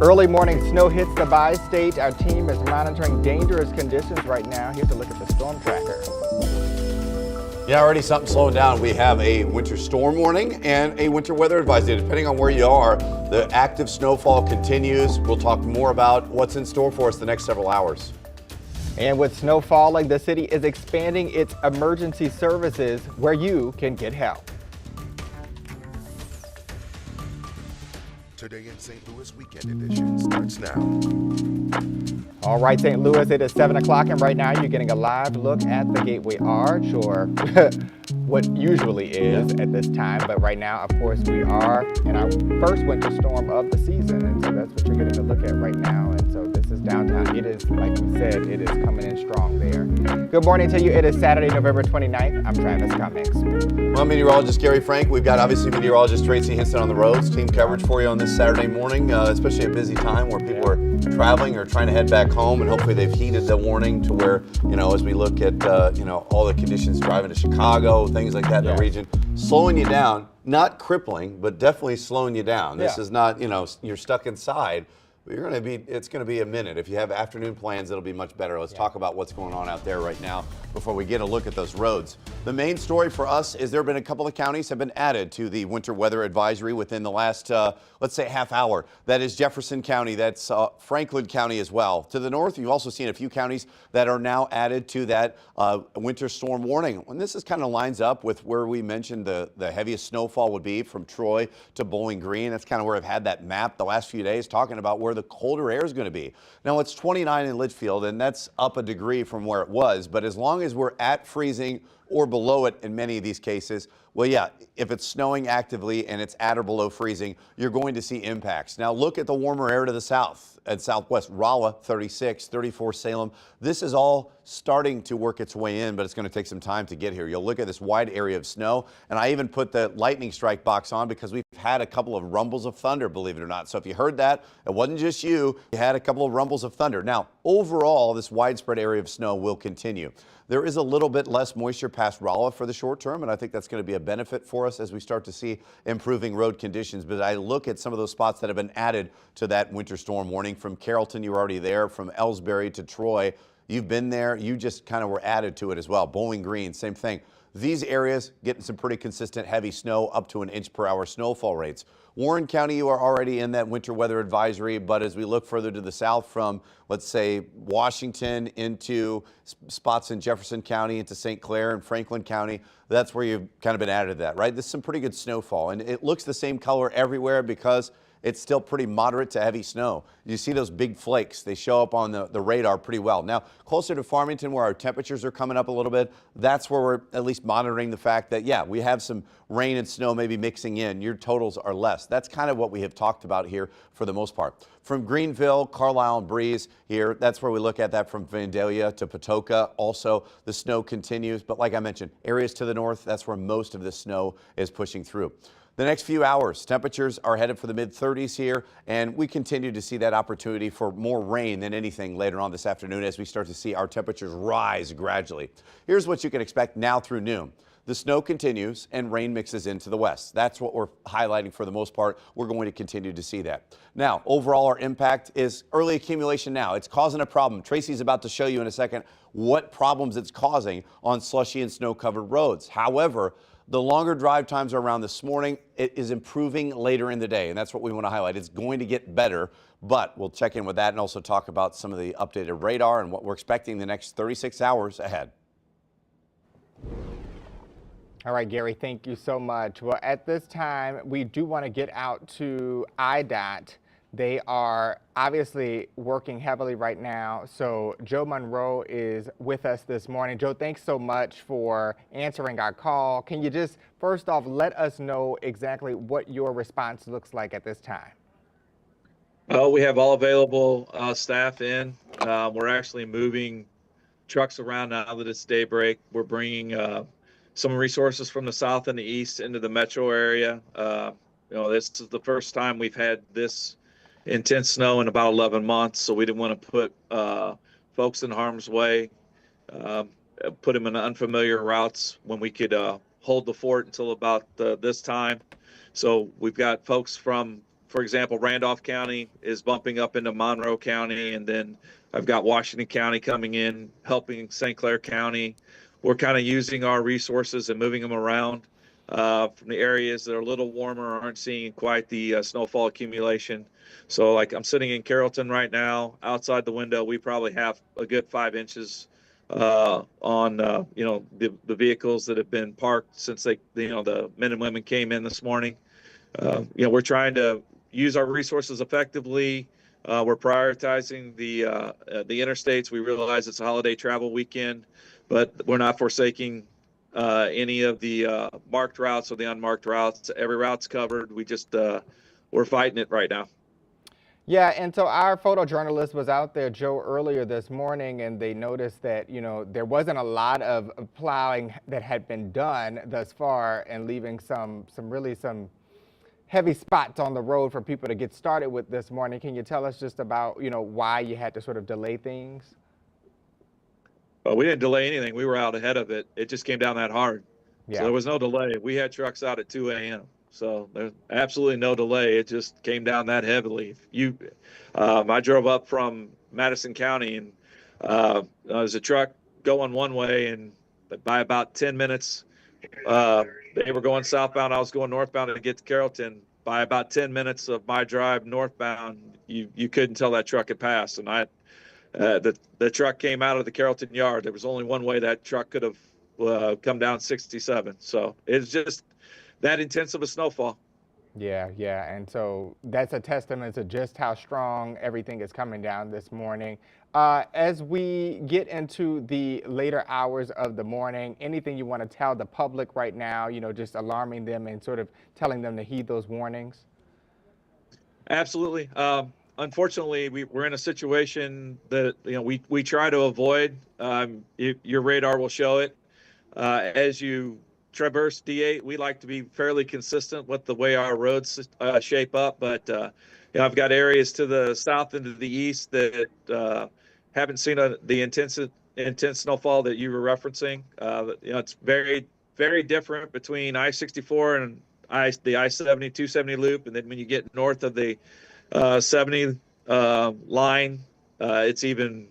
Early morning snow hits the bi-state. Our team is monitoring dangerous conditions right now. Here's a look at the storm tracker. Yeah, already something slowing down. We have a winter storm warning and a winter weather advisory. Depending on where you are, the active snowfall continues. We'll talk more about what's in store for us the next several hours. And with snow falling, the city is expanding its emergency services where you can get help. Today in St. Louis Weekend Edition starts now. All right, St. Louis, it is 7 o'clock, and right now you're getting a live look at the Gateway Arch, or what usually is at this time. But right now, of course, we are in our first winter storm of the season, and so that's what you're getting a look at right now. And so this is downtown. It is, like we said, it is coming in strong there. Good morning to you. It is Saturday, November 29th. I'm Travis Cummings. Well, meteorologist Gary Frank. We've got obviously meteorologist Tracy Hinson on the roads. Team coverage for you on this Saturday morning, especially a busy time where people are traveling or trying to head back home, and hopefully they've heeded the warning to where, as we look at, all the conditions driving to Chicago, things like that in the region, slowing you down, not crippling, but definitely slowing you down. This is not, you're stuck inside. It's going to be a minute. If you have afternoon plans, it'll be much better. Let's talk about what's going on out there right now before we get a look at those roads. The main story for us is there have been a couple of counties have been added to the winter weather advisory within the last, let's say, half hour. That is Jefferson County. That's Franklin County as well. To the north, you've also seen a few counties that are now added to that winter storm warning. And this is kind of lines up with where we mentioned the heaviest snowfall would be from Troy to Bowling Green. That's kind of where I've had that map the last few days talking about where the colder air is going to be. Now it's 29 in Litchfield, and that's up a degree from where it was. But as long as we're at freezing or below it in many of these cases, well, yeah, if it's snowing actively and it's at or below freezing, you're going to see impacts. Now look at the warmer air to the south and southwest. Rolla, 36, 34 Salem. This is all starting to work its way in, but it's going to take some time to get here. You'll look at this wide area of snow, and I even put the lightning strike box on because we've had a couple of rumbles of thunder, believe it or not. So if you heard that, it wasn't just you. You had a couple of rumbles of thunder. Now, overall, this widespread area of snow will continue. There is a little bit less moisture past Rolla for the short term, and I think that's going to be a benefit for us as we start to see improving road conditions. But I look at some of those spots that have been added to that winter storm warning. From Carrollton, you were already there. From Ellsbury to Troy, you've been there. You just kind of were added to it as well. Bowling Green, same thing. These areas getting some pretty consistent heavy snow, up to 1 inch per hour snowfall rates. Warren County, you are already in that winter weather advisory, but as we look further to the south from, let's say, Washington into spots in Jefferson County, into St. Clair and Franklin County, that's where you've kind of been added to that, right? This is some pretty good snowfall, and it looks the same color everywhere because it's still pretty moderate to heavy snow. You see those big flakes. They show up on the radar pretty well. Now, closer to Farmington, where our temperatures are coming up a little bit, that's where we're at least monitoring the fact that, yeah, we have some rain and snow maybe mixing in. Your totals are less. That's kind of what we have talked about here for the most part. From Greenville, Carlisle, and Breeze here, that's where we look at that from Vandalia to Patoka. Also, the snow continues. But like I mentioned, areas to the north, that's where most of the snow is pushing through. The next few hours, temperatures are headed for the mid-30s here, and we continue to see that opportunity for more rain than anything later on this afternoon as we start to see our temperatures rise gradually. Here's what you can expect now through noon. The snow continues and rain mixes into the west. That's what we're highlighting for the most part. We're going to continue to see that. Now, overall, our impact is early accumulation now. It's causing a problem. Tracy's about to show you in a second what problems it's causing on slushy and snow-covered roads. However, the longer drive times are around this morning. It is improving later in the day, and that's what we want to highlight. It's going to get better, but we'll check in with that and also talk about some of the updated radar and what we're expecting the next 36 hours ahead. All right, Gary, thank you so much. Well, at this time, we do want to get out to IDOT. They are obviously working heavily right now. So Joe Monroe is with us this morning. Joe, thanks so much for answering our call. Can you just first off let us know exactly what your response looks like at this time? We have all available staff in. We're actually moving trucks around now that it's daybreak. We're bringing some resources from the south and the east into the metro area. This is the first time we've had this intense snow in about 11 months, so we didn't want to put folks in harm's way, put them in unfamiliar routes when we could hold the fort until about this time. So we've got folks from for example, Randolph County is bumping up into Monroe County, and then I've got Washington County coming in, helping St. Clair County. We're kind of using our resources and moving them around from the areas that are a little warmer, aren't seeing quite the snowfall accumulation. So like I'm sitting in Carrollton right now, outside the window, we probably have a good 5 inches on the vehicles that have been parked since the men and women came in this morning. We're trying to use our resources effectively. We're prioritizing the interstates. We realize it's a holiday travel weekend, but we're not forsaking any of the marked routes or the unmarked routes. Every route's covered. We're fighting it right now. Yeah, and so our photojournalist was out there, Joe, earlier this morning, and they noticed that, there wasn't a lot of plowing that had been done thus far, and leaving some heavy spots on the road for people to get started with this morning. Can you tell us just about, why you had to sort of delay things? Well, we didn't delay anything. We were out ahead of it. It just came down that hard. Yeah. So there was no delay. We had trucks out at 2 a.m. So there's absolutely no delay. It just came down that heavily. I drove up from Madison County, and there's a truck going one way, and by about 10 minutes, they were going southbound. I was going northbound to get to Carrollton. By about 10 minutes of my drive northbound, you couldn't tell that truck had passed. And the truck came out of the Carrollton yard. There was only one way that truck could have come down 67. So it's just that intense of a snowfall. Yeah, and so that's a testament to just how strong everything is coming down this morning. As we get into the later hours of the morning, anything you want to tell the public right now, just alarming them and sort of telling them to heed those warnings? Absolutely. Unfortunately, we're in a situation that we try to avoid. Your radar will show it. As you traverse D8, we like to be fairly consistent with the way our roads shape up, but I've got areas to the south and to the east that haven't seen the intense snowfall that you were referencing. It's very, very different between I-64 and the I-70, 270 loop, and then when you get north of the 70 line, it's even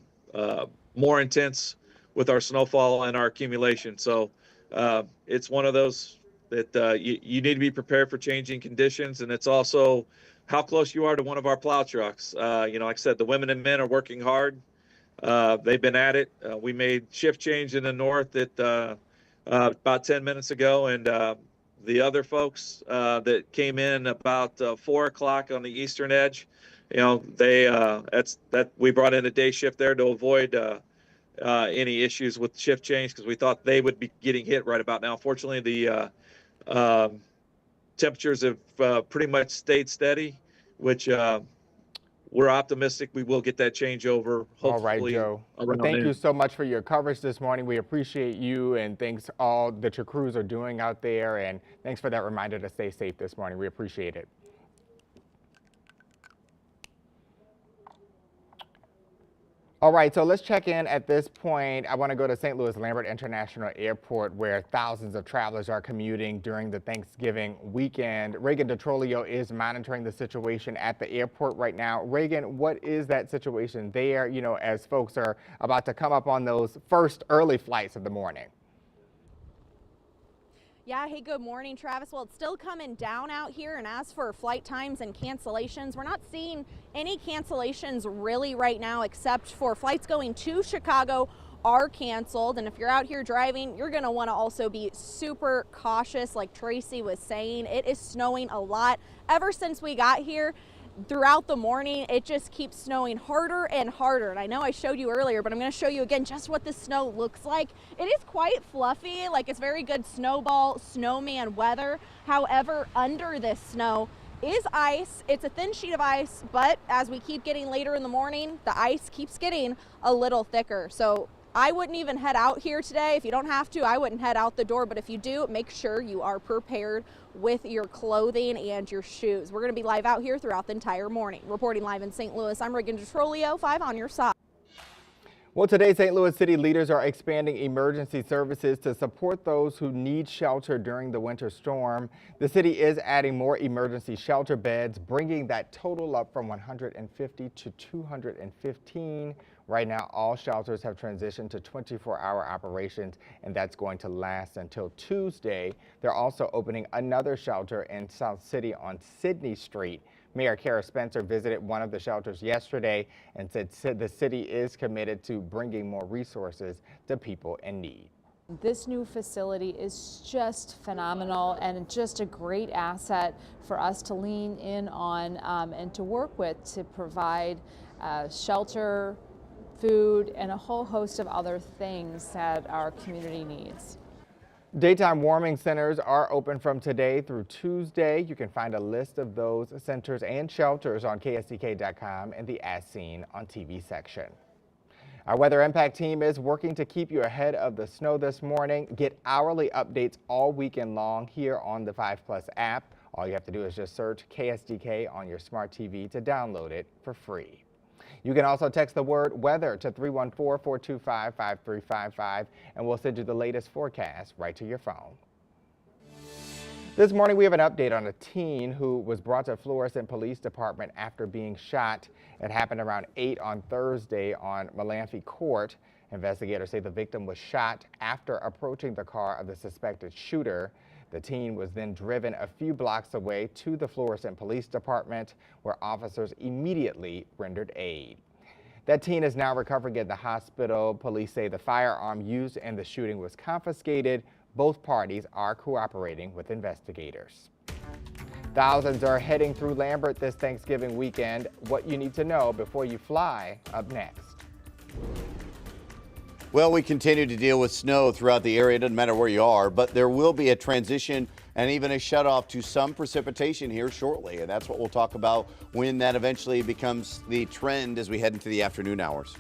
more intense with our snowfall and our accumulation. So it's one of those that you need to be prepared for changing conditions, and it's also how close you are to one of our plow trucks. Like I said, the women and men are working hard. They've been at it. We made shift change in the north about 10 minutes ago, and the other folks that came in about 4 o'clock on the eastern edge, we brought in a day shift there to avoid any issues with shift change, because we thought they would be getting hit right about now. Fortunately, the temperatures have pretty much stayed steady, which we're optimistic we will get that changeover. All right, Joe. Well, thank you so much for your coverage this morning. We appreciate you, and thanks all that your crews are doing out there, and thanks for that reminder to stay safe this morning. We appreciate it. All right, so let's check in at this point. I want to go to St. Louis Lambert International Airport, where thousands of travelers are commuting during the Thanksgiving weekend. Reagan DeTrolio is monitoring the situation at the airport right now. Reagan, what is that situation there, as folks are about to come up on those first early flights of the morning? Yeah, hey, good morning, Travis. Well, it's still coming down out here, and as for flight times and cancellations, we're not seeing any cancellations really right now, except for flights going to Chicago are canceled. And if you're out here driving, you're going to want to also be super cautious. Like Tracy was saying, it is snowing a lot. Ever since we got here, throughout the morning, it just keeps snowing harder and harder. And I know I showed you earlier, but I'm going to show you again just what the snow looks like. It is quite fluffy, like it's very good snowball, snowman weather. However, under this snow is ice. It's a thin sheet of ice, but as we keep getting later in the morning, the ice keeps getting a little thicker. So I wouldn't even head out here today. If you don't have to, I wouldn't head out the door, but if you do, make sure you are prepared with your clothing and your shoes. We're going to be live out here throughout the entire morning. Reporting live in St. Louis, I'm Reagan DeTrolio, 5 on your side. Well, today, St. Louis City leaders are expanding emergency services to support those who need shelter during the winter storm. The city is adding more emergency shelter beds, bringing that total up from 150 to 215. Right now, all shelters have transitioned to 24-hour operations, and that's going to last until Tuesday. They're also opening another shelter in South City on Sydney Street. Mayor Kara Spencer visited one of the shelters yesterday and said the city is committed to bringing more resources to people in need. This new facility is just phenomenal and just a great asset for us to lean in on and to work with to provide shelter, food, and a whole host of other things that our community needs. Daytime warming centers are open from today through Tuesday. You can find a list of those centers and shelters on KSDK.com in the As Seen on TV section. Our Weather Impact team is working to keep you ahead of the snow this morning. Get hourly updates all weekend long here on the 5+ app. All you have to do is just search KSDK on your smart TV to download it for free. You can also text the word weather to 314-425-5355 and we'll send you the latest forecast right to your phone. This morning we have an update on a teen who was brought to Florissant Police Department after being shot. It happened around 8 on Thursday on Malamphy Court. Investigators say the victim was shot after approaching the car of the suspected shooter. The teen was then driven a few blocks away to the Florissant Police Department, where officers immediately rendered aid. That teen is now recovering at the hospital. Police say the firearm used in the shooting was confiscated. Both parties are cooperating with investigators. Thousands are heading through Lambert this Thanksgiving weekend. What you need to know before you fly, up next. Well, we continue to deal with snow throughout the area. It doesn't matter where you are, but there will be a transition and even a shutoff to some precipitation here shortly. And that's what we'll talk about when that eventually becomes the trend as we head into the afternoon hours.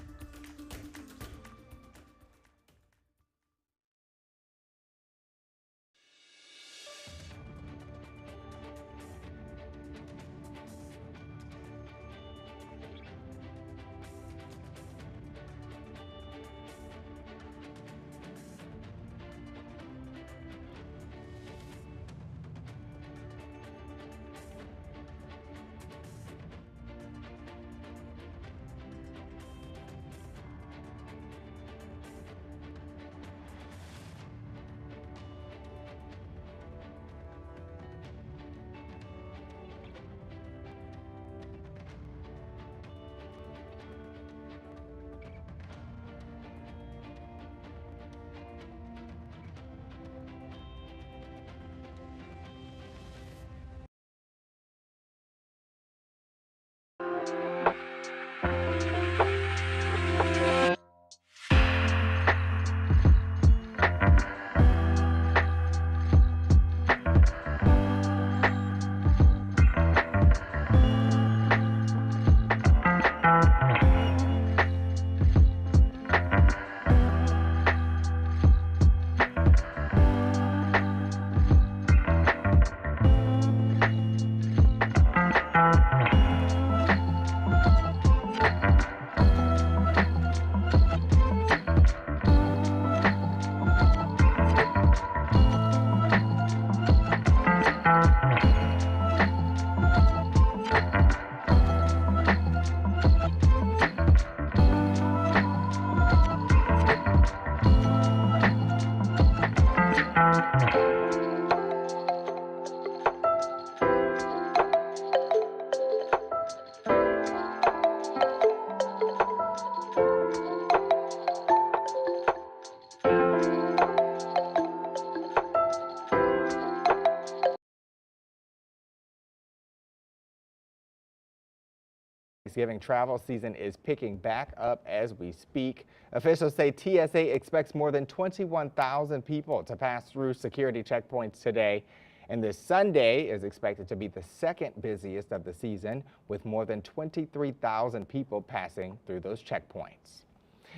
Thanksgiving travel season is picking back up as we speak. Officials say TSA expects more than 21,000 people to pass through security checkpoints today. And this Sunday is expected to be the second busiest of the season, with more than 23,000 people passing through those checkpoints.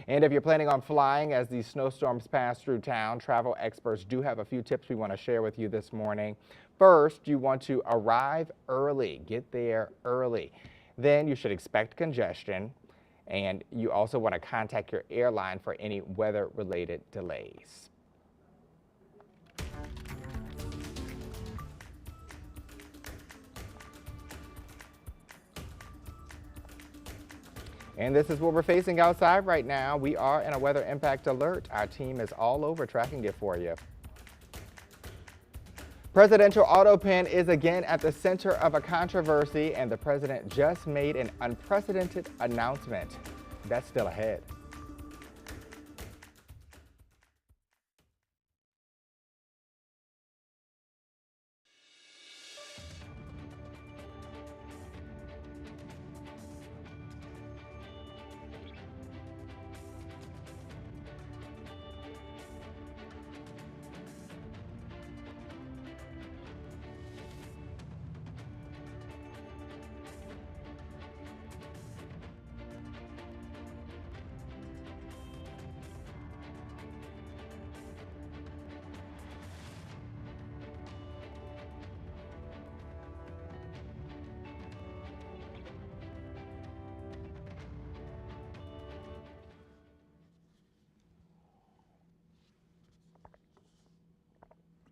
And if you're planning on flying as these snowstorms pass through town, travel experts do have a few tips we want to share with you this morning. First, you want to arrive early. Get there early. Then you should expect congestion. And you also want to contact your airline for any weather-related delays. And this is what we're facing outside right now. We are in a weather impact alert. Our team is all over tracking it for you. Presidential auto pen is again at the center of a controversy, and the president just made an unprecedented announcement. That's still ahead.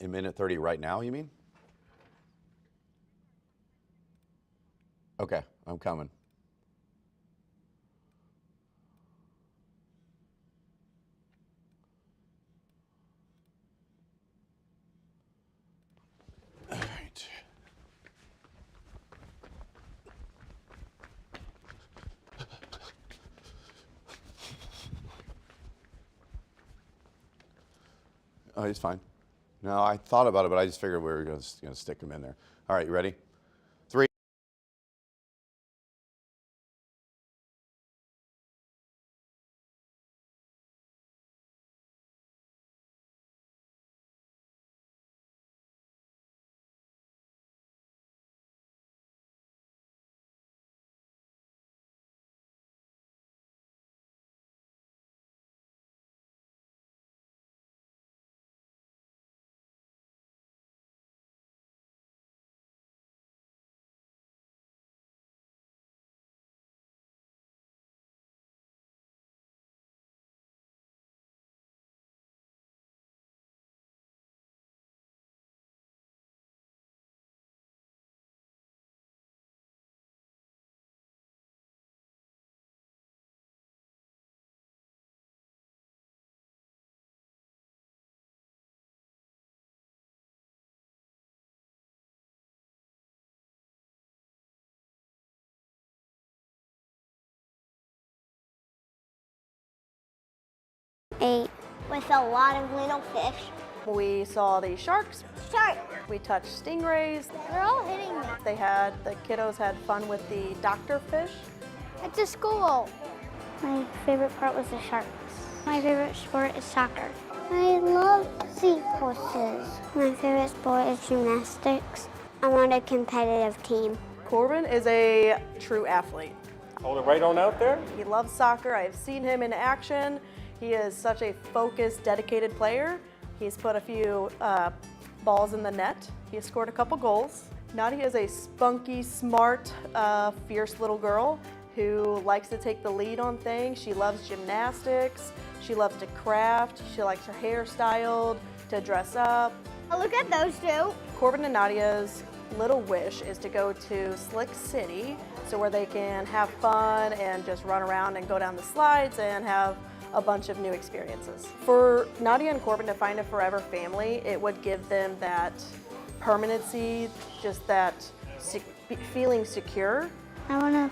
In minute 30 right now, you mean? Okay, I'm coming. All right. Oh, he's fine. No, I thought about it, but I just figured we were going to stick him in there. All right, you ready? 3. Ate with a lot of little fish. We saw the sharks. Shark! We touched stingrays. They're all hitting me. The kiddos had fun with the doctor fish. At the school. My favorite part was the sharks. My favorite sport is soccer. I love seahorses. My favorite sport is gymnastics. I'm on a competitive team. Corbin is a true athlete. Hold it right on out there. He loves soccer. I've seen him in action. He is such a focused, dedicated player. He's put a few balls in the net. He has scored a couple goals. Nadia is a spunky, smart, fierce little girl who likes to take the lead on things. She loves gymnastics. She loves to craft. She likes her hair styled, to dress up. Oh, look at those two. Corbin and Nadia's little wish is to go to Slick City, so where they can have fun and just run around and go down the slides and have a bunch of new experiences. For Nadia and Corbin to find a forever family, it would give them that permanency, just that feeling secure. I want a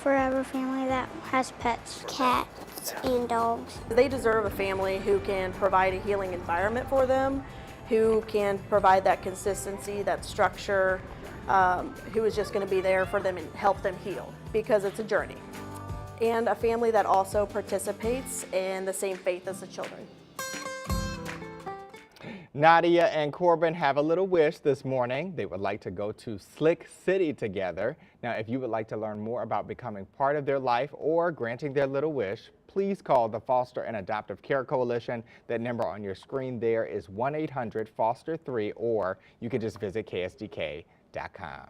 forever family that has pets, cats, and dogs. They deserve a family who can provide a healing environment for them, who can provide that consistency, that structure, who is just going to be there for them and help them heal, because it's a journey. And a family that also participates in the same faith as the children. Nadia and Corbin have a little wish this morning. They would like to go to Slick City together. Now, if you would like to learn more about becoming part of their life or granting their little wish, please call the Foster and Adoptive Care Coalition. That number on your screen there is 1-800-FOSTER-3, or you can just visit ksdk.com.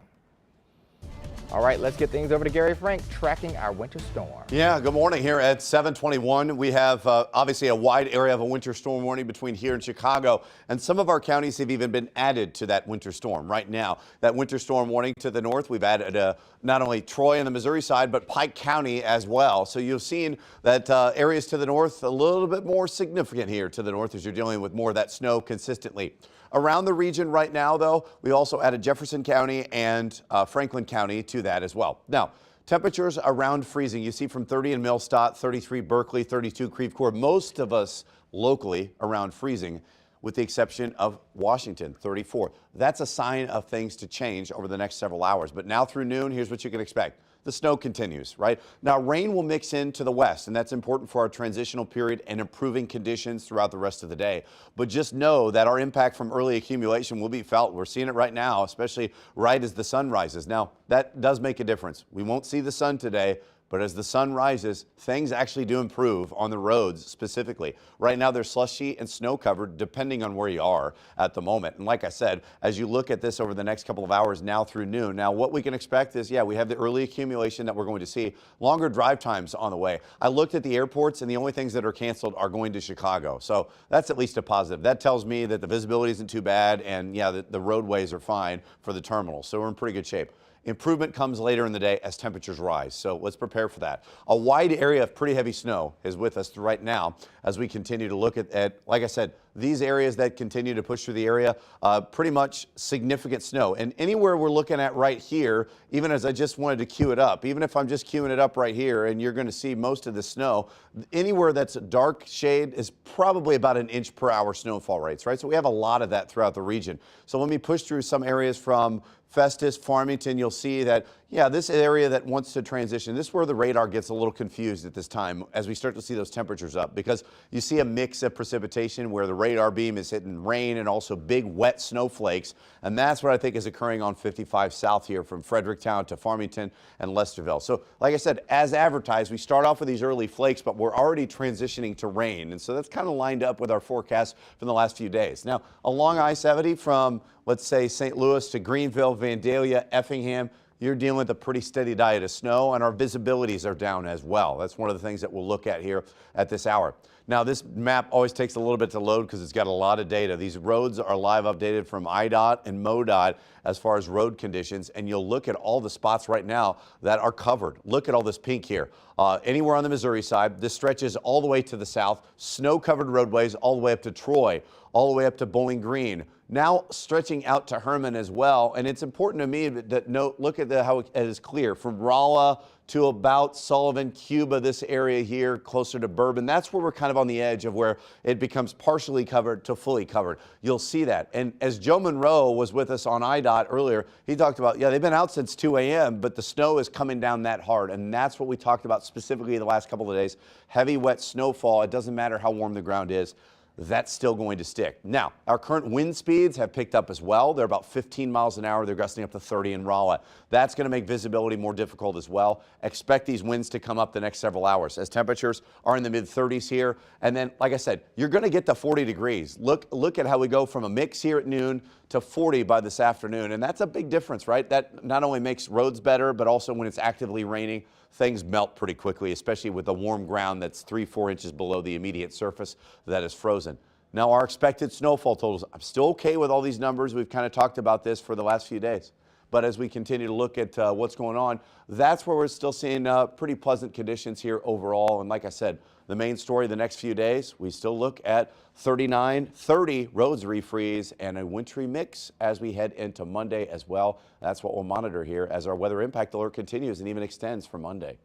All right, let's get things over to Gary Frank tracking our winter storm. Yeah, good morning here at 7:21. We have obviously a wide area of a winter storm warning between here and Chicago, and some of our counties have even been added to that winter storm right now. That winter storm warning to the north, we've added not only Troy on the Missouri side, but Pike County as well. So you've seen that areas to the north a little bit more significant here to the north as you're dealing with more of that snow consistently. Around the region right now, though, we also added Jefferson County and Franklin County to that as well. Now, temperatures around freezing. You see from 30 in Millstadt, 33 Berkeley, 32 Creve Coeur. Most of us locally around freezing, with the exception of Washington, 34. That's a sign of things to change over the next several hours. But now through noon, here's what you can expect. The snow continues, right? Now, rain will mix into the west, and that's important for our transitional period and improving conditions throughout the rest of the day. But just know that our impact from early accumulation will be felt. We're seeing it right now, especially right as the sun rises. Now, that does make a difference. We won't see the sun today, but as the sun rises, things actually do improve on the roads specifically. Right now, they're slushy and snow covered depending on where you are at the moment. And like I said, as you look at this over the next couple of hours now through noon, now what we can expect is, yeah, we have the early accumulation that we're going to see, longer drive times on the way. I looked at the airports and the only things that are canceled are going to Chicago. So that's at least a positive. That tells me that the visibility isn't too bad and yeah, the roadways are fine for the terminal. So we're in pretty good shape. Improvement comes later in the day as temperatures rise, so let's prepare for that. A wide area of pretty heavy snow is with us right now as we continue to look at, like I said, these areas that continue to push through the area, pretty much significant snow. And anywhere we're looking at right here, even as I just wanted to cue it up, even if I'm just queuing it up right here and you're going to see most of the snow, anywhere that's a dark shade is probably about an inch per hour snowfall rates, right? So we have a lot of that throughout the region. So let me push through some areas from Festus, Farmington. You'll see that, yeah, this area that wants to transition, this is where the radar gets a little confused at this time as we start to see those temperatures up, because you see a mix of precipitation where the radar beam is hitting rain and also big wet snowflakes. And that's what I think is occurring on 55 south here from Fredericktown to Farmington and Lesterville. So like I said, as advertised, we start off with these early flakes, but we're already transitioning to rain. And so that's kind of lined up with our forecast from the last few days. Now, along I-70 from, let's say, St. Louis to Greenville, Vandalia, Effingham, you're dealing with a pretty steady diet of snow, and our visibilities are down as well. That's one of the things that we'll look at here at this hour. Now, this map always takes a little bit to load because it's got a lot of data. These roads are live updated from IDOT and MoDOT as far as road conditions, and you'll look at all the spots right now that are covered. Look at all this pink here. Anywhere on the Missouri side, this stretches all the way to the south, snow-covered roadways all the way up to Troy, all the way up to Bowling Green, now stretching out to Herman as well. And it's important to me that note, look at how it is clear from Rolla to about Sullivan, Cuba, this area here closer to Bourbon. That's where we're kind of on the edge of where it becomes partially covered to fully covered. You'll see that. And as Joe Monroe was with us on IDOT earlier, he talked about, yeah, they've been out since 2 a.m., but the snow is coming down that hard. And that's what we talked about specifically the last couple of days. Heavy, wet snowfall. It doesn't matter how warm the ground is. That's still going to stick. Now, our current wind speeds have picked up as well. They're about 15 miles an hour. They're gusting up to 30 in Rolla. That's going to make visibility more difficult as well. Expect these winds to come up the next several hours as temperatures are in the mid-30s here. And then, like I said, you're going to get to 40 degrees. Look at how we go from a mix here at noon to 40 by this afternoon. And that's a big difference, right? That not only makes roads better, but also when it's actively raining, things melt pretty quickly, especially with the warm ground that's 3-4 inches below the immediate surface that is frozen. Now, our expected snowfall totals, I'm still okay with all these numbers. We've kind of talked about this for the last few days. But as we continue to look at what's going on, that's where we're still seeing pretty pleasant conditions here overall. And like I said, the main story the next few days, we still look at 39, 30 roads refreeze and a wintry mix as we head into Monday as well. That's what we'll monitor here as our weather impact alert continues and even extends for Monday.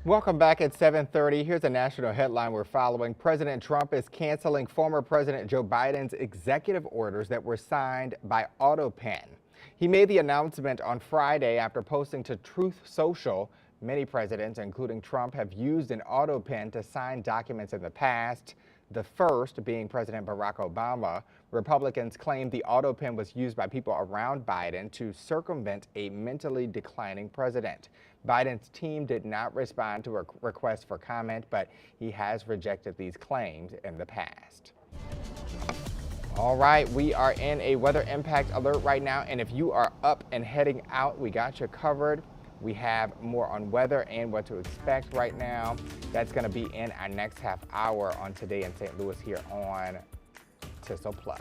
Welcome back at 7:30. Here's a national headline we're following. President Trump is canceling former President Joe Biden's executive orders that were signed by AutoPen. He made the announcement on Friday after posting to Truth Social. Many presidents, including Trump, have used an AutoPen to sign documents in the past, the first being President Barack Obama. Republicans claim the AutoPen was used by people around Biden to circumvent a mentally declining president. Biden's team did not respond to a request for comment, but he has rejected these claims in the past. All right, we are in a weather impact alert right now, and if you are up and heading out, we got you covered. We have more on weather and what to expect right now. That's going to be in our next half hour on Today in St. Louis here on TISL Plus.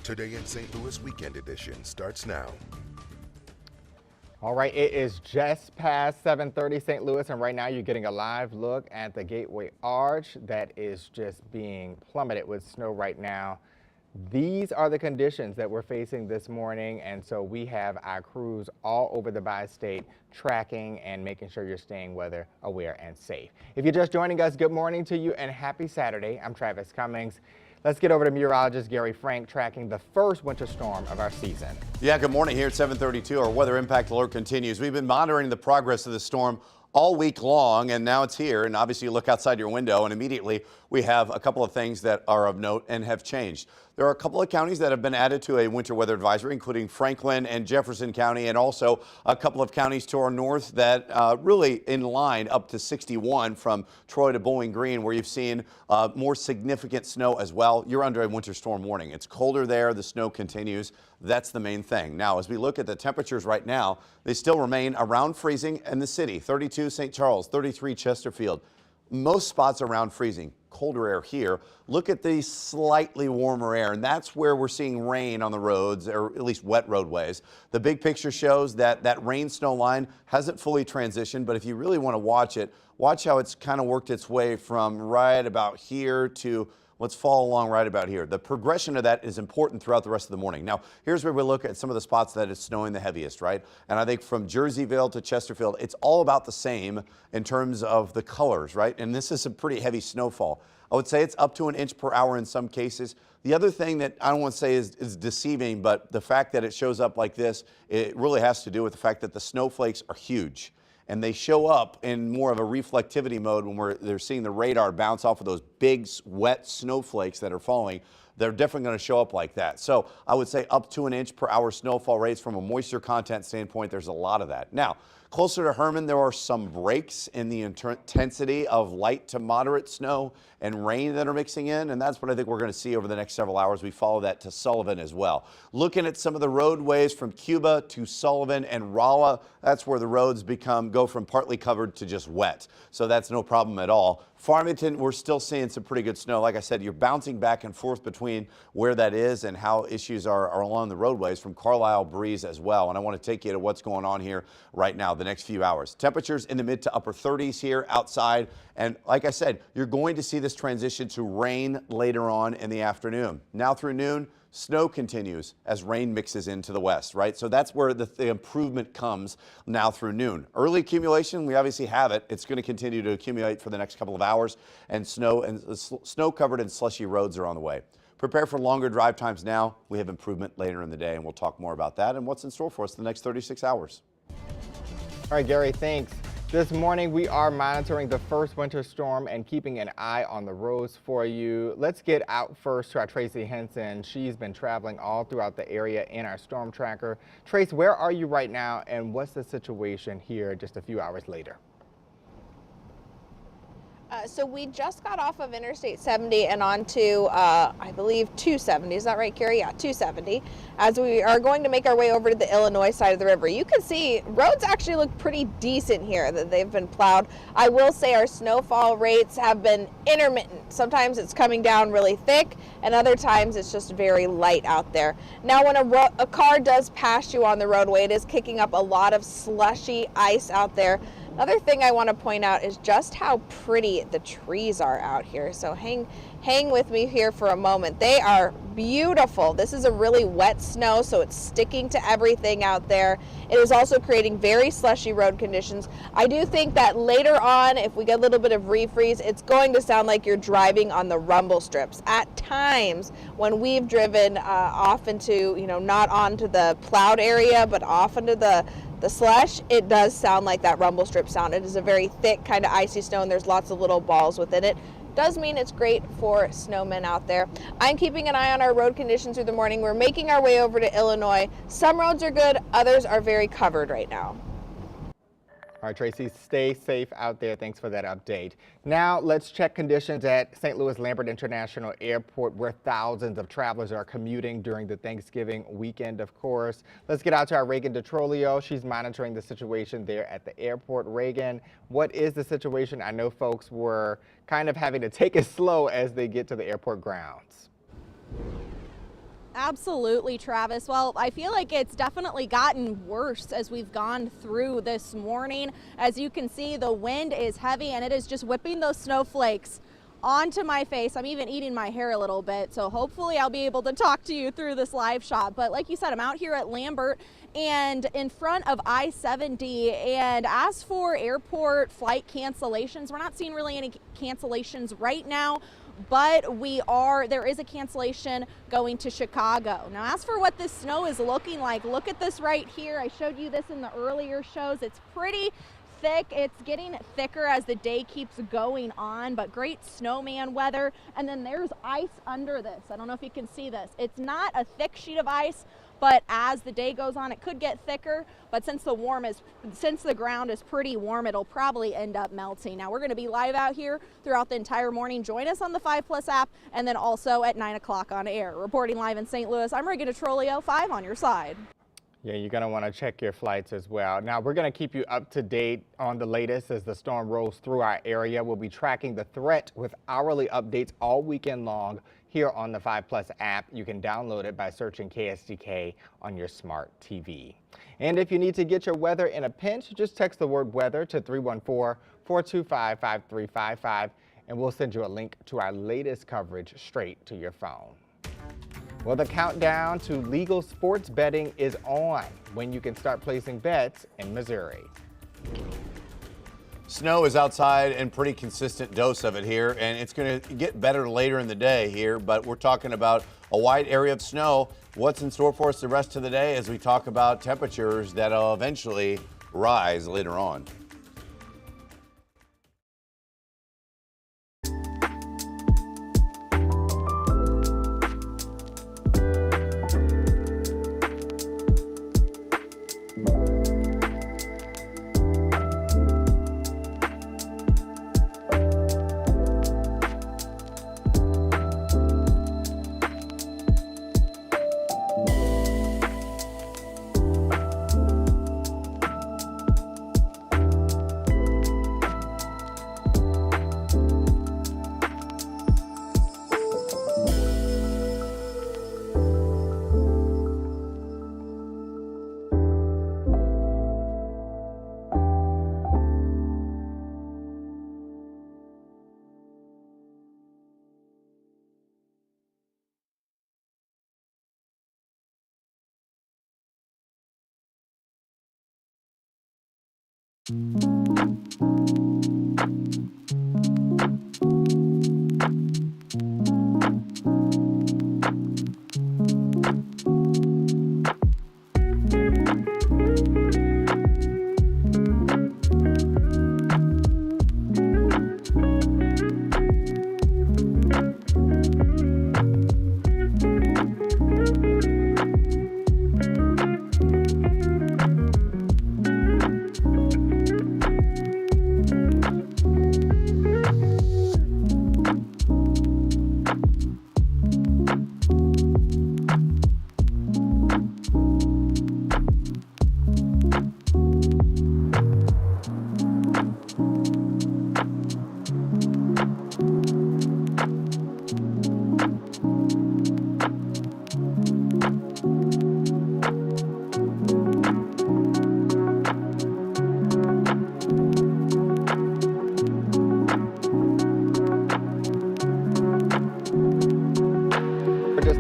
Today in St. Louis Weekend Edition starts now. All right, it is just past 7:30 St. Louis, and right now you're getting a live look at the Gateway Arch that is just being plummeted with snow right now. These are the conditions that we're facing this morning, and so we have our crews all over the bi-state tracking and making sure you're staying weather aware and safe. If you're just joining us, good morning to you and happy Saturday. I'm Travis Cummings. Let's get over to meteorologist Gary Frank tracking the first winter storm of our season. Yeah, good morning here at 7:32. Our weather impact alert continues. We've been monitoring the progress of the storm all week long, and now it's here. And obviously you look outside your window and immediately we have a couple of things that are of note and have changed. There are a couple of counties that have been added to a winter weather advisory, including Franklin and Jefferson County, and also a couple of counties to our north that really in line up to 61 from Troy to Bowling Green, where you've seen more significant snow as well. You're under a winter storm warning. It's colder there. The snow continues. That's the main thing. Now, as we look at the temperatures right now, they still remain around freezing in the city. 32 St. Charles, 33 Chesterfield. Most spots around freezing. Colder air here. Look at the slightly warmer air, and that's where we're seeing rain on the roads, or at least wet roadways. The big picture shows that that rain snow line hasn't fully transitioned, but if you really want to watch it, watch how it's kind of worked its way from right about here to Let's follow along right about here. The progression of that is important throughout the rest of the morning. Now, here's where we look at some of the spots that it's snowing the heaviest, right? And I think from Jerseyville to Chesterfield, it's all about the same in terms of the colors, right? And this is a pretty heavy snowfall. I would say it's up to 1 inch per hour in some cases. The other thing that I don't want to say is deceiving, but the fact that it shows up like this, it really has to do with the fact that the snowflakes are huge. And they show up in more of a reflectivity mode when they're seeing the radar bounce off of those big wet snowflakes that are falling. They're definitely going to show up like that. So I would say up to 1 inch per hour snowfall rates from a moisture content standpoint. There's a lot of that. Now, closer to Herman, there are some breaks in the intensity of light to moderate snow and rain that are mixing in, and that's what I think we're going to see over the next several hours. We follow that to Sullivan as well. Looking at some of the roadways from Cuba to Sullivan and Rolla, that's where the roads go from partly covered to just wet. So that's no problem at all. Farmington, we're still seeing some pretty good snow. Like I said, you're bouncing back and forth between where that is and how issues are along the roadways from Carlisle, Breeze as well. And I want to take you to what's going on here right now, the next few hours. Temperatures in the mid to upper 30s here outside. And like I said, you're going to see this transition to rain later on in the afternoon. Now through noon, snow continues as rain mixes into the west, right? So that's where the improvement comes now through noon. Early accumulation, we obviously have it. It's going to continue to accumulate for the next couple of hours, and snow-covered and slushy roads are on the way. Prepare for longer drive times now. We have improvement later in the day, and we'll talk more about that and what's in store for us the next 36 hours. All right, Gary, thanks. This morning, we are monitoring the first winter storm and keeping an eye on the roads for you. Let's get out first to our Tracy Henson. She's been traveling all throughout the area in our storm tracker. Trace, where are you right now, and what's the situation here just a few hours later? So we just got off of Interstate 70 and onto, I believe, 270. Is that right, Carrie? Yeah, 270. As we are going to make our way over to the Illinois side of the river, you can see roads actually look pretty decent here, that they've been plowed. I will say our snowfall rates have been intermittent. Sometimes it's coming down really thick, and other times it's just very light out there. Now, when a car does pass you on the roadway, it is kicking up a lot of slushy ice out there. Another thing I want to point out is just how pretty the trees are out here. So hang with me here for a moment. They are beautiful. This is a really wet snow, so it's sticking to everything out there. It is also creating very slushy road conditions. I do think that later on, if we get a little bit of refreeze, it's going to sound like you're driving on the rumble strips. At times, when we've driven off into, not onto the plowed area, but off into the slush, it does sound like that rumble strip sound. It is a very thick kind of icy snow, and there's lots of little balls within it. Does mean it's great for snowmen out there. I'm keeping an eye on our road conditions through the morning. We're making our way over to Illinois. Some roads are good, others are very covered right now. All right, Tracy, stay safe out there. Thanks for that update. Now let's check conditions at St. Louis Lambert International Airport, where thousands of travelers are commuting during the Thanksgiving weekend, of course. Let's get out to our Reagan DeTrolio. She's monitoring the situation there at the airport. Reagan, what is the situation? I know folks were kind of having to take it slow as they get to the airport grounds. Absolutely, Travis. Well, I feel like it's definitely gotten worse as we've gone through this morning. As you can see, the wind is heavy and it is just whipping those snowflakes onto my face. I'm even eating my hair a little bit, so hopefully I'll be able to talk to you through this live shot. But like you said, I'm out here at Lambert and in front of I-70, and as for airport flight cancellations, we're not seeing really any cancellations right now, but there is a cancellation going to Chicago. Now, as for what this snow is looking like, look at this right here. I showed you this in the earlier shows. It's pretty thick. It's getting thicker as the day keeps going on, but great snowman weather. And then there's ice under this. I don't know if you can see this. It's not a thick sheet of ice, but as the day goes on, it could get thicker. But since the ground is pretty warm, it'll probably end up melting. Now, we're going to be live out here throughout the entire morning. Join us on the 5+ app, and then also at 9 o'clock on air. Reporting live in St. Louis, I'm Reagan DeTrolio, 5 on your side. Yeah, you're going to want to check your flights as well. Now, we're going to keep you up to date on the latest as the storm rolls through our area. We'll be tracking the threat with hourly updates all weekend long here on the 5+ app. You can download it by searching KSDK on your smart TV. And if you need to get your weather in a pinch, just text the word weather to 314-425-5355. and we'll send you a link to our latest coverage straight to your phone. Well, the countdown to legal sports betting is on when you can start placing bets in Missouri. Snow is outside and pretty consistent dose of it here, and it's going to get better later in the day here, but we're talking about a wide area of snow. What's in store for us the rest of the day as we talk about temperatures that'll eventually rise later on?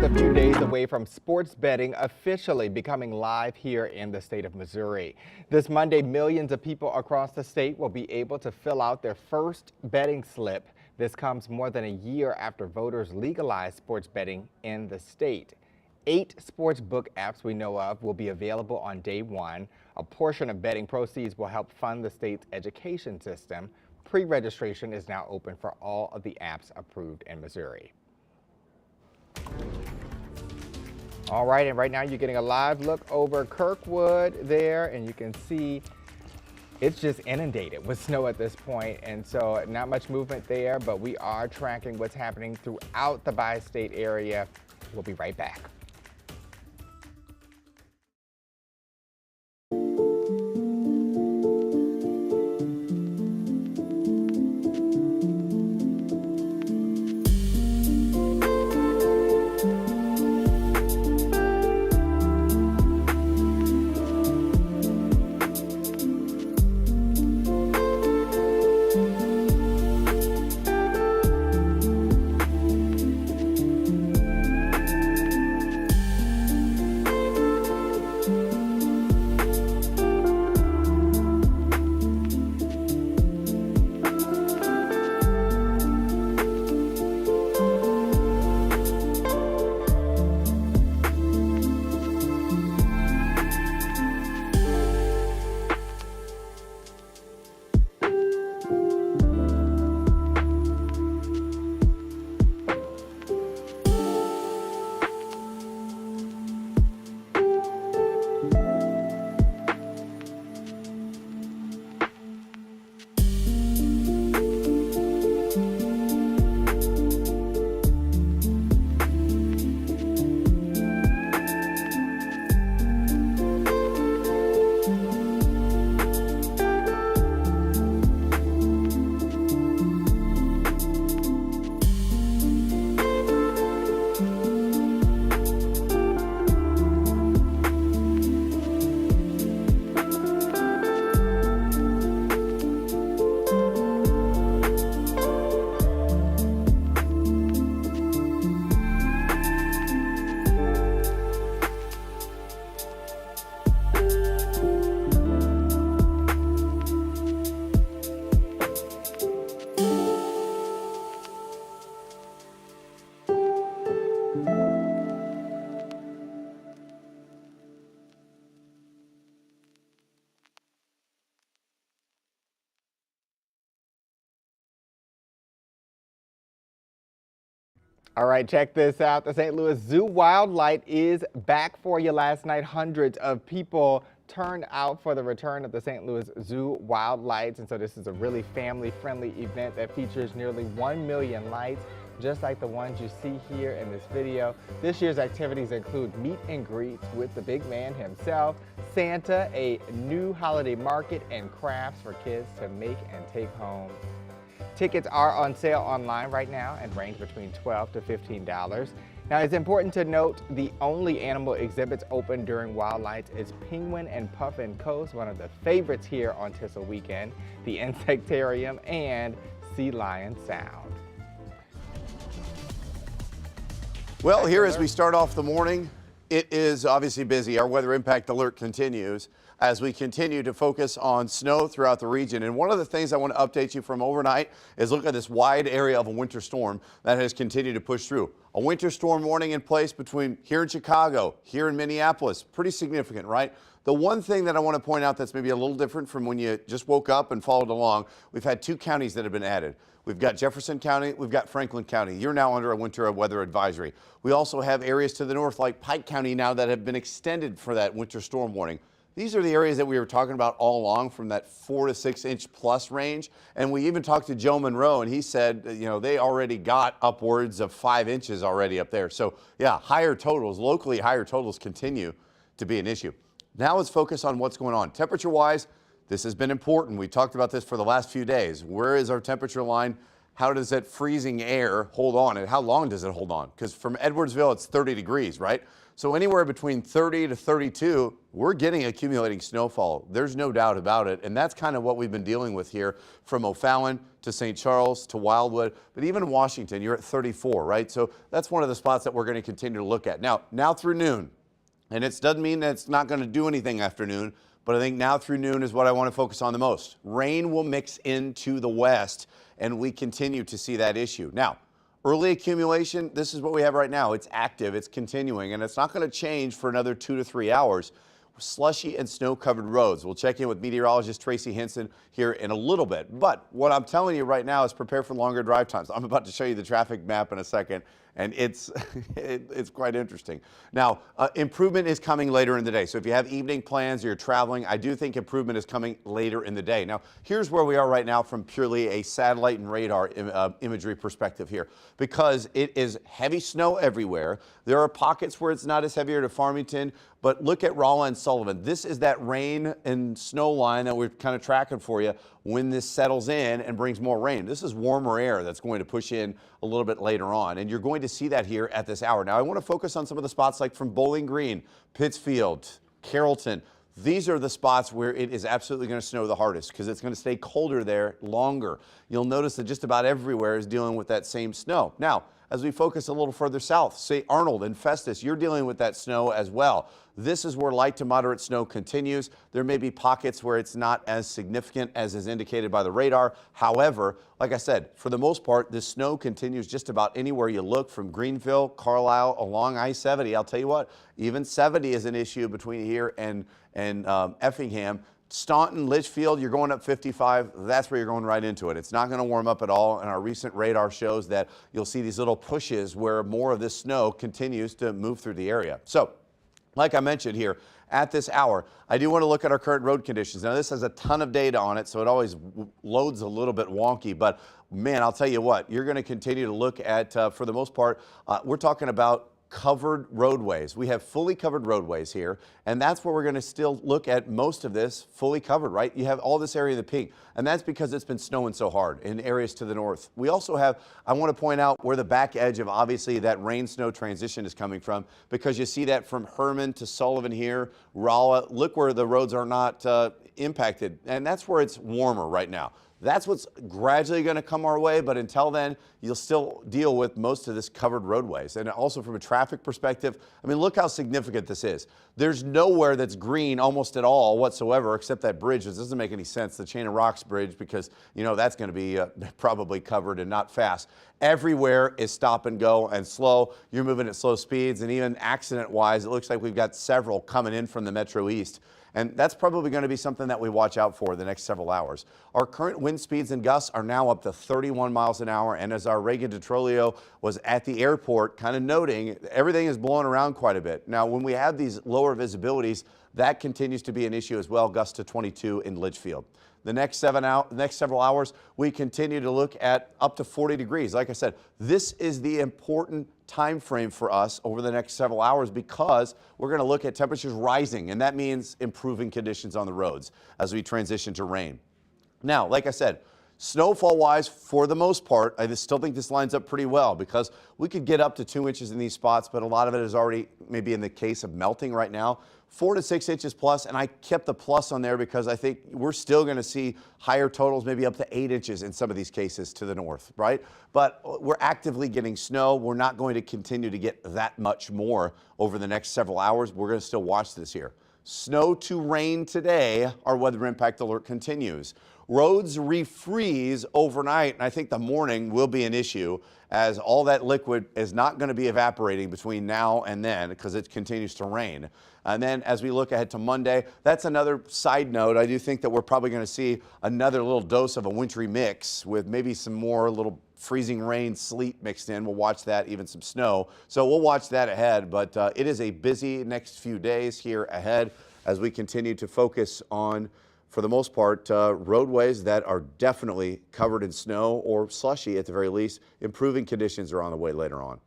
A few days away from sports betting officially becoming live here in the state of Missouri. This Monday, millions of people across the state will be able to fill out their first betting slip. This comes more than a year after voters legalized sports betting in the state. 8 sports book apps we know of will be available on day one. A portion of betting proceeds will help fund the state's education system. Pre-registration is now open for all of the apps approved in Missouri. All right, and right now you're getting a live look over Kirkwood there, and you can see it's just inundated with snow at this point, and so not much movement there, but we are tracking what's happening throughout the bi-state area. We'll be right back. All right, check this out. The St. Louis Zoo Wild Light is back for you last night. Hundreds of people turned out for the return of the St. Louis Zoo Wild Lights. And so this is a really family-friendly event that features nearly 1 million lights, just like the ones you see here in this video. This year's activities include meet and greets with the big man himself, Santa, a new holiday market, and crafts for kids to make and take home. Tickets are on sale online right now and range between $12 to $15. Now, it's important to note the only animal exhibits open during Wild Lights is Penguin and Puffin Coast, one of the favorites here on Tissel Weekend, the Insectarium, and Sea Lion Sound. Well, here as we start off the morning, it is obviously busy. Our weather impact alert continues as we continue to focus on snow throughout the region. And one of the things I want to update you from overnight is look at this wide area of a winter storm that has continued to push through. A winter storm warning in place between here in Chicago, here in Minneapolis. Pretty significant, right? The one thing that I want to point out that's maybe a little different from when you just woke up and followed along, we've had 2 counties that have been added. We've got Jefferson County, we've got Franklin County. You're now under a winter weather advisory. We also have areas to the north like Pike County now that have been extended for that winter storm warning. These are the areas that we were talking about all along, from that 4 to 6 inch plus range. And we even talked to Joe Monroe, and he said, you know, they already got upwards of 5 inches already up there. So yeah, higher totals, locally higher totals continue to be an issue. Now let's focus on what's going on. Temperature wise, this has been important. We talked about this for the last few days. Where is our temperature line? How does that freezing air hold on, and how long does it hold on? Because from Edwardsville, it's 30 degrees, right? So anywhere between 30 to 32, we're getting accumulating snowfall. There's no doubt about it. And that's kind of what we've been dealing with here from O'Fallon to St. Charles to Wildwood, but even Washington, you're at 34, right? So that's one of the spots that we're going to continue to look at. Now through noon, and it doesn't mean that it's not going to do anything after noon, but I think now through noon is what I want to focus on the most. Rain will mix into the west, and we continue to see that issue. Now, early accumulation, this is what we have right now. It's active, it's continuing, and it's not going to change for another 2 to 3 hours. Slushy and snow-covered roads. We'll check in with meteorologist Tracy Henson here in a little bit. But what I'm telling you right now is prepare for longer drive times. I'm about to show you the traffic map in a second, and it's quite interesting. Now, improvement is coming later in the day. So if you have evening plans or you're traveling, I do think improvement is coming later in the day. Now, here's where we are right now from purely a satellite and radar imagery perspective here, because it is heavy snow everywhere. There are pockets where it's not as heavy to Farmington, but look at Rolla and Sullivan. This is that rain and snow line that we're kind of tracking for you when this settles in and brings more rain. This is warmer air that's going to push in a little bit later on, and you're going to see that here at this hour. Now, I want to focus on some of the spots like from Bowling Green, Pittsfield, Carrollton. These are the spots where it is absolutely going to snow the hardest because it's going to stay colder there longer. You'll notice that just about everywhere is dealing with that same snow. Now, as we focus a little further south, say Arnold and Festus, you're dealing with that snow as well. This is where light to moderate snow continues. There may be pockets where it's not as significant as is indicated by the radar. However, like I said, for the most part, the snow continues just about anywhere you look, from Greenville, Carlisle, along I-70. I'll tell you what, even 70 is an issue between here and Effingham. Staunton, Litchfield, you're going up 55. That's where you're going right into it. It's not going to warm up at all, and our recent radar shows that you'll see these little pushes where more of this snow continues to move through the area. So, like I mentioned here, at this hour, I do want to look at our current road conditions. Now, this has a ton of data on it, so it always loads a little bit wonky, but man, I'll tell you what, you're going to continue to look at, for the most part, we're talking about covered roadways. We have fully covered roadways here, and that's where we're going to still look at most of this fully covered, right? You have all this area in the pink, and that's because it's been snowing so hard in areas to the north. We also have, I want to point out where the back edge of obviously that rain-snow transition is coming from, because you see that from Herman to Sullivan here, Rolla. Look where the roads are not impacted, and that's where it's warmer right now. That's what's gradually going to come our way, but until then, you'll still deal with most of this covered roadways. And also from a traffic perspective, I mean, look how significant this is. There's nowhere that's green almost at all whatsoever except that bridge. This doesn't make any sense, the Chain of Rocks bridge, because, you know, that's going to be probably covered and not fast. Everywhere is stop and go and slow. You're moving at slow speeds, and even accident-wise, it looks like we've got several coming in from the Metro East. And that's probably going to be something that we watch out for the next several hours. Our current wind speeds and gusts are now up to 31 miles an hour. And as our Reagan Detrolio was at the airport kind of noting, everything is blowing around quite a bit. Now, when we have these lower visibilities, that continues to be an issue as well, gusts to 22 in Litchfield. The next several hours, we continue to look at up to 40 degrees. Like I said, this is the important time frame for us over the next several hours because we're going to look at temperatures rising, and that means improving conditions on the roads as we transition to rain. Now, like I said, snowfall-wise, for the most part, I still think this lines up pretty well because we could get up to 2 inches in these spots, but a lot of it is already maybe in the case of melting right now. 4 to 6 inches plus, and I kept the plus on there because I think we're still going to see higher totals, maybe up to 8 inches in some of these cases to the north, right? But we're actively getting snow. We're not going to continue to get that much more over the next several hours. We're going to still watch this here. Snow to rain today, our weather impact alert continues. Roads refreeze overnight, and I think the morning will be an issue as all that liquid is not going to be evaporating between now and then because it continues to rain. And then as we look ahead to Monday, that's another side note. I do think that we're probably going to see another little dose of a wintry mix with maybe some more little freezing rain, sleet mixed in. We'll watch that, even some snow. So we'll watch that ahead, but it is a busy next few days here ahead as we continue to focus on, for the most part, roadways that are definitely covered in snow or slushy at the very least. Improving conditions are on the way later on.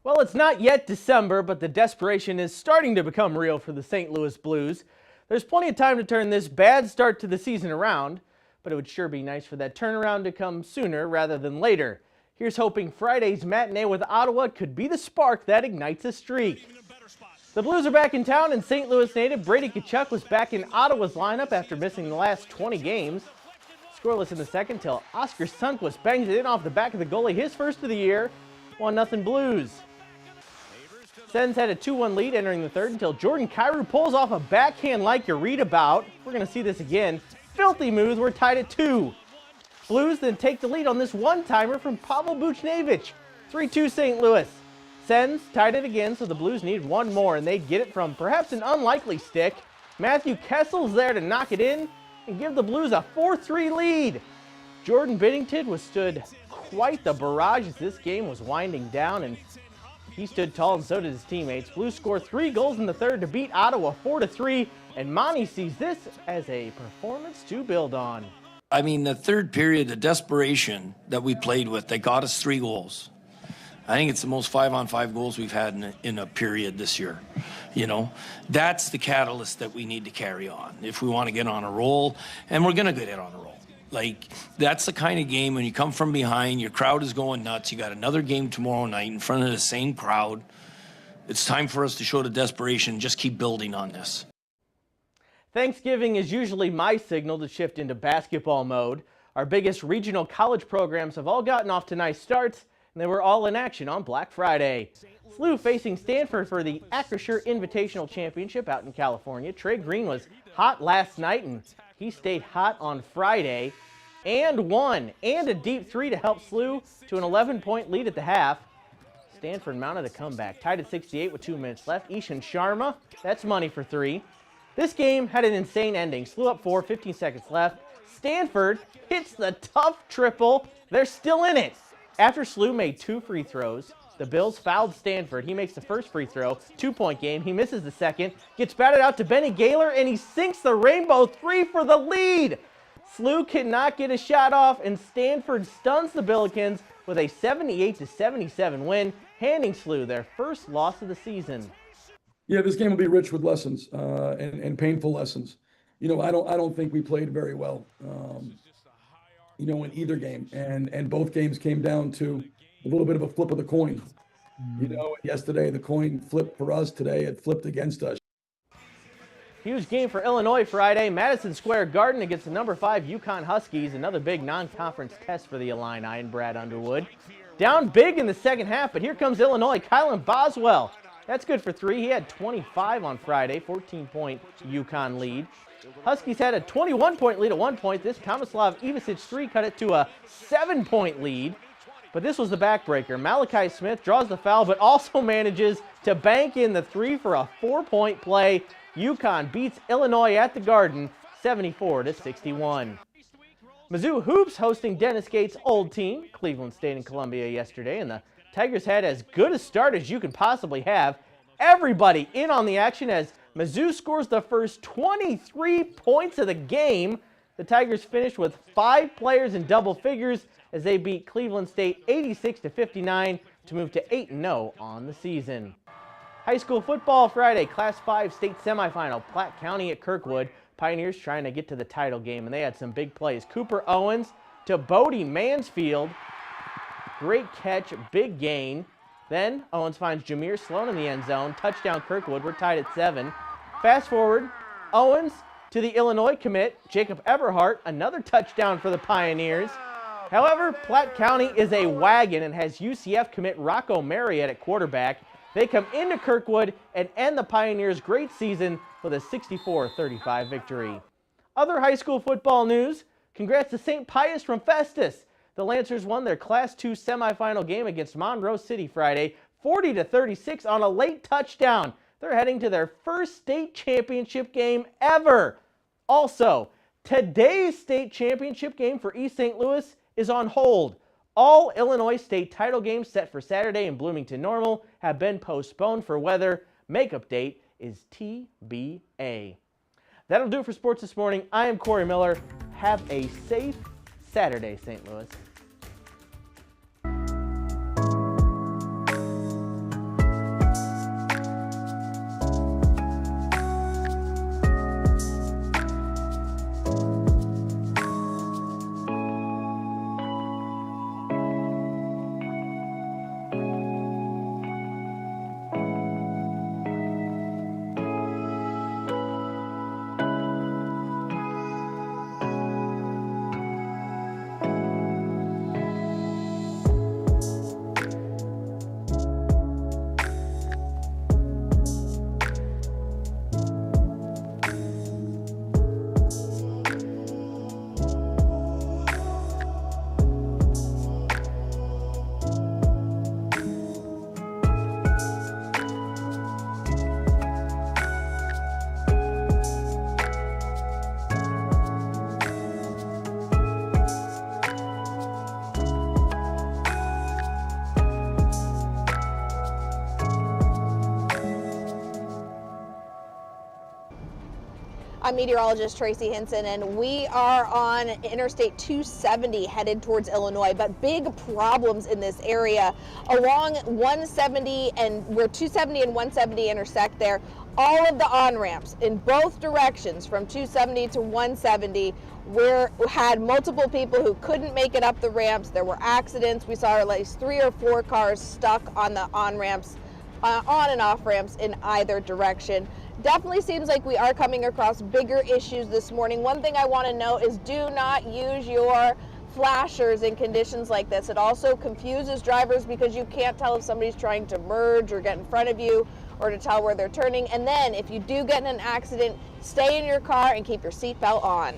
Well, it's not yet December, but the desperation is starting to become real for the St. Louis Blues. There's plenty of time to turn this bad start to the season around, but it would sure be nice for that turnaround to come sooner rather than later. Here's hoping Friday's matinee with Ottawa could be the spark that ignites a streak. The Blues are back in town, and St. Louis native Brady Tkachuk was back in Ottawa's lineup after missing the last 20 games. Scoreless in the second till Oscar Sundqvist bangs it in off the back of the goalie, his first of the year. 1-0 Blues. Sens had a 2-1 lead entering the third until Jordan Kyrou pulls off a backhand like you read about. We're going to see this again. Filthy moves, we're tied at 2. Blues then take the lead on this one-timer from Pavel Buchnevich. 3-2 St. Louis. Sens tied it again, so the Blues need one more, and they get it from perhaps an unlikely stick. Matthew Kessel's there to knock it in and give the Blues a 4-3 lead. Jordan Binnington withstood quite the barrage as this game was winding down, and he stood tall, and so did his teammates. Blues score 3 goals in the third to beat Ottawa 4-3, and Monty sees this as a performance to build on. I mean, the third period, the desperation that we played with, they got us 3 goals. I think it's the most 5-on-5 goals we've had in a period this year. You know, that's the catalyst that we need to carry on if we want to get on a roll, and we're going to get on a roll. Like, that's the kind of game when you come from behind, your crowd is going nuts, you got another game tomorrow night in front of the same crowd. It's time for us to show the desperation and just keep building on this. Thanksgiving is usually my signal to shift into basketball mode. Our biggest regional college programs have all gotten off to nice starts, and they were all in action on Black Friday. SLU facing Stanford for the Acrisure Invitational Championship out in California. Trey Green was hot last night, and he stayed hot on Friday and won, and a deep 3 to help SLU to an 11-point lead at the half. Stanford mounted a comeback, tied at 68 with 2 minutes left. Ishan Sharma, that's money for 3. This game had an insane ending. SLU up 4, 15 seconds left. Stanford hits the tough triple. They're still in it. After SLU made 2 free throws, the Bills fouled Stanford. He makes the first free throw, 2-point game. He misses the second, gets batted out to Benny Gaylor, and he sinks the rainbow 3 for the lead. SLU cannot get a shot off, and Stanford stuns the Billikens with a 78-77 win, handing SLU their first loss of the season. Yeah, this game will be rich with lessons and painful lessons. You know, I don't think we played very well. You know, in either game, and both games came down to a little bit of a flip of the coin. You know, yesterday the coin flipped for us. Today it flipped against us. Huge game for Illinois Friday. Madison Square Garden against the number 5 UConn Huskies. Another big non-conference test for the Illini and Brad Underwood. Down big in the second half, but here comes Illinois. Kylan Boswell. That's good for 3. He had 25 on Friday, 14-point UConn lead. Huskies had a 21-point lead at one point. This Tomislav Ivasic 3 cut it to a 7-point lead. But this was the backbreaker. Malachi Smith draws the foul, but also manages to bank in the three for a 4-point play. UConn beats Illinois at the Garden 74-61. Mizzou Hoops hosting Dennis Gates' old team, Cleveland State and Columbia, yesterday, and the Tigers had as good a start as you can possibly have. Everybody in on the action as Mizzou scores the first 23 points of the game. The Tigers finished with 5 players in double figures as they beat Cleveland State 86-59 to move to 8-0 on the season. High school football Friday, Class 5 state semifinal, Platte County at Kirkwood. Pioneers trying to get to the title game, and they had some big plays. Cooper Owens to Bodie Mansfield. Great catch, big gain. Then Owens finds Jameer Sloan in the end zone. Touchdown Kirkwood. We're tied at 7. Fast forward, Owens to the Illinois commit, Jacob Eberhardt. Another touchdown for the Pioneers. However, Platte County is a wagon and has UCF commit Rocco Marriott at quarterback. They come into Kirkwood and end the Pioneers' great season with a 64-35 victory. Other high school football news, congrats to St. Pius from Festus. The Lancers won their Class 2 semifinal game against Monroe City Friday, 40-36 on a late touchdown. They're heading to their first state championship game ever. Also, today's state championship game for East St. Louis is on hold. All Illinois state title games set for Saturday in Bloomington Normal have been postponed for weather. Makeup date is TBA. That'll do it for sports this morning. I am Corey Miller. Have a safe Saturday, St. Louis. I'm meteorologist Tracy Hinson, and we are on Interstate 270 headed towards Illinois, but big problems in this area along 170 and where 270 and 170 intersect there. All of the on-ramps in both directions from 270 to 170 had multiple people who couldn't make it up the ramps. There were accidents. We saw at least 3 or 4 cars stuck on the on-ramps, on and off ramps in either direction. Definitely seems like we are coming across bigger issues this morning. One thing I want to note is do not use your flashers in conditions like this. It also confuses drivers because you can't tell if somebody's trying to merge or get in front of you or to tell where they're turning. And then if you do get in an accident, stay in your car and keep your seatbelt on.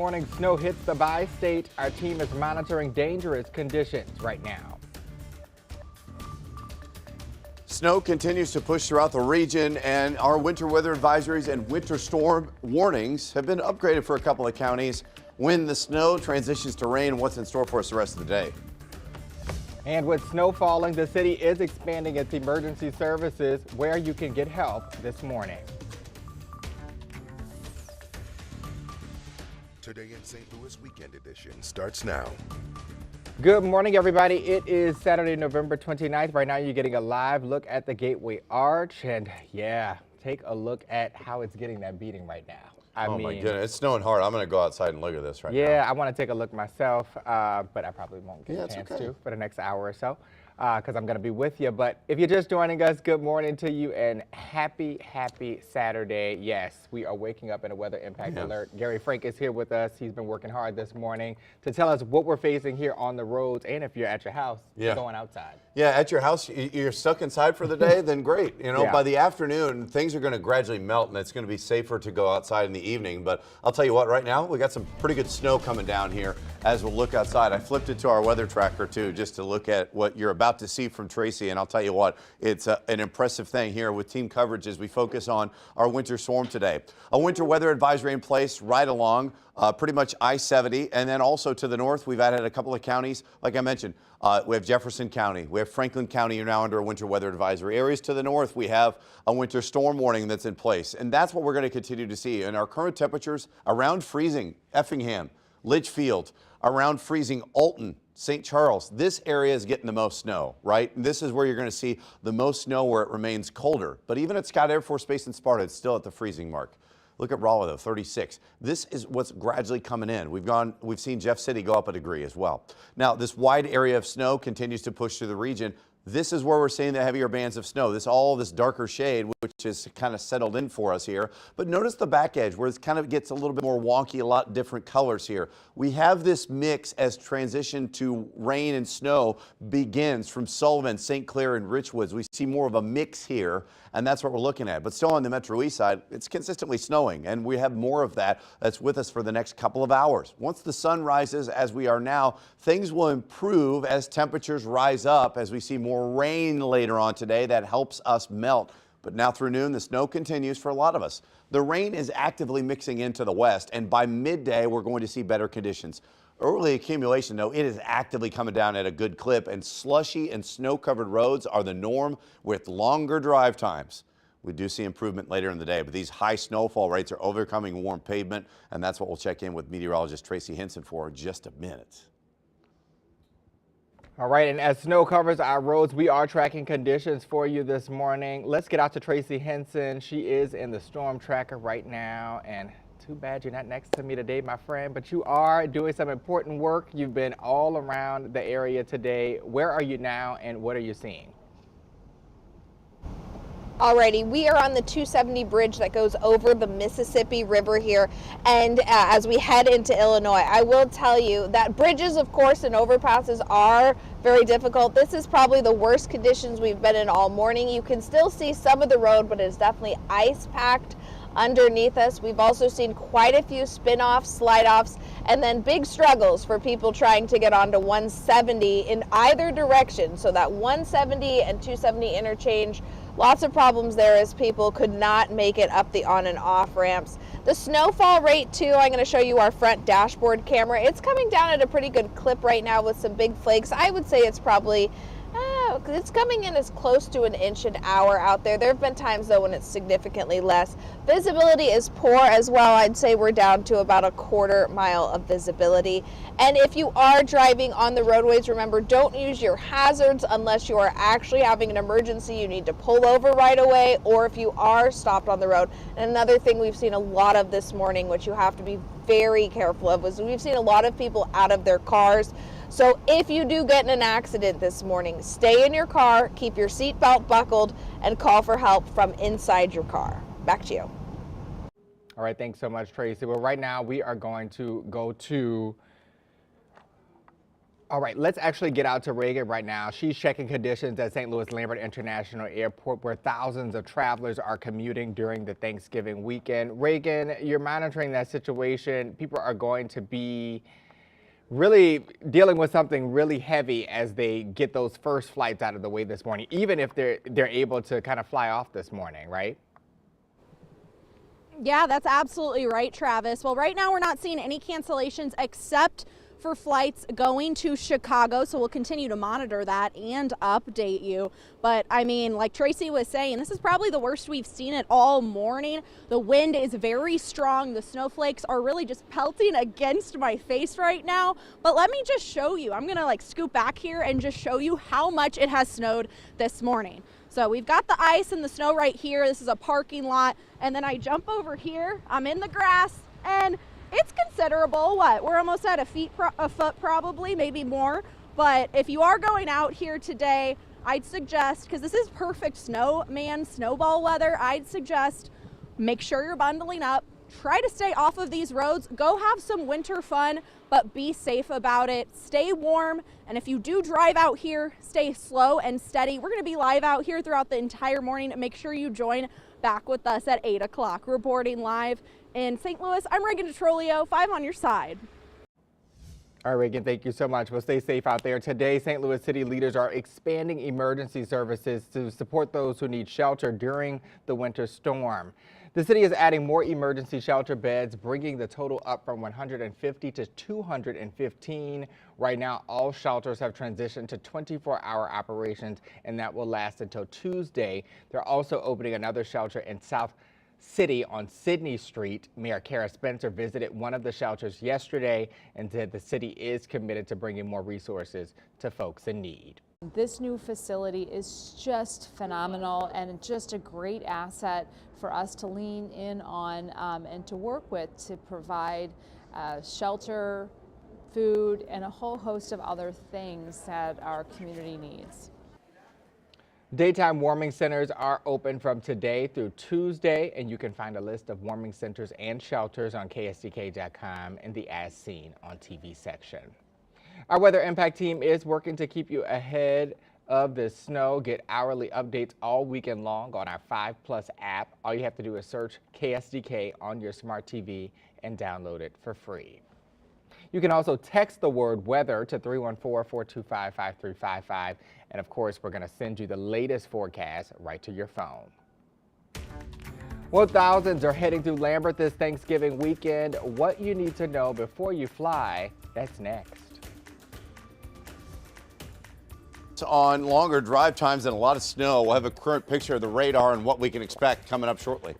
morning snow hits the bi-state, our team is monitoring dangerous conditions right now. Snow continues to push throughout the region, and our winter weather advisories and winter storm warnings have been upgraded for a couple of counties. When the snow transitions to rain, what's in store for us the rest of the day? And with snow falling, the city is expanding its emergency services where you can get help this morning. Today in St. Louis Weekend Edition starts now. Good morning, everybody. It is Saturday, November 29th. Right now, you're getting a live look at the Gateway Arch. And yeah, take a look at how it's getting that beating right now. I mean, my goodness, it's snowing hard. I'm going to go outside and look at this right now. Yeah, I want to take a look myself, but I probably won't get a chance to for the next hour or so because I'm going to be with you. But if you're just joining us, good morning to you and happy Saturday. Yes, we are waking up in a weather impact alert. Gary Frank is here with us. He's been working hard this morning to tell us what we're facing here on the roads, and if you're at your house, you're going outside. Yeah, at your house, you're stuck inside for the day, then great. You know, by the afternoon, things are going to gradually melt, and it's going to be safer to go outside in the evening. But I'll tell you what, right now, we got some pretty good snow coming down here as we'll look outside. I flipped it to our weather tracker, too, just to look at what you're about to see from Tracy. And I'll tell you what, it's an impressive thing here with team coverage as we focus on our winter storm today. A winter weather advisory in place right along pretty much I-70. And then also to the north, we've added a couple of counties. Like I mentioned, we have Jefferson County. We have Franklin County. You're now under a winter weather advisory. Areas to the north, we have a winter storm warning that's in place. And that's what we're going to continue to see. And our current temperatures around freezing, Effingham, Litchfield, around freezing, Alton, St. Charles. This area is getting the most snow, right? And this is where you're going to see the most snow where it remains colder. But even at Scott Air Force Base in Sparta, it's still at the freezing mark. Look at Rolla, though, 36. This is what's gradually coming in. We've seen Jeff City go up a degree as well. Now, this wide area of snow continues to push through the region. This is where we're seeing the heavier bands of snow. All this darker shade, which is kind of settled in for us here. But notice the back edge where it kind of gets a little bit more wonky, a lot different colors here. We have this mix as transition to rain and snow begins from Sullivan, St. Clair, and Richwoods. We see more of a mix here, and that's what we're looking at. But still on the Metro East side, it's consistently snowing, and we have more of that that's with us for the next couple of hours. Once the sun rises, as we are now, things will improve as temperatures rise up, as we see more rain later on today that helps us melt. But now through noon, the snow continues for a lot of us. The rain is actively mixing into the west, and by midday, we're going to see better conditions. Early accumulation, though, it is actively coming down at a good clip, and slushy and snow-covered roads are the norm with longer drive times. We do see improvement later in the day, but these high snowfall rates are overcoming warm pavement, and that's what we'll check in with meteorologist Tracy Henson for in just a minute. All right, and as snow covers our roads, we are tracking conditions for you this morning. Let's get out to Tracy Henson. She is in the storm tracker right now, and too bad you're not next to me today, my friend, but you are doing some important work. You've been all around the area today. Where are you now, and what are you seeing? Alrighty, we are on the 270 bridge that goes over the Mississippi River here, and as we head into Illinois, I will tell you that bridges, of course, and overpasses are very difficult. This is probably the worst conditions we've been in all morning. You can still see some of the road, but it's definitely ice-packed underneath us. We've also seen quite a few spin-offs, slide-offs, and then big struggles for people trying to get onto 170 in either direction. So that 170 and 270 interchange, lots of problems there as people could not make it up the on and off ramps. The snowfall rate too, I'm going to show you our front dashboard camera. It's coming down at a pretty good clip right now with some big flakes. I would say it's probably it's coming in as close to an inch an hour out there. There have been times though when it's significantly less. Visibility is poor as well. I'd say we're down to about a quarter mile of visibility. And if you are driving on the roadways, remember, don't use your hazards unless you are actually having an emergency. You need to pull over right away, or if you are stopped on the road. And another thing we've seen a lot of this morning, which you have to be very careful of, was we've seen a lot of people out of their cars. So if you do get in an accident this morning, stay in your car, keep your seatbelt buckled, and call for help from inside your car. Back to you. All right, thanks so much, Tracy. Well, right now we are going to go to All right, let's actually get out to Reagan right now. She's checking conditions at St. Louis Lambert International Airport, where thousands of travelers are commuting during the Thanksgiving weekend. Reagan, you're monitoring that situation. People are going to be really dealing with something really heavy as they get those first flights out of the way this morning, even if they're able to kind of fly off this morning, right? Yeah, that's absolutely right, Travis. Well, right now we're not seeing any cancellations except for flights going to Chicago, so we'll continue to monitor that and update you. But I mean, like Tracy was saying, this is probably the worst we've seen it all morning. The wind is very strong. The snowflakes are really just pelting against my face right now. But let me just show you. I'm gonna like scoot back here and just show you how much it has snowed this morning. So we've got the ice and the snow right here. This is a parking lot. And then I jump over here, I'm in the grass, and it's considerable. We're almost at a foot probably, maybe more. But if you are going out here today, I'd suggest, because this is perfect snowball weather, I'd suggest make sure you're bundling up. Try to stay off of these roads. Go have some winter fun, but be safe about it. Stay warm. And if you do drive out here, stay slow and steady. We're going to be live out here throughout the entire morning. Make sure you join back with us at 8 o'clock. Reporting live in St. Louis, I'm Reagan DeTrolio, 5 on your side. All right, Reagan, thank you so much. Well, stay safe out there. Today, St. Louis City leaders are expanding emergency services to support those who need shelter during the winter storm. The city is adding more emergency shelter beds, bringing the total up from 150 to 215. Right now, all shelters have transitioned to 24-hour operations, and that will last until Tuesday. They're also opening another shelter in South City on Sydney Street. Mayor Kara Spencer visited one of the shelters yesterday and said the city is committed to bringing more resources to folks in need. This new facility is just phenomenal and just a great asset for us to lean in on and to work with to provide shelter, food, and a whole host of other things that our community needs. Daytime warming centers are open from today through Tuesday, and you can find a list of warming centers and shelters on KSDK.com in the As Seen on TV section. Our Weather Impact team is working to keep you ahead of the snow. Get hourly updates all weekend long on our 5+ app. All you have to do is search KSDK on your smart TV and download it for free. You can also text the word weather to 314-425-5355. And of course, we're going to send you the latest forecast right to your phone. Well, thousands are heading through Lambert this Thanksgiving weekend. What you need to know before you fly, that's next. On longer drive times and a lot of snow, we'll have a current picture of the radar and what we can expect coming up shortly.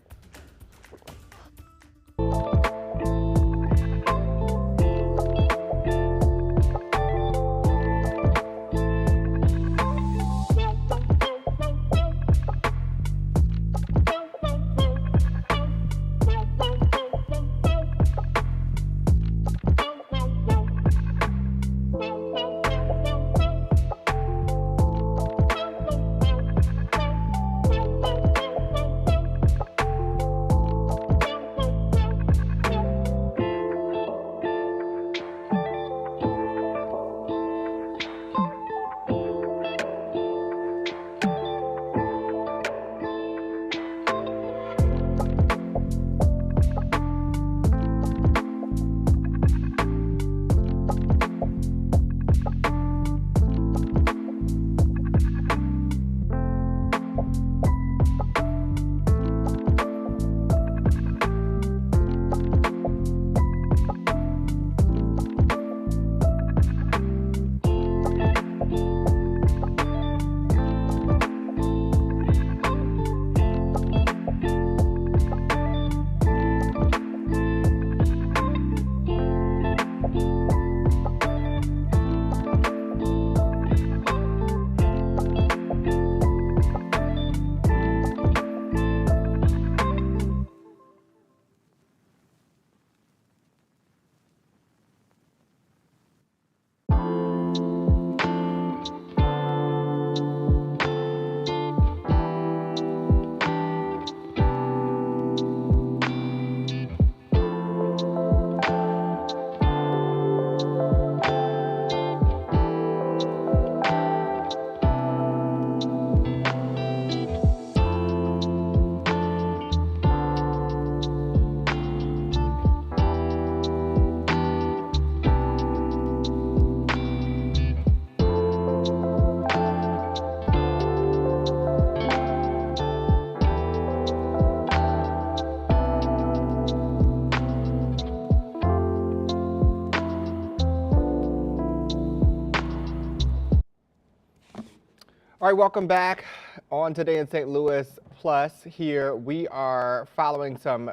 All right, welcome back on Today in St. Louis Plus. Here we are following some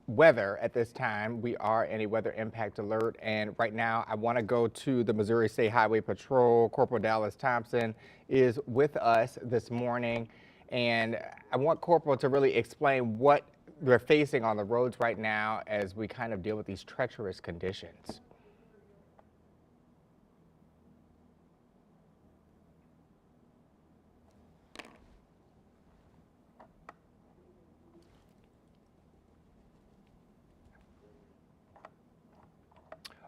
weather at this time. We are in a weather impact alert, and right now I want to go to the Missouri State Highway Patrol. Corporal Dallas Thompson is with us this morning, and I want Corporal to really explain what we're facing on the roads right now as we kind of deal with these treacherous conditions.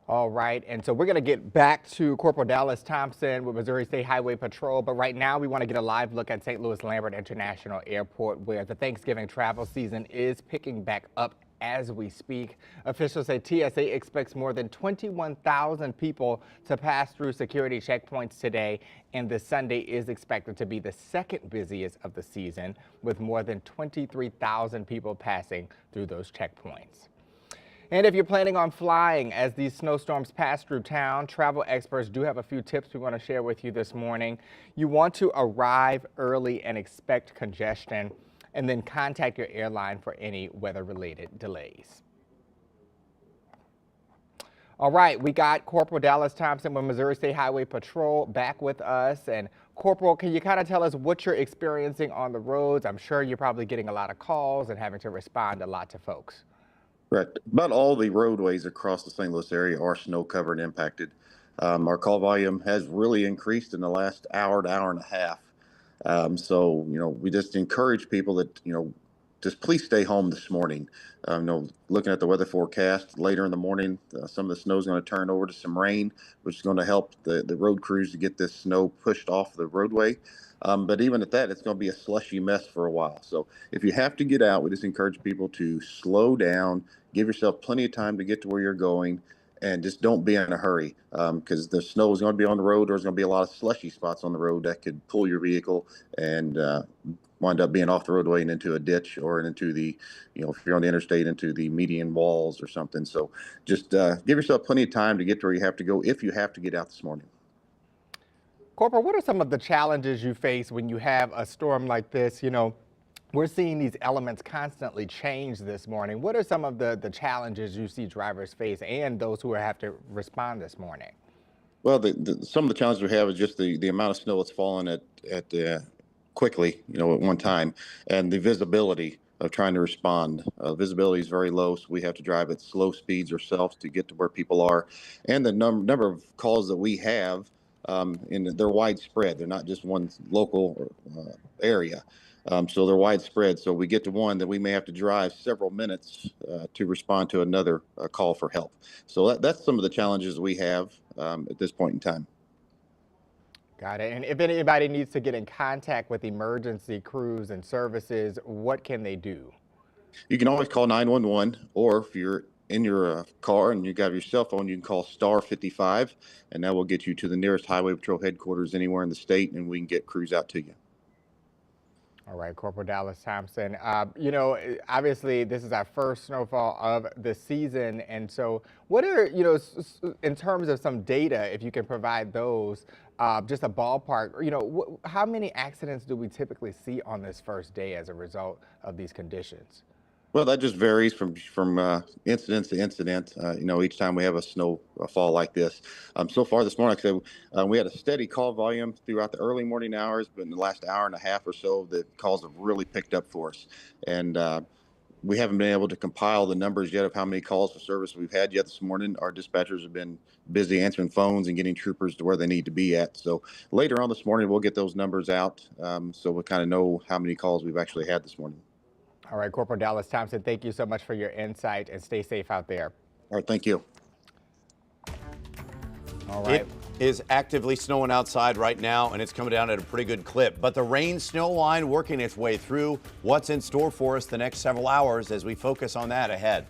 All right, and so we're going to get back to Corporal Dallas Thompson with Missouri State Highway Patrol, but right now we want to get a live look at St. Louis Lambert International Airport, where the Thanksgiving travel season is picking back up as we speak. Officials say TSA expects more than 21,000 people to pass through security checkpoints today, and this Sunday is expected to be the second busiest of the season, with more than 23,000 people passing through those checkpoints. And if you're planning on flying as these snowstorms pass through town, travel experts do have a few tips we want to share with you this morning. You want to arrive early and expect congestion, and then contact your airline for any weather-related delays. All right, we got Corporal Dallas Thompson with Missouri State Highway Patrol back with us. And Corporal, can you kind of tell us what you're experiencing on the roads? I'm sure you're probably getting a lot of calls and having to respond a lot to folks. Correct. About all the roadways across the St. Louis area are snow covered and impacted. Our call volume has really increased in the last hour to hour and a half. So, we just encourage people that, just please stay home this morning. Looking at the weather forecast later in the morning, some of the snow is going to turn over to some rain, which is going to help the road crews to get this snow pushed off the roadway. But even at that, it's going to be a slushy mess for a while. So if you have to get out, we just encourage people to slow down, give yourself plenty of time to get to where you're going, and just don't be in a hurry, because the snow is going to be on the road. There's going to be a lot of slushy spots on the road that could pull your vehicle and wind up being off the roadway and into a ditch, or into the, if you're on the interstate, into the median walls or something. So just give yourself plenty of time to get to where you have to go if you have to get out this morning. Corporal, what are some of the challenges you face when you have a storm like this? We're seeing these elements constantly change this morning. What are some of the challenges you see drivers face and those who have to respond this morning? Well, some of the challenges we have is just the amount of snow that's fallen at quickly, at one time, and the visibility of trying to respond. Visibility is very low, so we have to drive at slow speeds ourselves to get to where people are. And the number of calls that we have, they're widespread. They're not just one local area. So they're widespread. So we get to one that we may have to drive several minutes to respond to another call for help. So that's some of the challenges we have at this point in time. Got it. And if anybody needs to get in contact with emergency crews and services, what can they do? You can always call 911, or if you're in your car and you got your cell phone, you can call star 55, and that will get you to the nearest Highway Patrol headquarters anywhere in the state, and we can get crews out to you. All right, Corporal Dallas Thompson. Obviously this is our first snowfall of the season, and so what are, in terms of some data, if you can provide those, just a ballpark, how many accidents do we typically see on this first day as a result of these conditions? Well, that just varies from incident to incident. Each time we have a snowfall like this. So far this morning, like I said, we had a steady call volume throughout the early morning hours, but in the last hour and a half or so, the calls have really picked up for us. And we haven't been able to compile the numbers yet of how many calls for service we've had yet this morning. Our dispatchers have been busy answering phones and getting troopers to where they need to be at. So later on this morning, we'll get those numbers out, so we'll kind of know how many calls we've actually had this morning. All right, Corporal Dallas Thompson, thank you so much for your insight, and stay safe out there. All right, thank you. All right. It is actively snowing outside right now, and it's coming down at a pretty good clip. But the rain snow line working its way through. What's in store for us the next several hours as we focus on that ahead?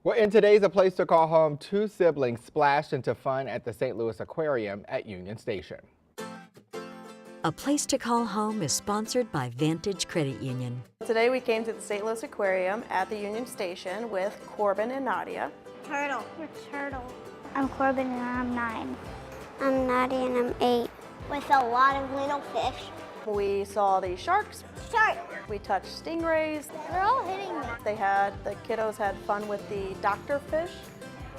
Well, in today's A Place to Call Home, two siblings splashed into fun at the St. Louis Aquarium at Union Station. A Place to Call Home is sponsored by Vantage Credit Union. Today we came to the St. Louis Aquarium at the Union Station with Corbin and Nadia. Turtle. We're Turtle. I'm Corbin and I'm 9. I'm Nadia and I'm 8. With a lot of little fish. We saw the sharks. Shark. We touched stingrays. They're all hitting me. The kiddos had fun with the doctor fish.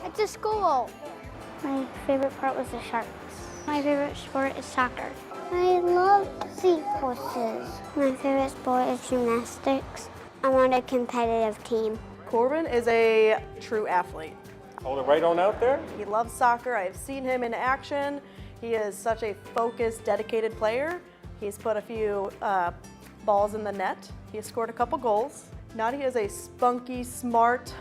It's a school. My favorite part was the sharks. My favorite sport is soccer. I love seahorses. My favorite sport is gymnastics. I'm on a competitive team. Corbin is a true athlete. Hold it right on out there. He loves soccer. I've seen him in action. He is such a focused, dedicated player. He's put a few balls in the net. He has scored a couple goals. Nadia is a spunky, smart,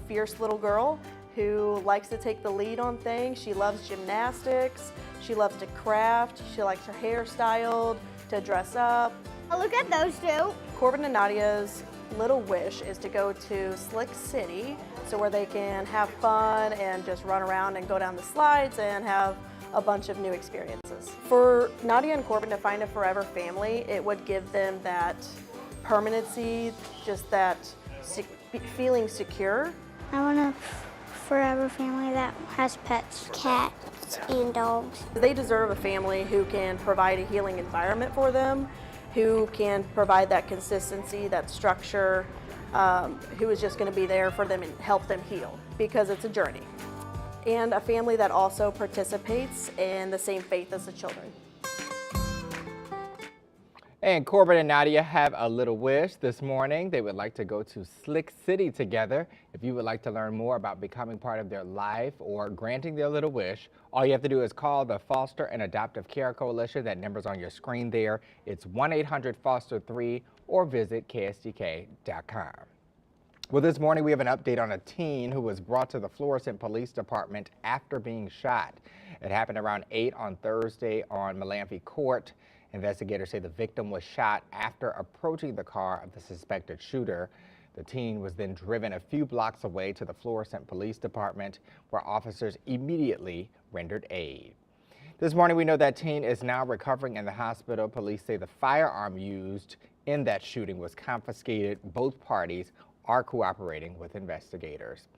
fierce little girl who likes to take the lead on things. She loves gymnastics. She loves to craft. She likes her hair styled, to dress up. Oh, look at those two. Corbin and Nadia's little wish is to go to Slick City, so where they can have fun and just run around and go down the slides and have a bunch of new experiences. For Nadia and Corbin to find a forever family, it would give them that permanency, just that feeling secure. I want a forever family that has pets, cats and dogs. They deserve a family who can provide a healing environment for them, who can provide that consistency, that structure, who is just going to be there for them and help them heal, because it's a journey. And a family that also participates in the same faith as the children. And Corbin and Nadia have a little wish this morning. They would like to go to Slick City together. If you would like to learn more about becoming part of their life or granting their little wish, all you have to do is call the Foster and Adoptive Care Coalition. That number's on your screen there. It's 1-800-FOSTER-3 or visit ksdk.com. Well, this morning we have an update on a teen who was brought to the Florissant Police Department after being shot. It happened around 8 on Thursday on Malamphy Court. Investigators say the victim was shot after approaching the car of the suspected shooter. The teen was then driven a few blocks away to the Florissant Police Department, where officers immediately rendered aid. This morning we know that teen is now recovering in the hospital. Police say the firearm used in that shooting was confiscated. Both parties are cooperating with investigators.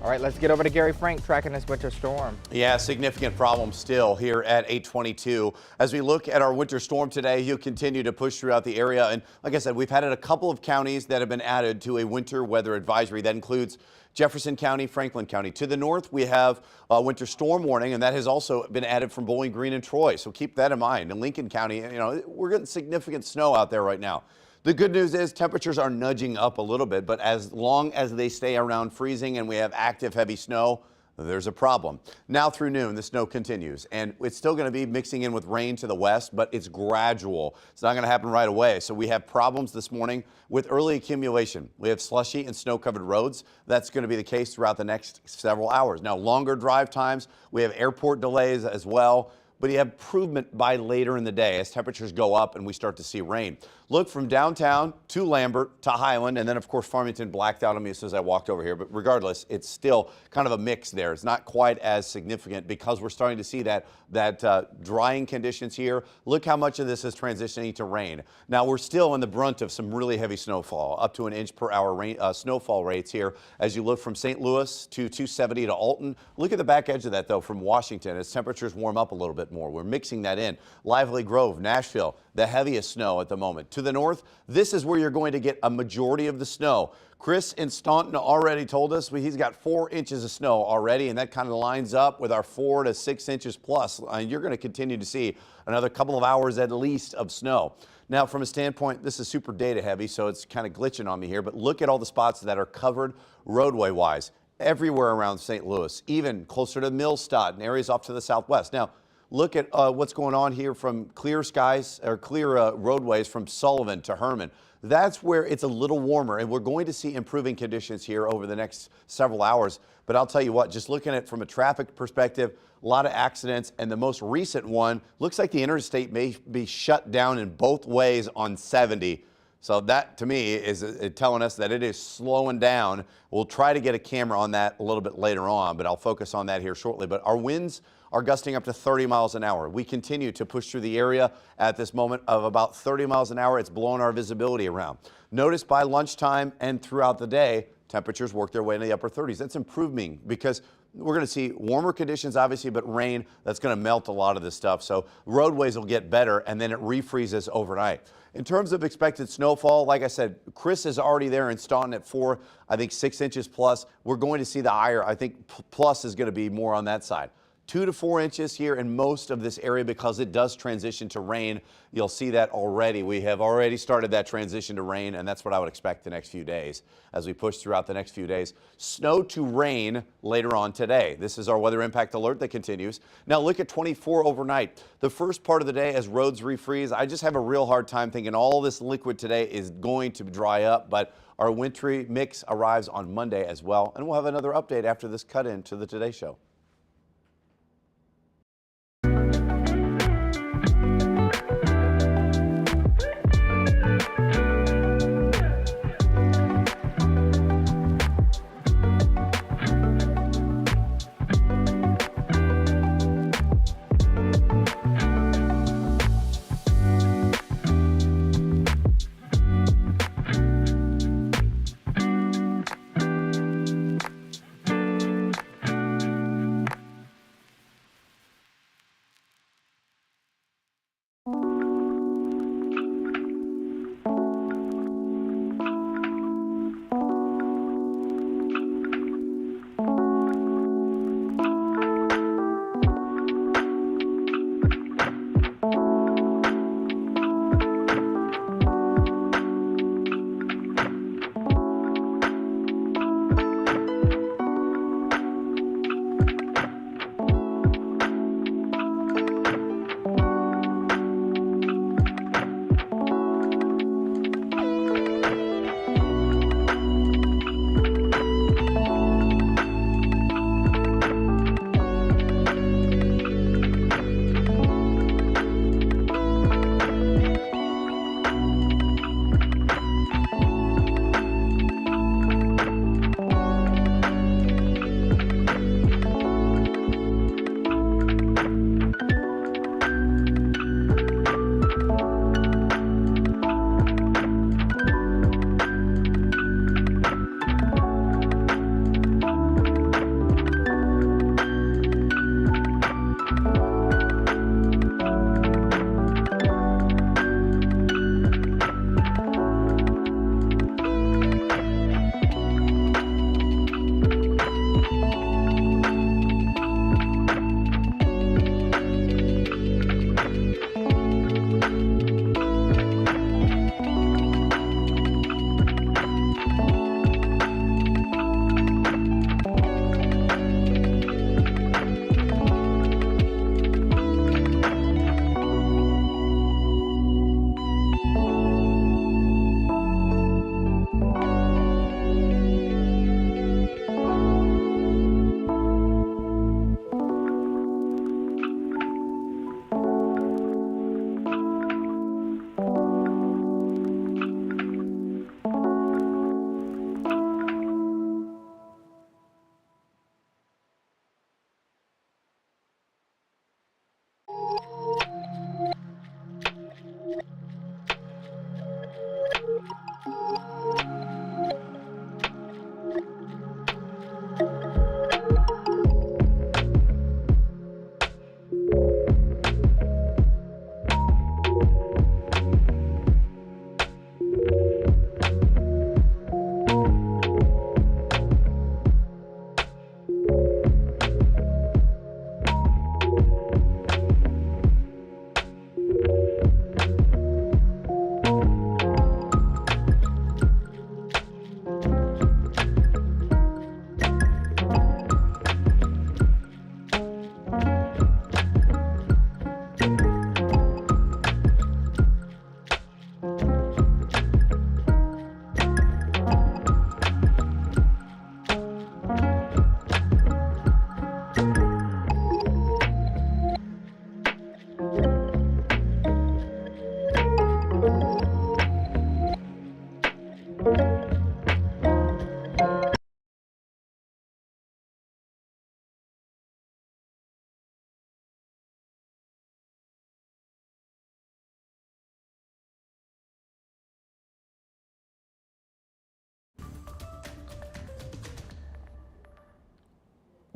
All right, let's get over to Gary Frank tracking this winter storm. Yeah, significant problem still here at 822. As we look at our winter storm today, he'll continue to push throughout the area. And like I said, we've had a couple of counties that have been added to a winter weather advisory. That includes Jefferson County, Franklin County. To the north, we have a winter storm warning, and that has also been added from Bowling Green and Troy. So keep that in mind. In Lincoln County, we're getting significant snow out there right now. The good news is temperatures are nudging up a little bit, but as long as they stay around freezing and we have active heavy snow, there's a problem. Now through noon, the snow continues, and it's still going to be mixing in with rain to the west, but it's gradual. It's not going to happen right away. So we have problems this morning with early accumulation. We have slushy and snow-covered roads. That's going to be the case throughout the next several hours. Now, longer drive times. We have airport delays as well. but you have improvement by later in the day as temperatures go up and we start to see rain. Look from downtown to Lambert to Highland, and then of course Farmington blacked out on me as soon as I walked over here, but regardless, it's still kind of a mix there. It's not quite as significant because we're starting to see that drying conditions here. Look how much of this is transitioning to rain. Now we're still in the brunt of some really heavy snowfall, up to an inch per hour rain, snowfall rates here as you look from St. Louis to 270 to Alton. Look at the back edge of that though from Washington as temperatures warm up a little bit more. We're mixing that in. Lively Grove, Nashville, the heaviest snow at the moment. To the north, this is where you're going to get a majority of the snow. Chris in Staunton already told us he's got 4 inches of snow already, and that kind of lines up with our 4 to 6 inches plus. You're going to continue to see another couple of hours at least of snow. Now, from a standpoint, this is super data heavy, so it's kind of glitching on me here, but look at all the spots that are covered roadway-wise everywhere around St. Louis, even closer to Millstadt and areas off to the southwest. Now, look at what's going on here from clear skies or clear roadways from Sullivan to Herman. That's where it's a little warmer, and we're going to see improving conditions here over the next several hours. But I'll tell you what, just looking at it from a traffic perspective, a lot of accidents, and the most recent one looks like the interstate may be shut down in both ways on 70. So that, to me, is telling us that it is slowing down. We'll try to get a camera on that a little bit later on, but I'll focus on that here shortly. But our winds are gusting up to 30 miles an hour. We continue to push through the area at this moment of about 30 miles an hour. It's blowing our visibility around. Notice by lunchtime and throughout the day, temperatures work their way into the upper 30s. That's improving because we're going to see warmer conditions, obviously, but rain that's going to melt a lot of this stuff. So roadways will get better, and then it refreezes overnight. In terms of expected snowfall, like I said, Chris is already there in Staunton at 4, I think 6 inches plus. We're going to see the higher, I think plus is going to be more on that side. 2 to 4 inches here in most of this area because it does transition to rain. You'll see that already. We have already started that transition to rain, and that's what I would expect the next few days as we push throughout the next few days. Snow to rain later on today. This is our weather impact alert that continues. Now look at 24 overnight. The first part of the day as roads refreeze, I just have a real hard time thinking all this liquid today is going to dry up, but our wintry mix arrives on Monday as well, and we'll have another update after this cut-in to the Today Show.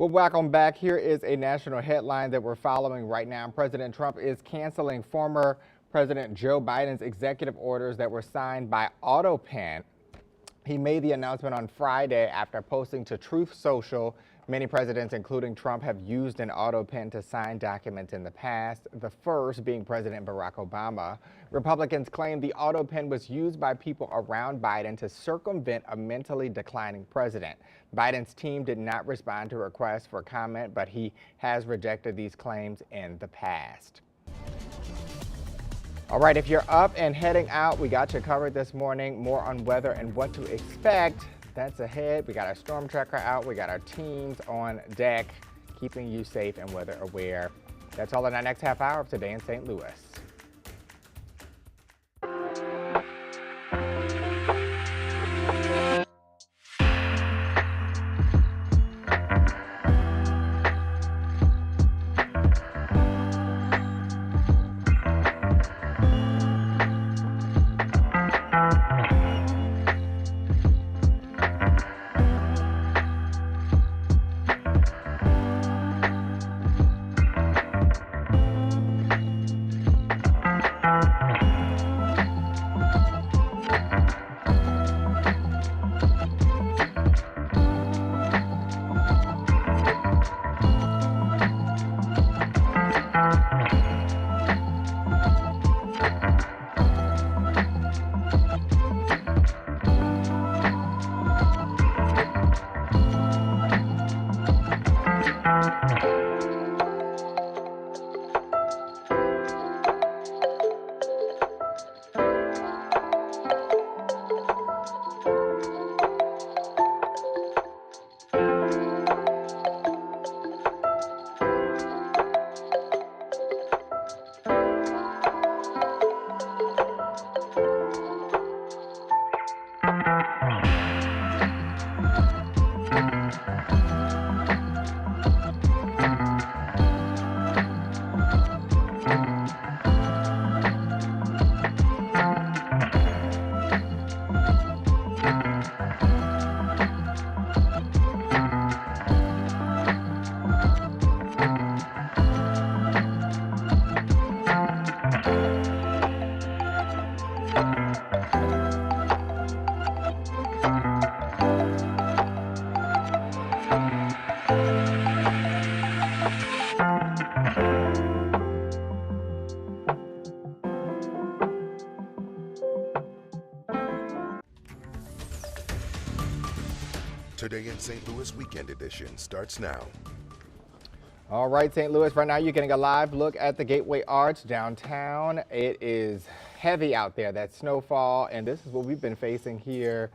Well, welcome back. Here is a national headline that we're following right now. President Trump is canceling former President Joe Biden's executive orders that were signed by AutoPen. He made the announcement on Friday after posting to Truth Social. Many presidents, including Trump, have used an AutoPen to sign documents in the past, the first being President Barack Obama. Republicans claim the AutoPen was used by people around Biden to circumvent a mentally declining president. Biden's team did not respond to requests for comment, but he has rejected these claims in the past. All right, if you're up and heading out, we got you covered this morning. More on weather and what to expect. That's ahead. We got our storm tracker out. We got our teams on deck, keeping you safe and weather aware. That's all in our next half hour of Today in St. Louis. Today in St. Louis Weekend Edition starts now. All right, St. Louis, right now you're getting a live look at the Gateway Arch downtown. It is heavy out there, that snowfall, and this is what we've been facing here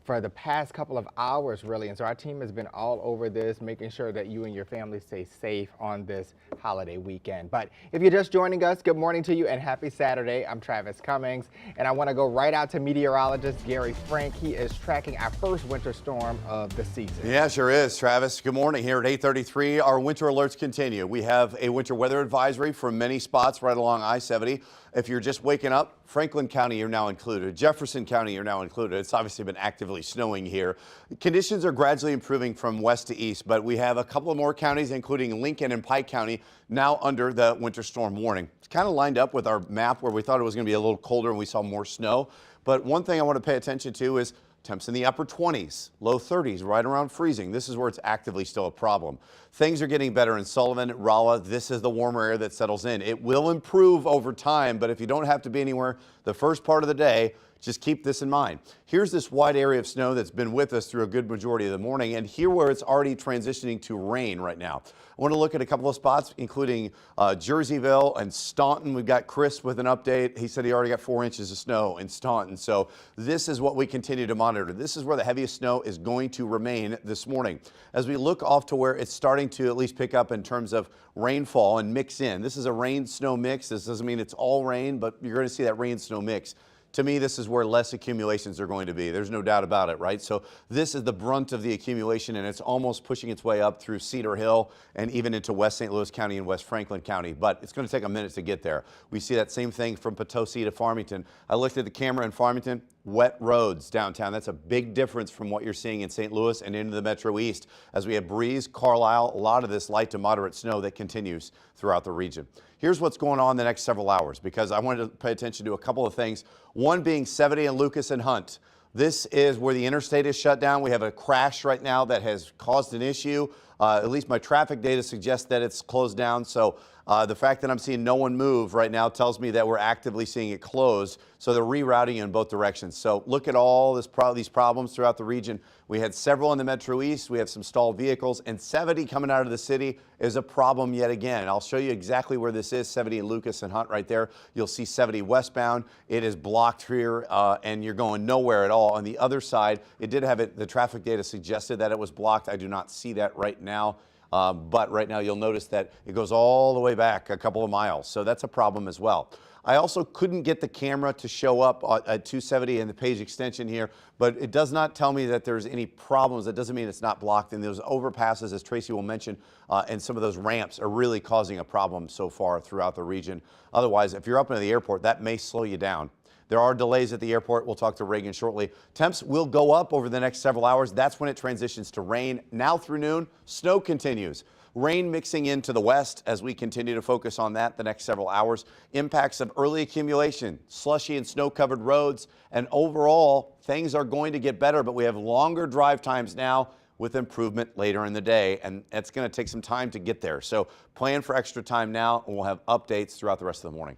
for the past couple of hours, really. And so our team has been all over this, making sure that you and your family stay safe on this holiday weekend. But if you're just joining us, good morning to you and happy Saturday. I'm Travis Cummings, and I want to go right out to meteorologist Gary Frank. He is tracking our first winter storm of the season. Yeah, sure is, Travis. Good morning. Here at 8:33, our winter alerts continue. We have a winter weather advisory for many spots right along I-70. If you're just waking up, Franklin County, you're now included. Jefferson County, you're now included. It's obviously been actively snowing here. Conditions are gradually improving from west to east, but we have a couple of more counties, including Lincoln and Pike County, now under the winter storm warning. It's kind of lined up with our map where we thought it was going to be a little colder and we saw more snow. But one thing I want to pay attention to is temps in the upper 20s, low 30s, right around freezing. This is where it's actively still a problem. Things are getting better in Sullivan, Rolla. This is the warmer air that settles in. It will improve over time, but if you don't have to be anywhere the first part of the day, just keep this in mind. Here's this wide area of snow that's been with us through a good majority of the morning, and here where it's already transitioning to rain right now. I want to look at a couple of spots, including Jerseyville and Staunton. We've got Chris with an update. He said he already got 4 inches of snow in Staunton. So this is what we continue to monitor. This is where the heaviest snow is going to remain this morning. As we look off to where it's starting to at least pick up in terms of rainfall and mix in. This is a rain-snow mix. This doesn't mean it's all rain, but you're going to see that rain-snow mix. to me, this is where less accumulations are going to be. There's no doubt about it, right? So this is the brunt of the accumulation, and it's almost pushing its way up through Cedar Hill and even into West St. Louis County and West Franklin County. But it's going to take a minute to get there. We see that same thing from Potosi to Farmington. I looked at the camera in Farmington. Wet roads downtown. That's a big difference from what you're seeing in St. Louis and into the Metro East as we have Breeze, Carlisle, a lot of this light to moderate snow that continues throughout the region. Here's what's going on the next several hours, because I wanted to pay attention to a couple of things. One being 70 and Lucas and Hunt. This is where the interstate is shut down. We have a crash right now that has caused an issue. At least my traffic data suggests that it's closed down. So the fact that I'm seeing no one move right now tells me that we're actively seeing it close. So they're rerouting in both directions. So look at all these problems throughout the region. We had several in the Metro East. We have some stalled vehicles, and 70 coming out of the city is a problem yet again. I'll show you exactly where this is, 70 and Lucas and Hunt right there. You'll see 70 westbound. It is blocked here, and you're going nowhere at all. On the other side, it did have it. The traffic data suggested that it was blocked. I do not see that right now. But right now you'll notice that it goes all the way back a couple of miles. So that's a problem as well. I also couldn't get the camera to show up at 270 in the Page extension here, but it does not tell me that there's any problems. That doesn't mean it's not blocked. And those overpasses, as Tracy will mention, and some of those ramps are really causing a problem so far throughout the region. Otherwise, if you're up into the airport, that may slow you down. There are delays at the airport. We'll talk to Reagan shortly. Temps will go up over the next several hours. That's when it transitions to rain. Now through noon, snow continues. Rain mixing into the west as we continue to focus on that the next several hours. Impacts of early accumulation, slushy and snow-covered roads, and overall, things are going to get better, but we have longer drive times now with improvement later in the day, and it's going to take some time to get there. So plan for extra time now, and we'll have updates throughout the rest of the morning.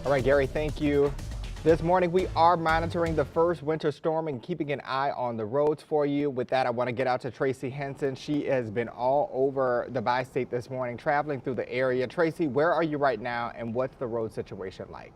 All right, Gary, thank you. This morning, we are monitoring the first winter storm and keeping an eye on the roads for you. With that, I want to get out to Tracy Henson. She has been all over the bi-state this morning, traveling through the area. Tracy, where are you right now, and what's the road situation like?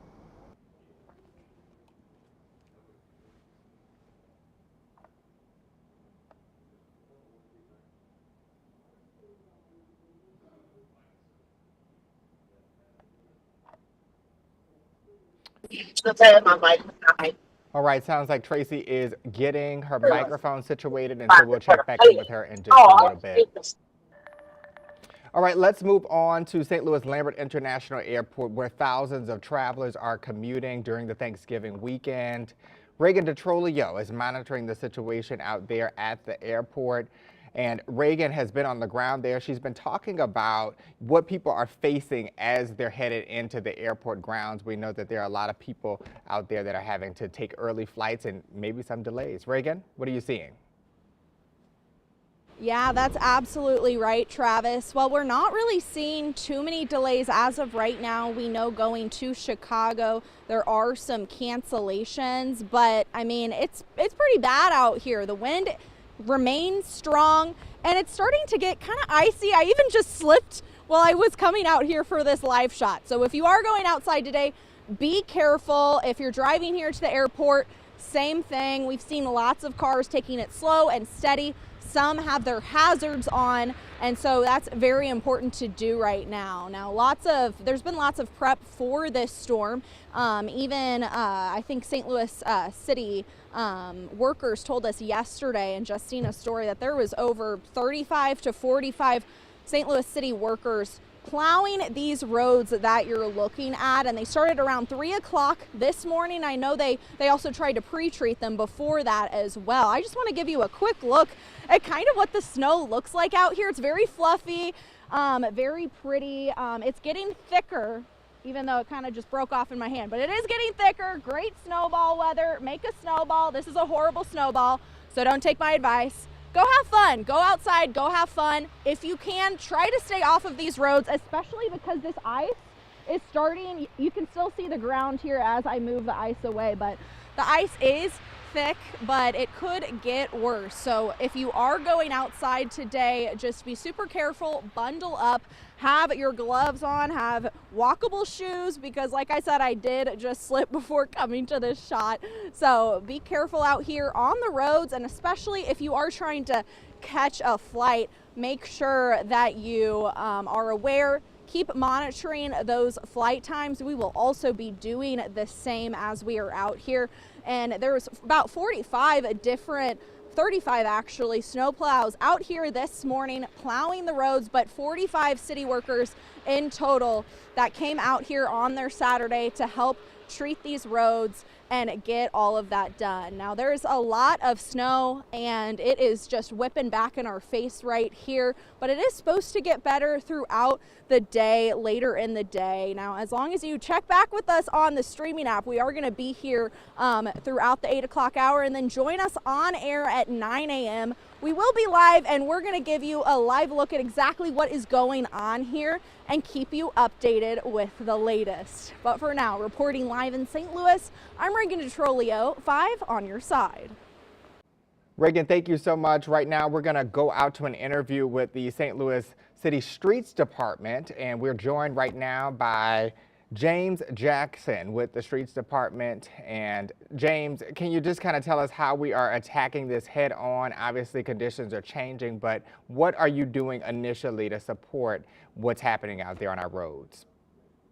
All right, sounds like Tracy is getting her microphone situated, and so we'll check back in with her in just a little bit. All right, let's move on to St. Louis Lambert International Airport, where thousands of travelers are commuting during the Thanksgiving weekend. Reagan DeTrolio is monitoring the situation out there at the airport. And Reagan has been on the ground there. She's been talking about what people are facing as they're headed into the airport grounds. We know that there are a lot of people out there that are having to take early flights and maybe some delays. Reagan, what are you seeing? Yeah, that's absolutely right, Travis. Well, we're not really seeing too many delays as of right now. We know going to Chicago, there are some cancellations, but I mean, it's pretty bad out here. The wind remains strong, and it's starting to get kind of icy. I even just slipped while I was coming out here for this live shot. So if you are going outside today, be careful. If you're driving here to the airport, same thing. We've seen lots of cars taking it slow and steady. Some have their hazards on, and so that's very important to do right now. Now, there's been lots of prep for this storm. I think St. Louis City workers told us yesterday, and just seen a story, that there was over 35 to 45 St. Louis City workers plowing these roads that you're looking at, and they started around 3 o'clock this morning. I know they also tried to pre-treat them before that as well. I just want to give you a quick look at kind of what the snow looks like out here. It's very fluffy, very pretty. It's getting thicker, even though it kind of just broke off in my hand, but it is getting thicker. Great snowball weather. Make a snowball. This is a horrible snowball, so don't take my advice. Go have fun. Go outside. Go have fun. If you can, try to stay off of these roads, especially because this ice is starting. You can still see the ground here as I move the ice away, but the ice is thick, but it could get worse. So if you are going outside today, just be super careful, bundle up, have your gloves on, have walkable shoes, because like I said, I did just slip before coming to this shot. So be careful out here on the roads, and especially if you are trying to catch a flight, make sure that you are aware keep monitoring those flight times. We will also be doing the same as we are out here. And there's about 35 actually snowplows out here this morning plowing the roads, but 45 city workers in total that came out here on their Saturday to help treat these roads and get all of that done. Now there's a lot of snow and it is just whipping back in our face right here, but it is supposed to get better throughout the day, later in the day. Now, as long as you check back with us on the streaming app, we are going to be here throughout the 8 o'clock hour, and then join us on air at 9 a.m. We will be live, and we're going to give you a live look at exactly what is going on here and keep you updated with the latest. But for now, reporting live in St. Louis, I'm Reagan DeTrolio, 5 on your side. Reagan, thank you so much. Right now, we're going to go out to an interview with the St. Louis City Streets Department, and we're joined right now by James Jackson with the Streets Department. And James, can you just kind of tell us how we are attacking this head on? Obviously, conditions are changing, but what are you doing initially to support what's happening out there on our roads?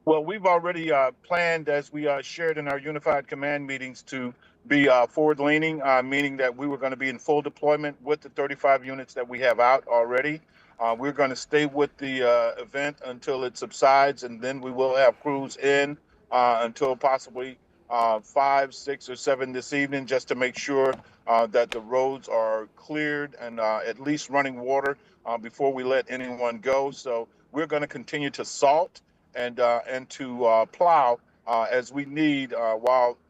Well, we've already planned, as we shared in our unified command meetings, to be forward-leaning, meaning that we were going to be in full deployment with the 35 units that we have out already. We're going to stay with the event until it subsides, and then we will have crews in until possibly 5, 6, or 7 this evening, just to make sure that the roads are cleared and at least running water before we let anyone go. So we're going to continue to salt and to plow as we need,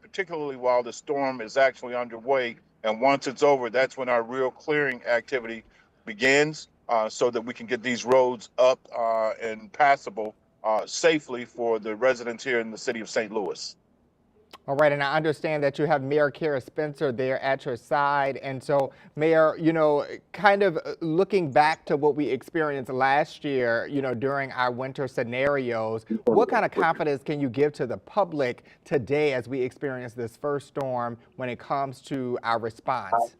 particularly while the storm is actually underway. And once it's over, that's when our real clearing activity begins, so that we can get these roads up and passable safely for the residents here in the city of St. Louis. All right, and I understand that you have Mayor Kara Spencer there at your side. And so, Mayor, you know, kind of looking back to what we experienced last year, you know, during our winter scenarios, what kind of confidence can you give to the public today as we experience this first storm when it comes to our response?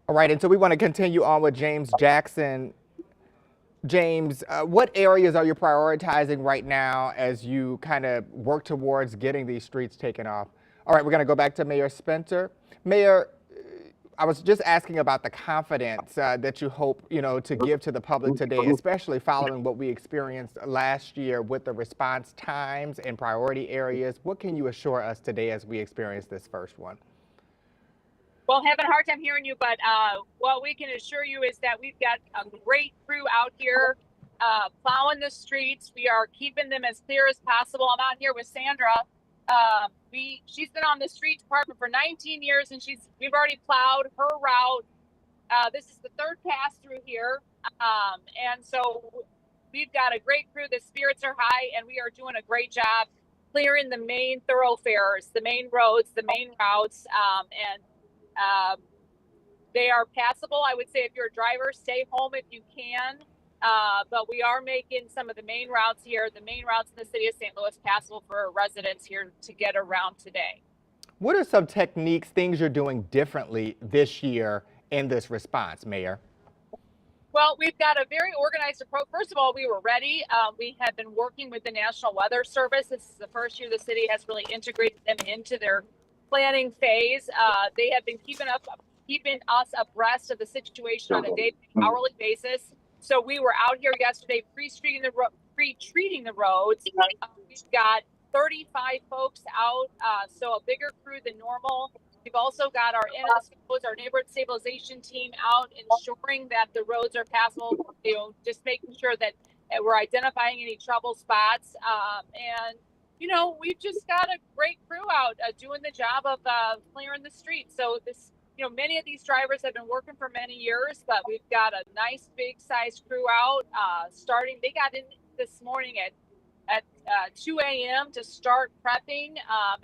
All right, and so we want to continue on with James Jackson. James, what areas are you prioritizing right now as you kind of work towards getting these streets taken off? All right, we're going to go back to Mayor Spencer. Mayor, I was just asking about the confidence that you hope, you know, to give to the public today, especially following what we experienced last year with the response times and priority areas. What can you assure us today as we experience this first one? Well, having a hard time hearing you, but what we can assure you is that we've got a great crew out here plowing the streets. We are keeping them as clear as possible. I'm out here with Sandra. She's been on the street department for 19 years, and we've already plowed her route. This is the third pass through here, and so we've got a great crew. The spirits are high, and we are doing a great job clearing the main thoroughfares, the main roads, the main routes, and they are passable. I would say if you're a driver, stay home if you can. But we are making some of the main routes here, the main routes in the city of St. Louis, passable for residents here to get around today. What are some techniques, things you're doing differently this year in this response, Mayor? Well, we've got a very organized approach. First of all, we were ready. We have been working with the National Weather Service. This is the first year the city has really integrated them into their planning phase. They have been keeping us abreast of the situation on a daily, hourly basis. So we were out here yesterday pre-treating the roads. We've got 35 folks out, so a bigger crew than normal. We've also got our neighborhood stabilization team out, ensuring that the roads are passable. You know, just making sure that we're identifying any trouble spots. And you know, we've just got a great crew out doing the job of clearing the streets. So this, you know, many of these drivers have been working for many years, but we've got a nice big size crew out they got in this morning at 2 a.m. to start prepping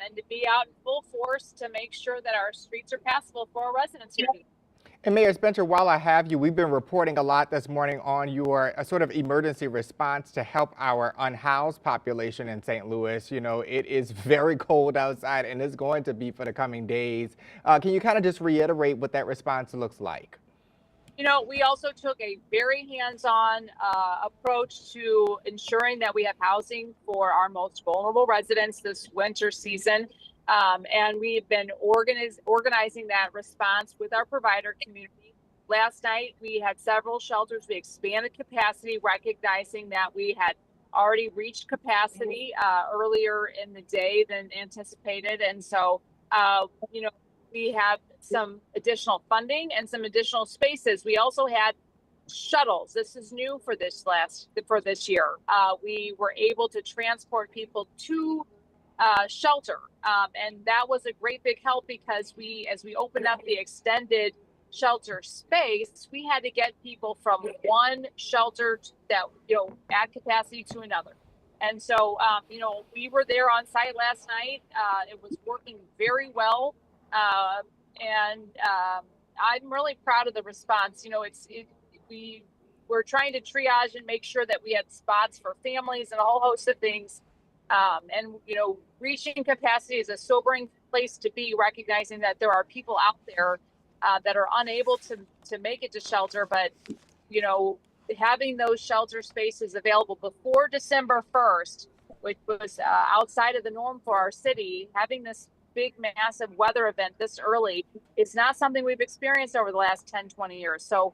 and to be out in full force to make sure that our streets are passable for our residents here. And Mayor Spencer, while I have you, we've been reporting a lot this morning on your sort of emergency response to help our unhoused population in St. Louis. You know, it is very cold outside and it's going to be for the coming days. Can you kind of just reiterate what that response looks like? You know, we also took a very hands-on approach to ensuring that we have housing for our most vulnerable residents this winter season. And we've been organizing that response with our provider community. Last night, we had several shelters. We expanded capacity, recognizing that we had already reached capacity earlier in the day than anticipated. And so, you know, we have some additional funding and some additional spaces. We also had shuttles. This is new for this year. We were able to transport people to shelter. And that was a great big help because as we opened up the extended shelter space, we had to get people from one shelter that, you know, at capacity to another. And so, you know, we were there on site last night. It was working very well. I'm really proud of the response. You know, we were trying to triage and make sure that we had spots for families and a whole host of things. And, you know, reaching capacity is a sobering place to be, recognizing that there are people out there that are unable to make it to shelter. But, you know, having those shelter spaces available before December 1st, which was outside of the norm for our city, having this big, massive weather event this early is not something we've experienced over the last 10, 20 years. So,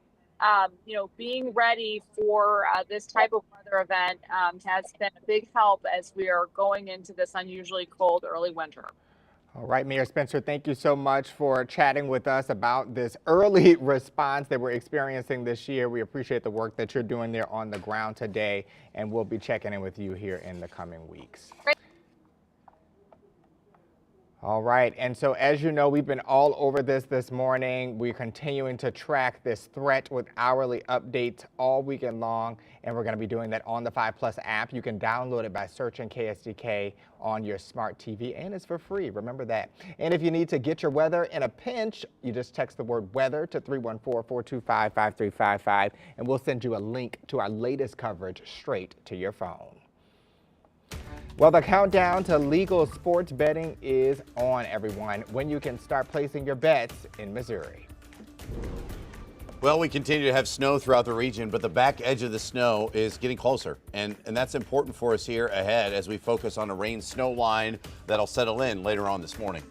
you know, being ready for this type of weather event has been a big help as we are going into this unusually cold early winter. All right, Mayor Spencer, thank you so much for chatting with us about this early response that we're experiencing this year. We appreciate the work that you're doing there on the ground today, and we'll be checking in with you here in the coming weeks. Great. All right, and so as you know, we've been all over this morning. We're continuing to track this threat with hourly updates all weekend long, and we're going to be doing that on the 5+ app. You can download it by searching KSDK on your smart TV, and it's for free. Remember that. And if you need to get your weather in a pinch, you just text the word weather to 314-425-5355, and we'll send you a link to our latest coverage straight to your phone. Well, the countdown to legal sports betting is on, everyone, when you can start placing your bets in Missouri. Well, we continue to have snow throughout the region, but the back edge of the snow is getting closer. And that's important for us here ahead as we focus on a rain-snow line that'll settle in later on this morning.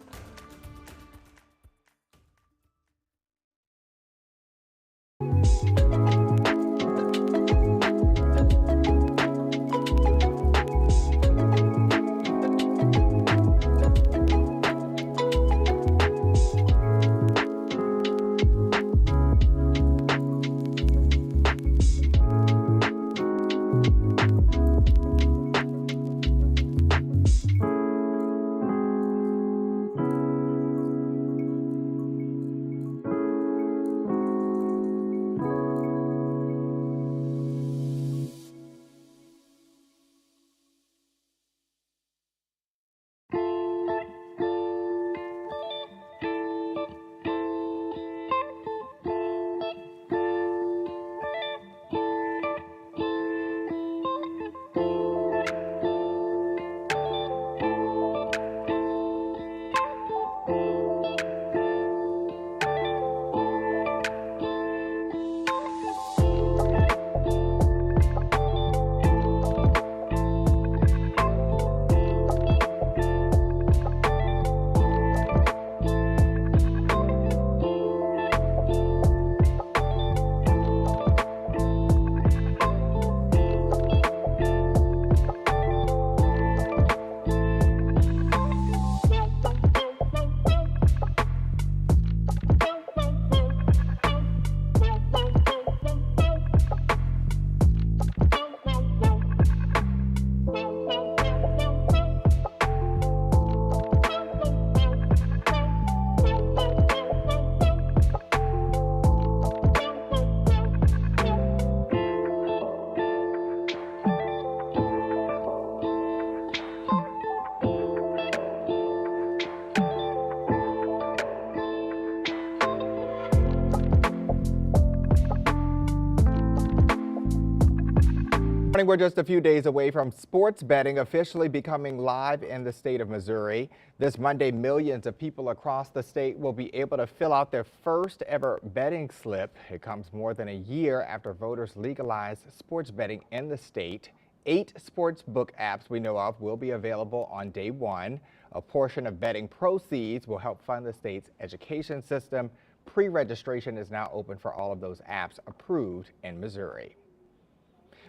We're just a few days away from sports betting officially becoming live in the state of Missouri. This Monday, millions of people across the state will be able to fill out their first ever betting slip. It comes more than a year after voters legalized sports betting in the state. 8 sports book apps we know of will be available on day one. A portion of betting proceeds will help fund the state's education system. Pre-registration is now open for all of those apps approved in Missouri.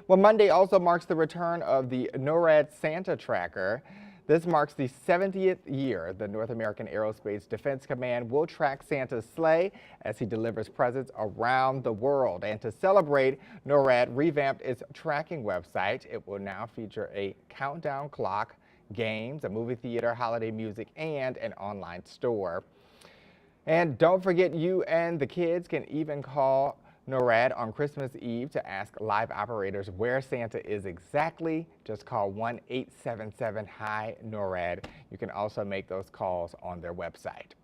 Well, Monday also marks the return of the NORAD Santa Tracker. This marks the 70th year the North American Aerospace Defense Command will track Santa's sleigh as he delivers presents around the world. And to celebrate, NORAD revamped its tracking website. It will now feature a countdown clock, games, a movie theater, holiday music, and an online store. And don't forget, you and the kids can even call NORAD on Christmas Eve to ask live operators where Santa is exactly. Just call 1-877-HI-NORAD. You can also make those calls on their website.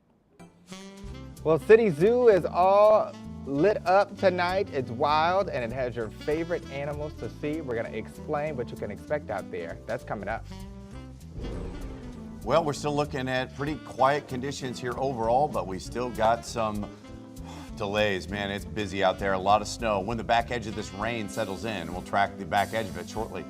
Well, City Zoo is all lit up tonight. It's wild and it has your favorite animals to see. We're going to explain what you can expect out there. That's coming up. Well, we're still looking at pretty quiet conditions here overall, but we still got some delays. Man, it's busy out there. A lot of snow. When the back edge of this rain settles in, we'll track the back edge of it shortly.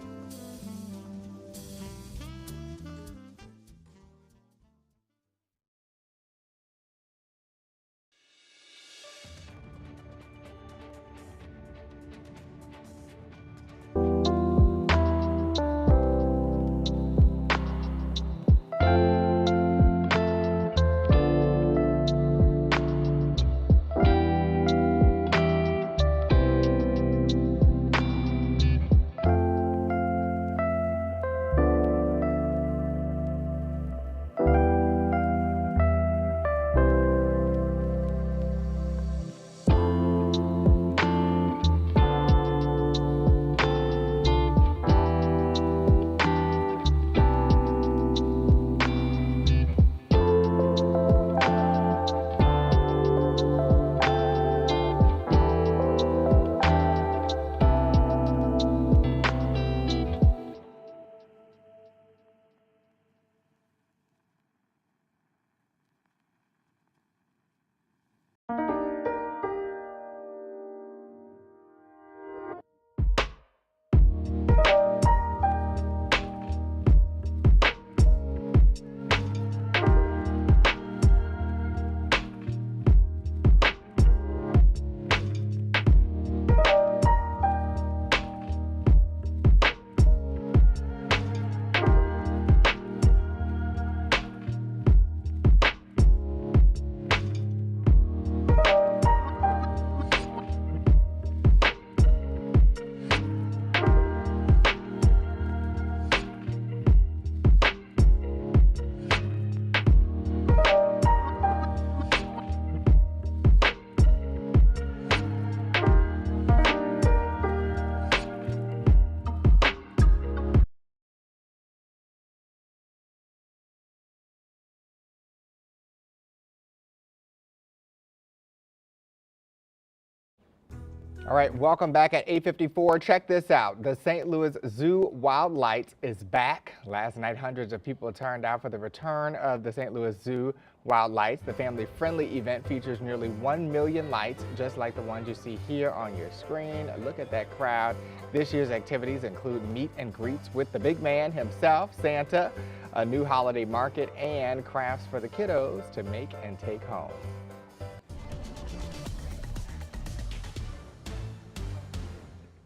All right, welcome back at 8:54. Check this out. The St. Louis Zoo Wild Lights is back. Last night, hundreds of people turned out for the return of the St. Louis Zoo Wild Lights. The family-friendly event features nearly 1 million lights, just like the ones you see here on your screen. Look at that crowd. This year's activities include meet and greets with the big man himself, Santa, a new holiday market, and crafts for the kiddos to make and take home.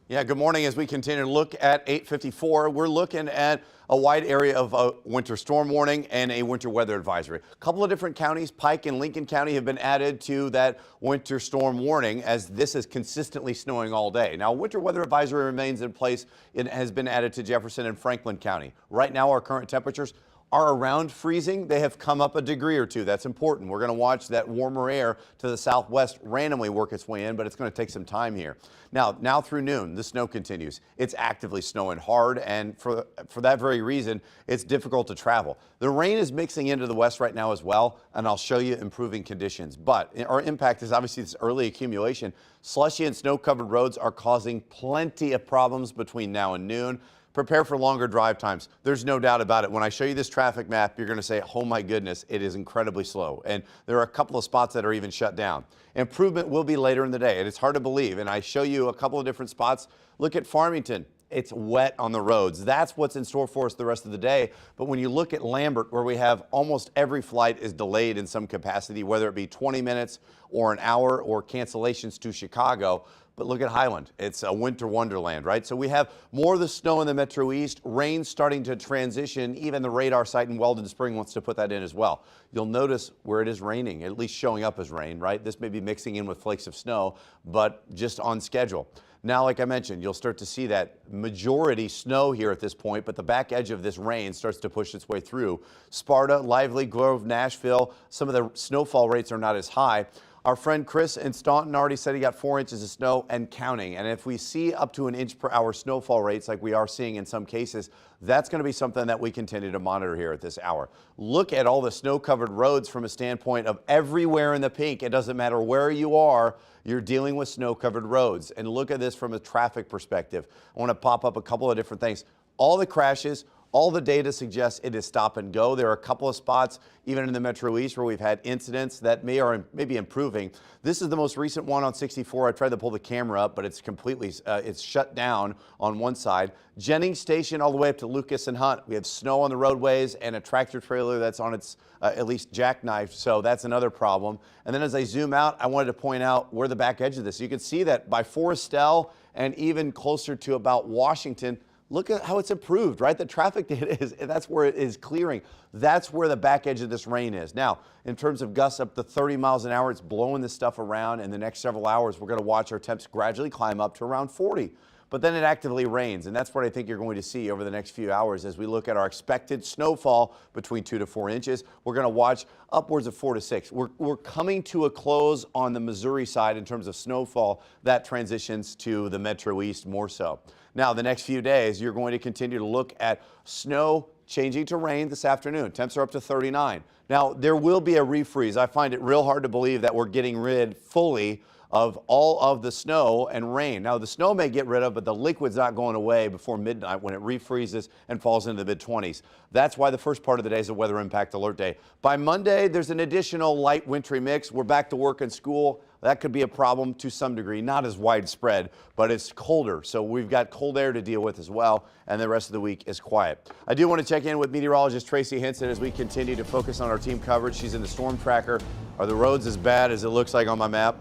Yeah, good morning. As we continue to look at 8:54, we're looking at a wide area of a winter storm warning and a winter weather advisory. A couple of different counties, Pike and Lincoln County, have been added to that winter storm warning as this is consistently snowing all day. Now, winter weather advisory remains in place. It has been added to Jefferson and Franklin County. Right now, our current temperatures are around freezing. They have come up a degree or two. That's important. We're going to watch that warmer air to the southwest randomly work its way in, but it's going to take some time here. Now through noon, the snow continues. It's actively snowing hard, and for that very reason, it's difficult to travel. The rain is mixing into the west right now as well, and I'll show you improving conditions. But our impact is obviously this early accumulation. Slushy and snow-covered roads are causing plenty of problems between now and noon. Prepare for longer drive times. There's no doubt about it. When I show you this traffic map, you're going to say, oh my goodness, it is incredibly slow. And there are a couple of spots that are even shut down. Improvement will be later in the day, and it's hard to believe. And I show you a couple of different spots. Look at Farmington. It's wet on the roads. That's what's in store for us the rest of the day. But when you look at Lambert, where we have almost every flight is delayed in some capacity, whether it be 20 minutes or an hour or cancellations to Chicago. But look at Highland. It's a winter wonderland, right? So we have more of the snow in the Metro East, rain starting to transition. Even the radar site in Weldon Spring wants to put that in as well. You'll notice where it is raining, at least showing up as rain, right? This may be mixing in with flakes of snow, but just on schedule. Now, like I mentioned, you'll start to see that majority snow here at this point, but the back edge of this rain starts to push its way through. Sparta, Lively, Grove, Nashville, some of the snowfall rates are not as high. Our friend Chris in Staunton already said he got 4 inches of snow and counting. And if we see up to an inch per hour snowfall rates like we are seeing in some cases, that's going to be something that we continue to monitor here at this hour. Look at all the snow-covered roads from a standpoint of everywhere in the pink. It doesn't matter where you are, you're dealing with snow-covered roads. And look at this from a traffic perspective. I want to pop up a couple of different things. All the crashes, all the data suggests it is stop and go. There are a couple of spots, even in the Metro East, where we've had incidents that may be improving. This is the most recent one on 64. I tried to pull the camera up, but it's completely, it's shut down on one side. Jennings Station all the way up to Lucas and Hunt. We have snow on the roadways and a tractor trailer that's on its at least jackknife, so that's another problem. And then as I zoom out, I wanted to point out where the back edge of this. You can see that by Forestell and even closer to about Washington. Look at how it's improved, right? The traffic data that's where it is clearing. That's where the back edge of this rain is. Now, in terms of gusts up to 30 miles an hour, it's blowing this stuff around. In the next several hours, we're going to watch our temps gradually climb up to around 40. But then it actively rains, and that's what I think you're going to see over the next few hours as we look at our expected snowfall between 2 to 4 inches. We're going to watch upwards of 4 to 6. We're coming to a close on the Missouri side in terms of snowfall. That transitions to the Metro East more so. Now, the next few days, you're going to continue to look at snow changing to rain this afternoon. Temps are up to 39. Now, there will be a refreeze. I find it real hard to believe that we're getting rid fully of all of the snow and rain. Now, the snow may get rid of, but the liquid's not going away before midnight when it refreezes and falls into the mid-20s. That's why the first part of the day is a weather impact alert day. By Monday, there's an additional light wintry mix. We're back to work and school. That could be a problem to some degree, not as widespread, but it's colder. So we've got cold air to deal with as well, and the rest of the week is quiet. I do want to check in with meteorologist Tracy Henson as we continue to focus on our team coverage. She's in the storm tracker. Are the roads as bad as it looks like on my map?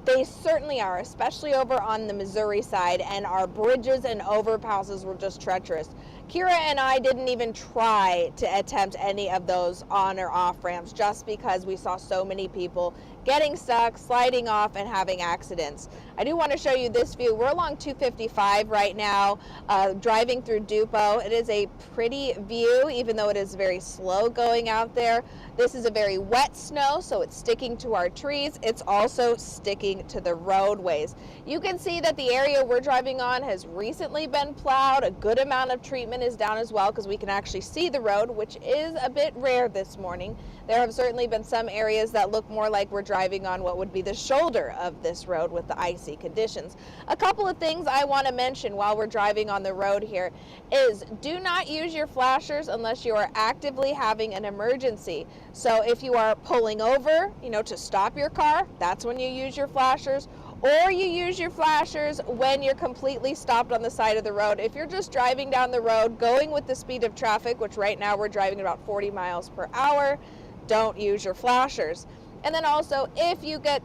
They certainly are, especially over on the Missouri side, and our bridges and overpasses were just treacherous. Kira and I didn't even try to attempt any of those on or off ramps just because we saw so many people getting stuck, sliding off, and having accidents. I do want to show you this view. We're along 255 right now, driving through Dupo. It is a pretty view, even though it is very slow going out there. This is a very wet snow, so it's sticking to our trees. It's also sticking to the roadways. You can see that the area we're driving on has recently been plowed. A good amount of treatment is down as well because we can actually see the road, which is a bit rare this morning. There have certainly been some areas that look more like we're driving on what would be the shoulder of this road with the icy conditions. A couple of things I want to mention while we're driving on the road here is do not use your flashers unless you are actively having an emergency. So if you are pulling over, to stop your car, that's when you use your flashers. Or you use your flashers when you're completely stopped on the side of the road. If you're just driving down the road, going with the speed of traffic, which right now we're driving about 40 miles per hour, don't use your flashers. And then also, if you get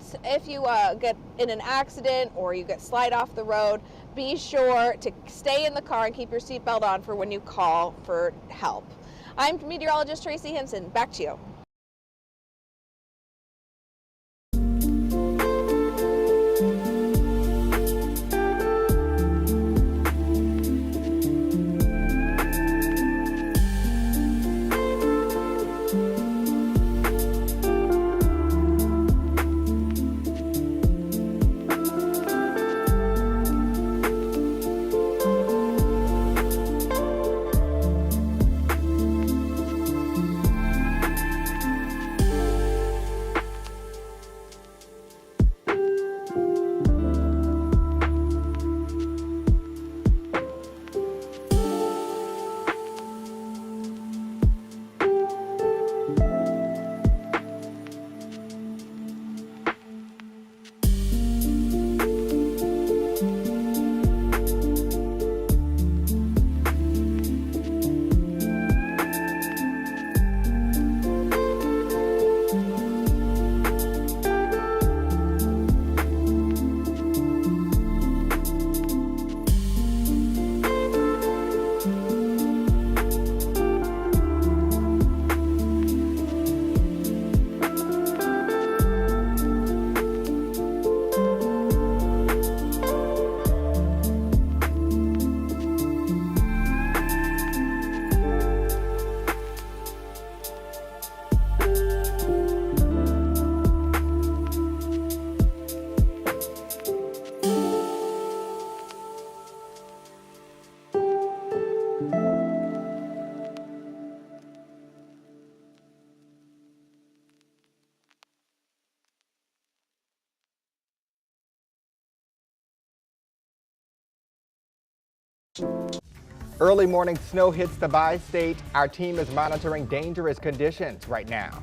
in an accident or you get slide off the road, be sure to stay in the car and keep your seatbelt on for when you call for help. I'm meteorologist Tracy Henson. Back to you. Early morning snow hits the bi-state. Our team is monitoring dangerous conditions right now.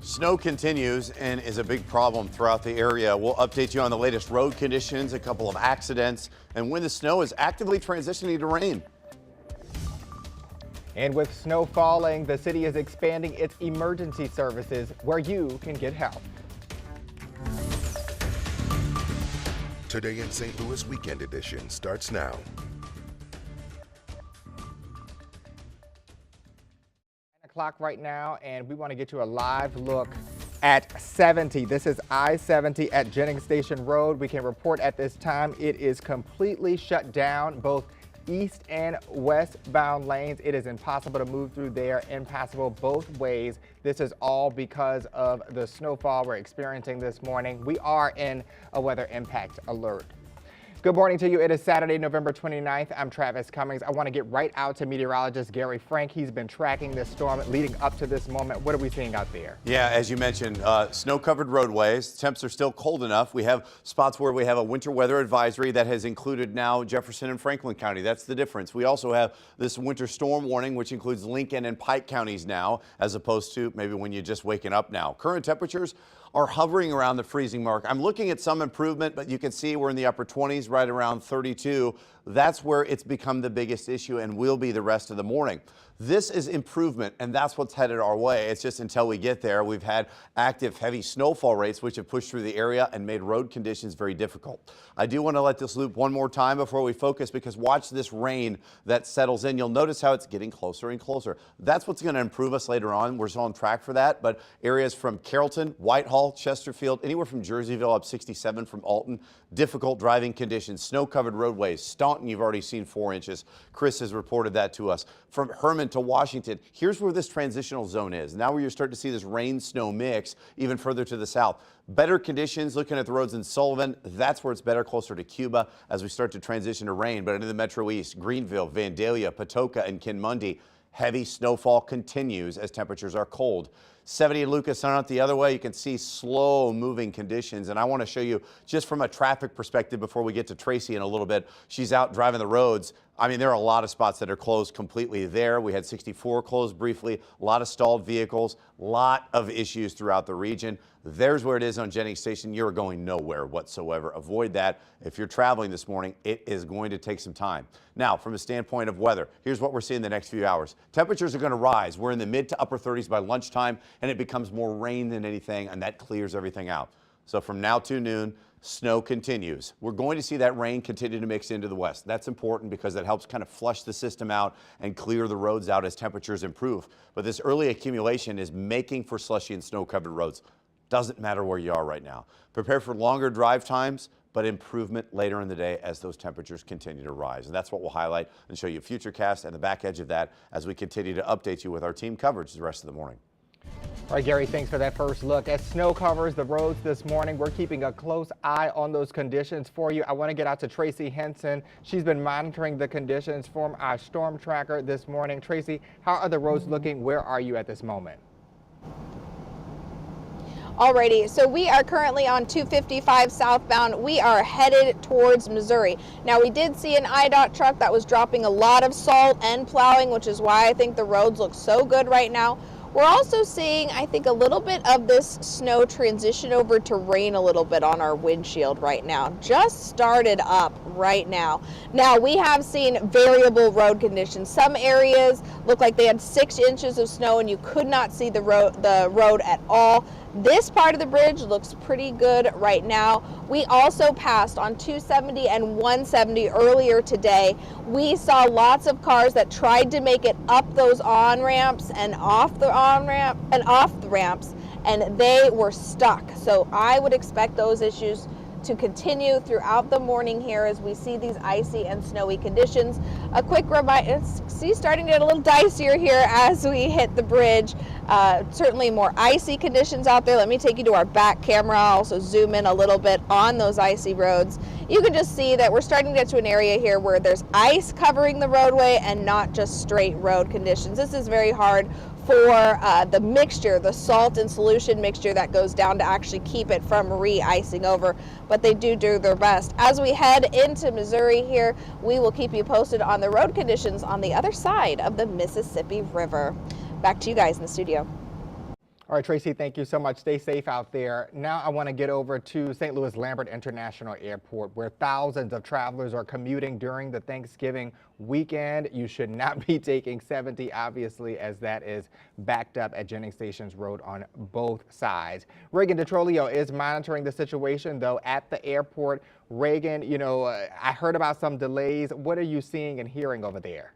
Snow continues and is a big problem throughout the area. We'll update you on the latest road conditions, a couple of accidents, and when the snow is actively transitioning to rain. And with snow falling, the city is expanding its emergency services where you can get help. Today in St. Louis Weekend Edition starts now. 9 o'clock right now, and we want to get you a live look at 70. This is I-70 at Jennings Station Road. We can report at this time it is completely shut down, both east and westbound lanes. It is impossible to move through there, impassable both ways. This is all because of the snowfall we're experiencing this morning. We are in a weather impact alert. Good morning to you. It is Saturday, November 29th. I'm Travis Cummings. I want to get right out to meteorologist Gary Frank. He's been tracking this storm leading up to this moment. What are we seeing out there? Yeah, as you mentioned, snow-covered roadways. Temps are still cold enough. We have spots where we have a winter weather advisory that has included now Jefferson and Franklin County. That's the difference. We also have this winter storm warning, which includes Lincoln and Pike counties now, as opposed to maybe when you're just waking up now. Current temperatures are hovering around the freezing mark. I'm looking at some improvement, but you can see we're in the upper 20s, right around 32. That's where it's become the biggest issue and will be the rest of the morning. This is improvement, and that's what's headed our way. It's just until we get there, we've had active heavy snowfall rates, which have pushed through the area and made road conditions very difficult. I do want to let this loop one more time before we focus, because watch this rain that settles in. You'll notice how it's getting closer and closer. That's what's going to improve us later on. We're still on track for that, but areas from Carrollton, Whitehall, Chesterfield, anywhere from Jerseyville up 67 from Alton, difficult driving conditions, snow-covered roadways. Staunton, you've already seen 4 inches. Chris has reported that to us. From Herman to Washington, here's where this transitional zone is. Now where you're starting to see this rain-snow mix even further to the south. Better conditions looking at the roads in Sullivan. That's where it's better, closer to Cuba as we start to transition to rain. But into the Metro East, Greenville, Vandalia, Patoka, and Kinmundy, heavy snowfall continues as temperatures are cold. 70 in Lucas on out the other way, you can see slow moving conditions. And I want to show you just from a traffic perspective before we get to Tracy in a little bit. She's out driving the roads. I mean, there are a lot of spots that are closed completely there. We had 64 closed briefly, a lot of stalled vehicles, a lot of issues throughout the region. There's where it is on Jennings Station. You're going nowhere whatsoever. Avoid that. If you're traveling this morning, it is going to take some time. Now, from a standpoint of weather, here's what we're seeing the next few hours. Temperatures are going to rise. We're in the mid to upper 30s by lunchtime, and it becomes more rain than anything, and that clears everything out. So from now to noon, snow continues. We're going to see that rain continue to mix into the west. That's important because that helps kind of flush the system out and clear the roads out as temperatures improve. But this early accumulation is making for slushy and snow-covered roads. Doesn't matter where you are right now. Prepare for longer drive times, but improvement later in the day as those temperatures continue to rise. And that's what we'll highlight and show you Futurecast and the back edge of that as we continue to update you with our team coverage the rest of the morning. All right, Gary, thanks for that first look. As snow covers the roads this morning, we're keeping a close eye on those conditions for you. I want to get out to Tracy Henson. She's been monitoring the conditions from our storm tracker this morning. Tracy, how are the roads looking? Where are you at this moment? Alrighty, so we are currently on 255 southbound. We are headed towards Missouri. Now, we did see an IDOT truck that was dropping a lot of salt and plowing, which is why I think the roads look so good right now. We're also seeing, I think, a little bit of this snow transition over to rain a little bit on our windshield right now. Just started up right now. Now, we have seen variable road conditions. Some areas look like they had 6 inches of snow and you could not see the road at all. This part of the bridge looks pretty good right now. We also passed on 270 and 170 earlier today. We saw lots of cars that tried to make it up those on-ramps and off the on-ramp and off the ramps, and they were stuck. So I would expect those issues to continue throughout the morning here as we see these icy and snowy conditions. A quick reminder, see, starting to get a little dicier here as we hit the bridge. Certainly more icy conditions out there. Let me take you to our back camera. I'll also zoom in a little bit on those icy roads. You can just see that we're starting to get to an area here where there's ice covering the roadway and not just straight road conditions. This is very hard for the mixture, the salt and solution mixture that goes down to actually keep it from re-icing over, but they do their best. As we head into Missouri here, we will keep you posted on the road conditions on the other side of the Mississippi River. Back to you guys in the studio. All right, Tracy, thank you so much. Stay safe out there. Now I want to get over to St. Louis Lambert International Airport, where thousands of travelers are commuting during the Thanksgiving weekend. You should not be taking 70, obviously, as that is backed up at Jennings Stations Road on both sides. Reagan DeTrolio is monitoring the situation, though, at the airport. Reagan, you know, I heard about some delays. What are you seeing and hearing over there?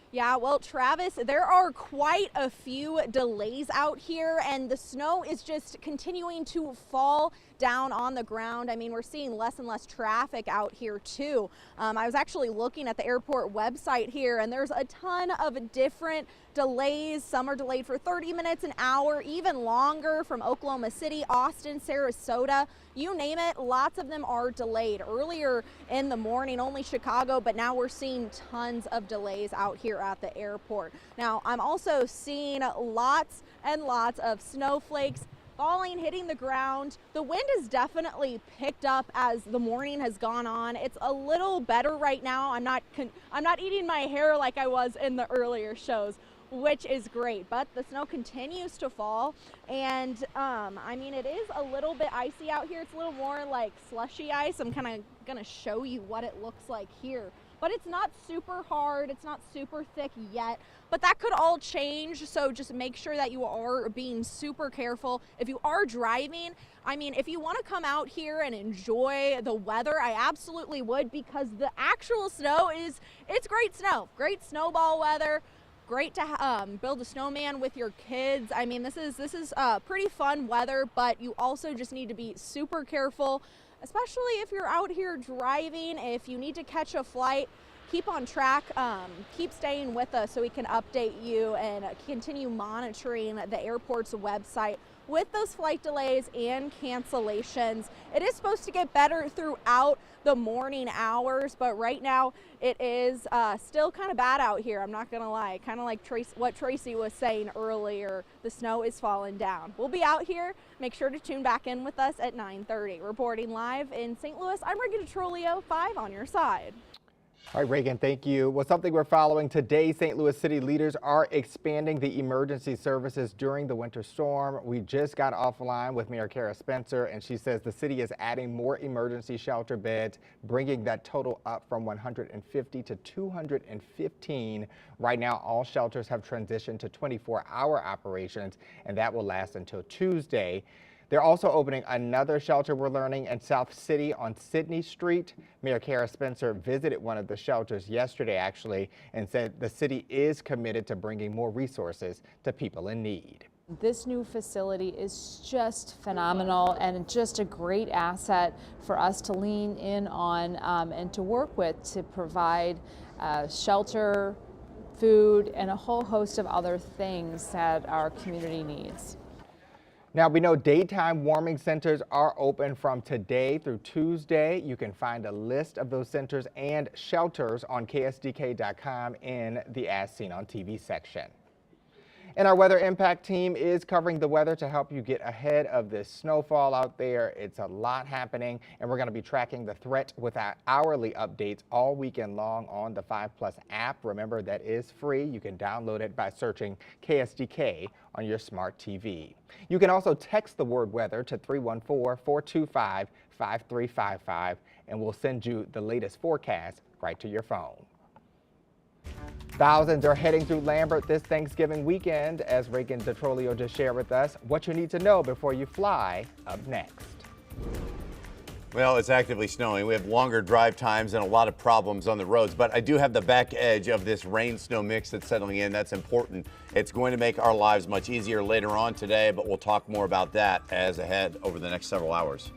Yeah, well, Travis, there are quite a few delays out here, and the snow is just continuing to fall down on the ground. I mean, we're seeing less and less traffic out here too. I was actually looking at the airport website here, and there's a ton of different delays. Some are delayed for 30 minutes, an hour, even longer, from Oklahoma City, Austin, Sarasota, you name it. Lots of them are delayed. Earlier in the morning, only Chicago, but now we're seeing tons of delays out here at the airport. Now, I'm also seeing lots and lots of snowflakes falling, hitting the ground. The wind has definitely picked up as the morning has gone on. It's a little better right now. I'm not eating my hair like I was in the earlier shows, which is great, but the snow continues to fall, and I mean, it is a little bit icy out here. It's a little more like slushy ice. I'm kind of gonna show you what it looks like here, but it's not super hard, it's not super thick yet, but that could all change, so just make sure that you are being super careful. If you are driving, I mean, if you want to come out here and enjoy the weather, I absolutely would, because the actual snow it's great snow, great snowball weather. Great to build a snowman with your kids. I mean, this is pretty fun weather, but you also just need to be super careful, especially if you're out here driving. If you need to catch a flight, keep on track, keep staying with us so we can update you and continue monitoring the airport's website with those flight delays and cancellations. It is supposed to get better throughout the morning hours, but right now it is still kind of bad out here. I'm not gonna lie, kind of like what Tracy was saying earlier, the snow is falling down. We'll be out here. Make sure to tune back in with us at 9:30. Reporting live in St. Louis, I'm Reagan DeTrolio, 5 on your side. All right, Reagan, thank you. Well, something we're following today, St. Louis City leaders are expanding the emergency services during the winter storm. We just got offline with Mayor Kara Spencer, and she says the city is adding more emergency shelter beds, bringing that total up from 150 to 215. Right now, all shelters have transitioned to 24-hour operations, and that will last until Tuesday. They're also opening another shelter, we're learning, in South City on Sydney Street. Mayor Kara Spencer visited one of the shelters yesterday, actually, and said the city is committed to bringing more resources to people in need. This new facility is just phenomenal and just a great asset for us to lean in on and to work with to provide shelter, food, and a whole host of other things that our community needs. Now, we know daytime warming centers are open from today through Tuesday. You can find a list of those centers and shelters on KSDK.com in the As Seen on TV section. And our weather impact team is covering the weather to help you get ahead of this snowfall out there. It's a lot happening, and we're going to be tracking the threat with our hourly updates all weekend long on the 5+ app. Remember, that is free. You can download it by searching KSDK on your smart TV. You can also text the word weather to 314-425-5355, and we'll send you the latest forecast right to your phone. Thousands are heading through Lambert this Thanksgiving weekend, as Reagan DeTrolio just shared with us what you need to know before you fly up next. Well, it's actively snowing. We have longer drive times and a lot of problems on the roads, but I do have the back edge of this rain-snow mix that's settling in. That's important. It's going to make our lives much easier later on today, but we'll talk more about that as ahead over the next several hours.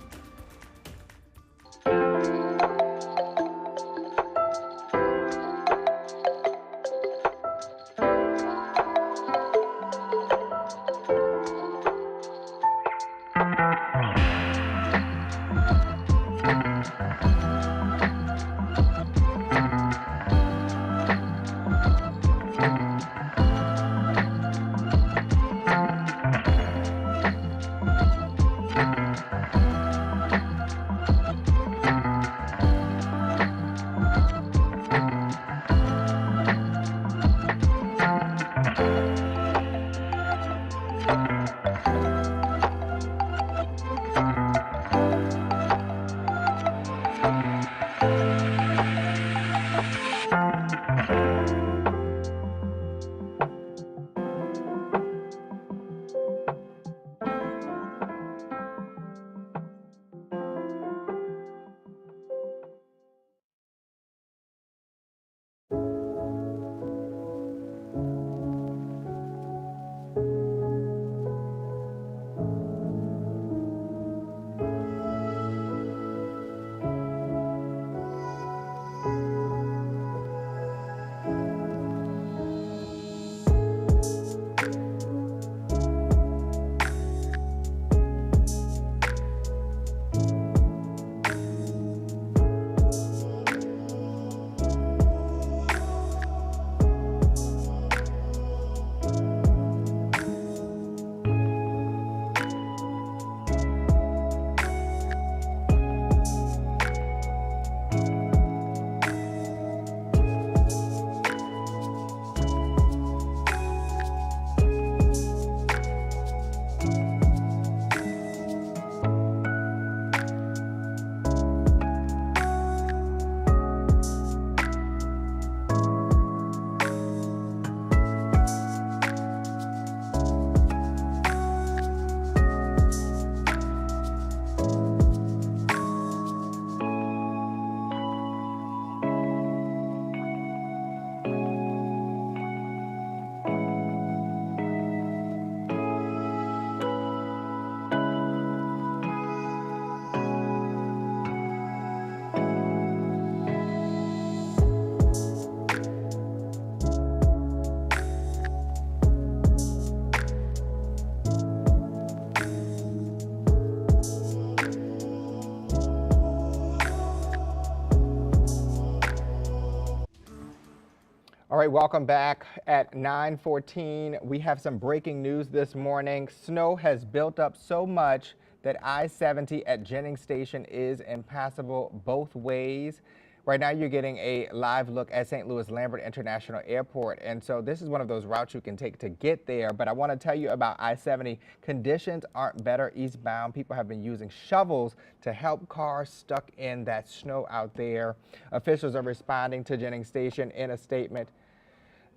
right, welcome back at 9:14. We have some breaking news this morning. Snow has built up so much that I-70 at Jennings Station is impassable both ways. Right now, you're getting a live look at St. Louis Lambert International Airport. And so this is one of those routes you can take to get there. But I want to tell you about I-70. Conditions aren't better eastbound. People have been using shovels to help cars stuck in that snow out there. Officials are responding to Jennings Station in a statement.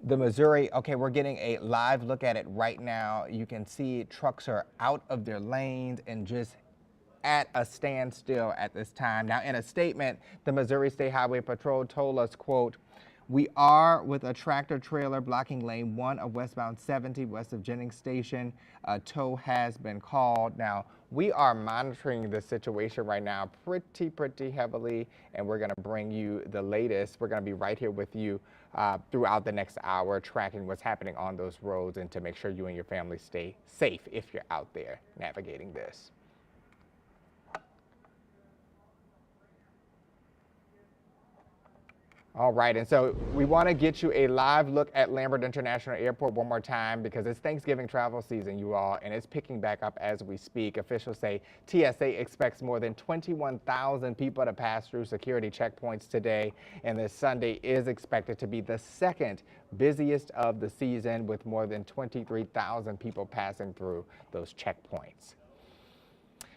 The Missouri, okay, we're getting a live look at it right now. You can see trucks are out of their lanes and just at a standstill at this time. Now, in a statement, the Missouri State Highway Patrol told us, quote, "We are with a tractor trailer blocking lane 1 of westbound 70 west of Jennings Station. A tow has been called." Now, we are monitoring the situation right now pretty heavily, and we're going to bring you the latest. We're going to be right here with you throughout the next hour, tracking what's happening on those roads and to make sure you and your family stay safe if you're out there navigating this. All right, and so we want to get you a live look at Lambert International Airport one more time because it's Thanksgiving travel season, you all, and it's picking back up as we speak. Officials say TSA expects more than 21,000 people to pass through security checkpoints today, and this Sunday is expected to be the second busiest of the season with more than 23,000 people passing through those checkpoints.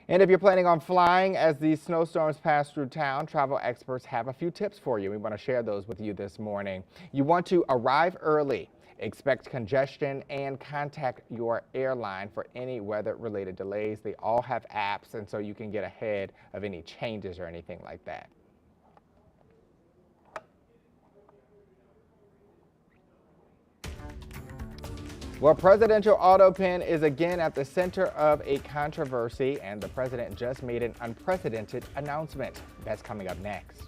And if you're planning on flying as these snowstorms pass through town, travel experts have a few tips for you. We want to share those with you this morning. You want to arrive early, expect congestion, and contact your airline for any weather-related delays. They all have apps, and so you can get ahead of any changes or anything like that. Well, presidential auto pen is again at the center of a controversy, and the president just made an unprecedented announcement. That's coming up next.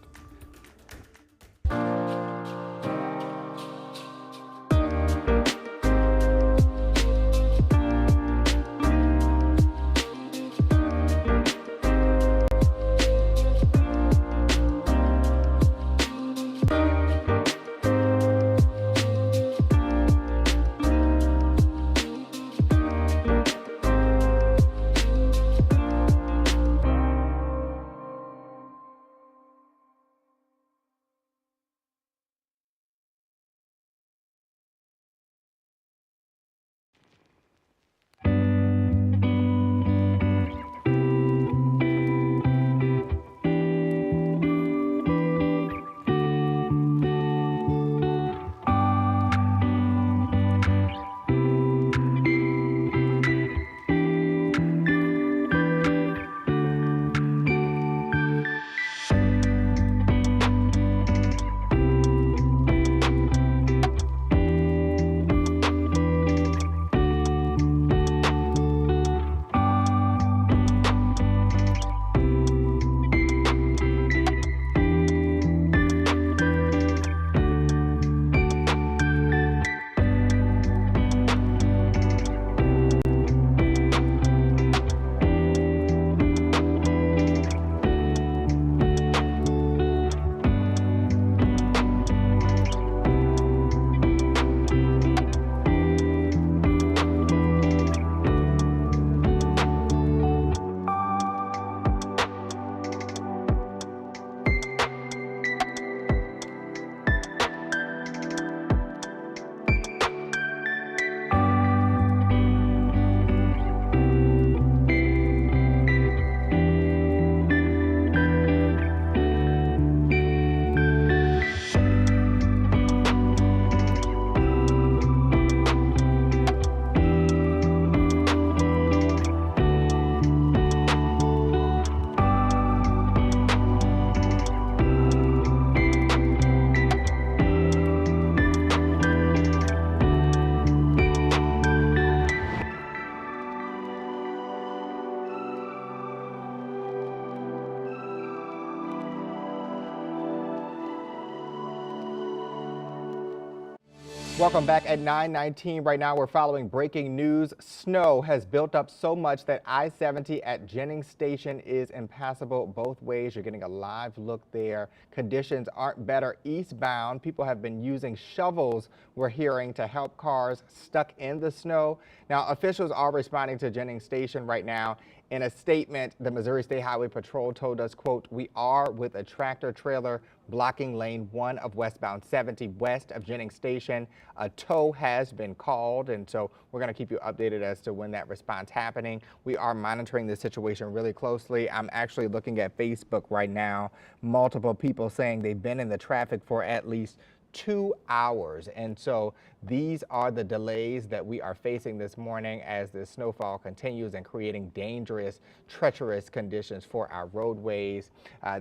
Welcome back at 9:19. Right now, we're following breaking news. Snow has built up so much that I-70 at Jennings Station is impassable both ways. You're getting a live look there. Conditions aren't better eastbound. People have been using shovels, we're hearing, to help cars stuck in the snow. Now, officials are responding to Jennings Station right now. In a statement, the Missouri State Highway Patrol told us, quote, "We are with a tractor trailer blocking lane 1 of westbound 70 west of Jennings Station. A tow has been called, and so we're going to keep you updated as to when that response happening. We are monitoring the situation really closely. I'm actually looking at Facebook right now. Multiple people saying they've been in the traffic for at least 2 hours. And so these are the delays that we are facing this morning as the snowfall continues and creating dangerous, treacherous conditions for our roadways.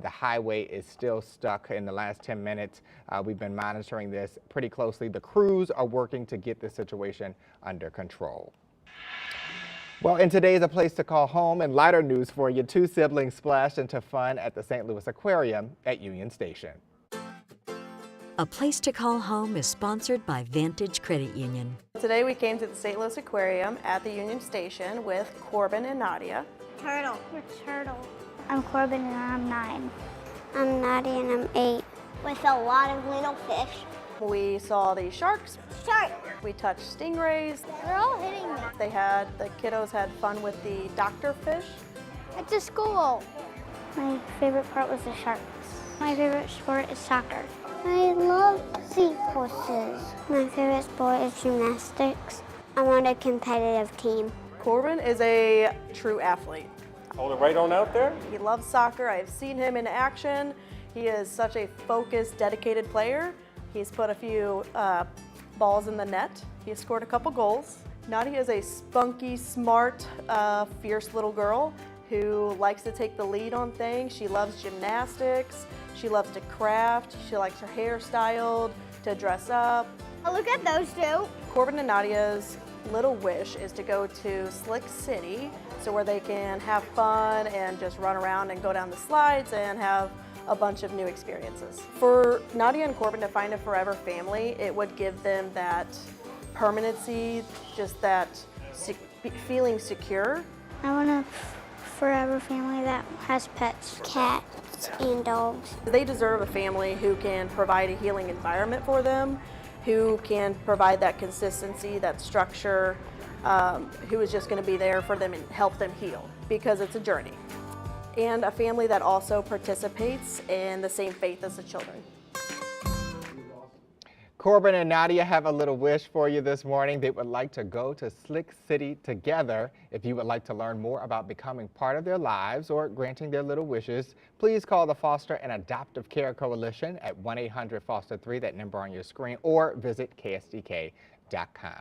The highway is still stuck in the last 10 minutes. We've been monitoring this pretty closely. The crews are working to get the situation under control. Well, and today is a place to call home, and lighter news for you. 2 siblings splashed into fun at the St. Louis Aquarium at Union Station. A Place to Call Home is sponsored by Vantage Credit Union. Today we came to the St. Louis Aquarium at the Union Station with Corbin and Nadia. Turtle. We're turtle. I'm Corbin and I'm 9. I'm Nadia and I'm 8. With a lot of little fish. We saw the sharks. Shark. We touched stingrays. They're all hitting me. The kiddos had fun with the doctor fish. It's a school. My favorite part was the sharks. My favorite sport is soccer. I love seahorses. My favorite sport is gymnastics. I'm on a competitive team. Corbin is a true athlete. Hold it right on out there. He loves soccer. I've seen him in action. He is such a focused, dedicated player. He's put a few balls in the net. He has scored a couple goals. Nadia is a spunky, smart, fierce little girl who likes to take the lead on things. She loves gymnastics. She loves to craft. She likes her hair styled, to dress up. Oh, look at those 2. Corbin and Nadia's little wish is to go to Slick City, so where they can have fun and just run around and go down the slides and have a bunch of new experiences. For Nadia and Corbin to find a forever family, it would give them that permanency, just that feeling secure. I want a forever family that has pets, cats and dogs. They deserve a family who can provide a healing environment for them, who can provide that consistency, that structure, who is just going to be there for them and help them heal, because it's a journey. And a family that also participates in the same faith as the children. Corbin and Nadia have a little wish for you this morning. They would like to go to Slick City together. If you would like to learn more about becoming part of their lives or granting their little wishes, please call the Foster and Adoptive Care Coalition at 1-800-FOSTER-3, that number on your screen, or visit KSDK.com.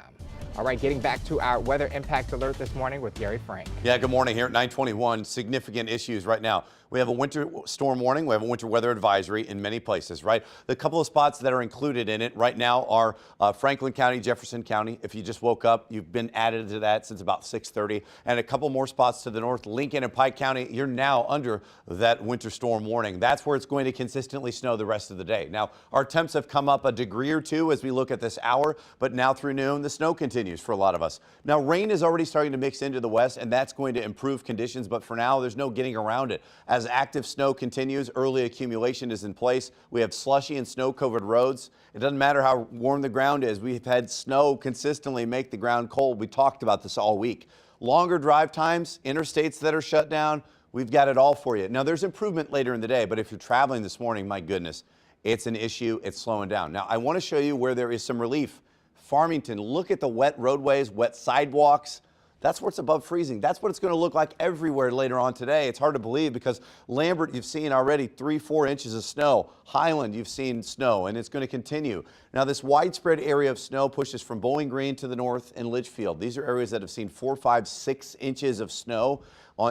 All right, getting back to our weather impact alert this morning with Gary Frank. Yeah, good morning here at 9:21. Significant issues right now. We have a winter storm warning. We have a winter weather advisory in many places, right? The couple of spots that are included in it right now are Franklin County, Jefferson County. If you just woke up, you've been added to that since about 6:30. And a couple more spots to the north, Lincoln and Pike County. You're now under that winter storm warning. That's where it's going to consistently snow the rest of the day. Now, our temps have come up a degree or 2 as we look at this hour, but now through noon, the snow continues for a lot of us. Now, rain is already starting to mix into the west, and that's going to improve conditions, but for now, there's no getting around it. As active snow continues, early accumulation is in place. We have slushy and snow-covered roads. It doesn't matter how warm the ground is. We've had snow consistently make the ground cold. We talked about this all week. Longer drive times, interstates that are shut down, we've got it all for you. Now, there's improvement later in the day, but if you're traveling this morning, my goodness, it's an issue. It's slowing down. Now, I want to show you where there is some relief. Farmington, look at the wet roadways, wet sidewalks. That's where it's above freezing. That's what it's going to look like everywhere later on today. It's hard to believe because Lambert, you've seen already 3-4 inches of snow. Highland, you've seen snow, and it's going to continue. Now, this widespread area of snow pushes from Bowling Green to the north and Litchfield. These are areas that have seen 4, 5, 6 inches of snow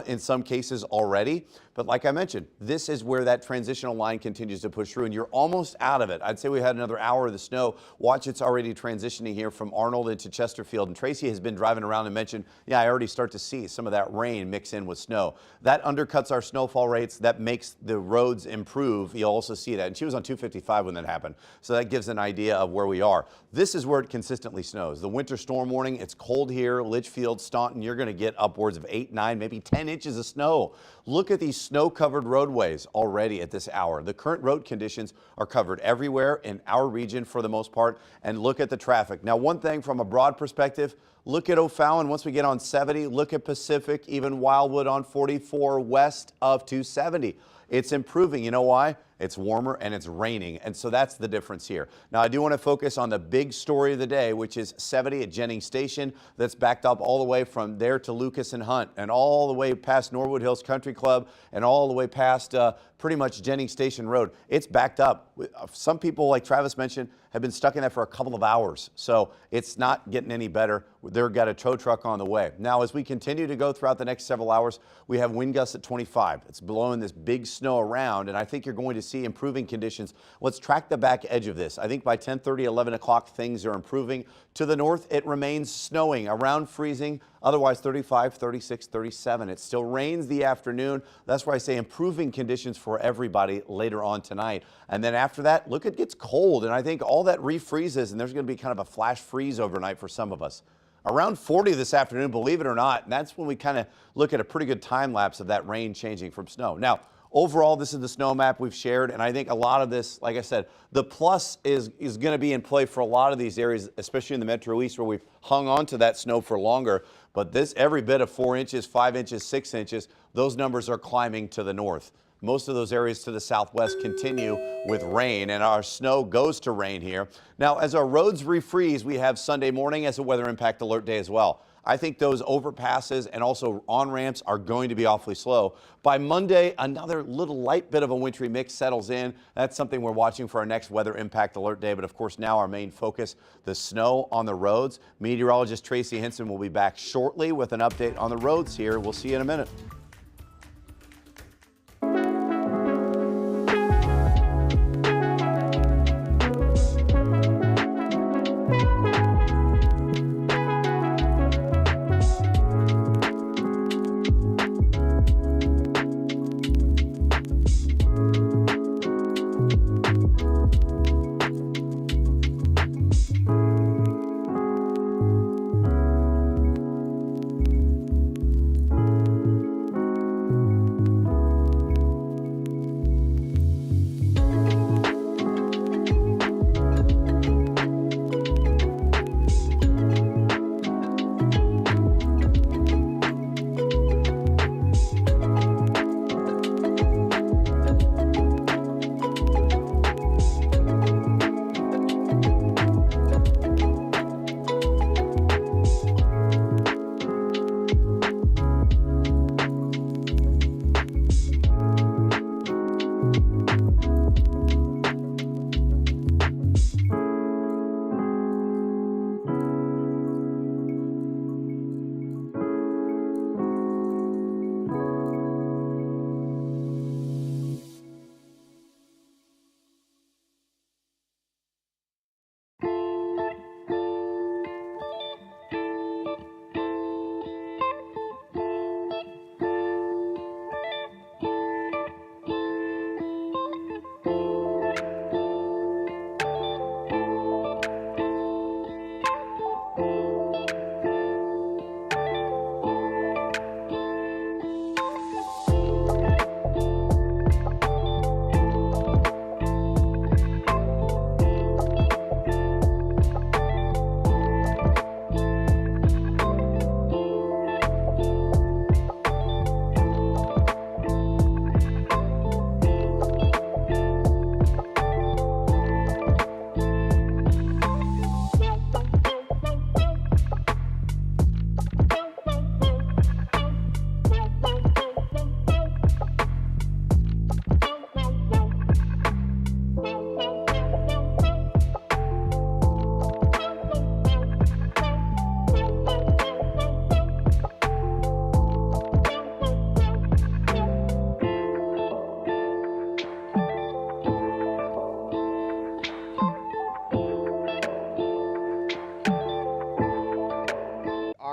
in some cases already. But like I mentioned, this is where that transitional line continues to push through, and you're almost out of it. I'd say we had another hour of the snow. Watch, it's already transitioning here from Arnold into Chesterfield. And Tracy has been driving around and mentioned, yeah, I already start to see some of that rain mix in with snow. That undercuts our snowfall rates. That makes the roads improve. You'll also see that. And she was on 255 when that happened. So that gives an idea idea of where we are. This is where it consistently snows. The winter storm warning, it's cold here, Litchfield, Staunton, you're going to get upwards of 8, 9, maybe 10 inches of snow. Look at these snow-covered roadways already at this hour. The current road conditions are covered everywhere in our region for the most part, and look at the traffic. Now, one thing from a broad perspective, look at O'Fallon once we get on 70, look at Pacific, even Wildwood on 44 west of 270. It's improving. You know why? It's warmer and it's raining, and so that's the difference here. Now, I do want to focus on the big story of the day, which is 70 at Jennings Station. That's backed up all the way from there to Lucas and Hunt, and all the way past Norwood Hills Country Club, and all the way past pretty much Jennings Station Road. It's backed up. Some people, like Travis mentioned, have been stuck in that for a couple of hours, so it's not getting any better. They've got a tow truck on the way. Now, as we continue to go throughout the next several hours, we have wind gusts at 25. It's blowing this big snow around, and I think you're going to see improving conditions. Let's track the back edge of this. I think by 10:30, 11 o'clock, things are improving. To the north, it remains snowing, around freezing, otherwise 35, 36, 37. It still rains the afternoon. That's why I say improving conditions for everybody later on tonight. And then after that, look, it gets cold, and I think all that refreezes, and there's going to be kind of a flash freeze overnight for some of us. Around 40 this afternoon, believe it or not, and that's when we kind of look at a pretty good time lapse of that rain changing from snow. Now, overall, this is the snow map we've shared, and I think a lot of this, like I said, the plus is going to be in play for a lot of these areas, especially in the Metro East, where we've hung on to that snow for longer. But this, every bit of 4 inches, 5 inches, 6 inches, those numbers are climbing to the north. Most of those areas to the southwest continue with rain, and our snow goes to rain here. Now, as our roads refreeze, we have Sunday morning as a weather impact alert day as well. I think those overpasses and also on-ramps are going to be awfully slow. By Monday, another little light bit of a wintry mix settles in. That's something we're watching for our next weather impact alert day. But of course, now our main focus, the snow on the roads. Meteorologist Tracy Henson will be back shortly with an update on the roads here. We'll see you in a minute.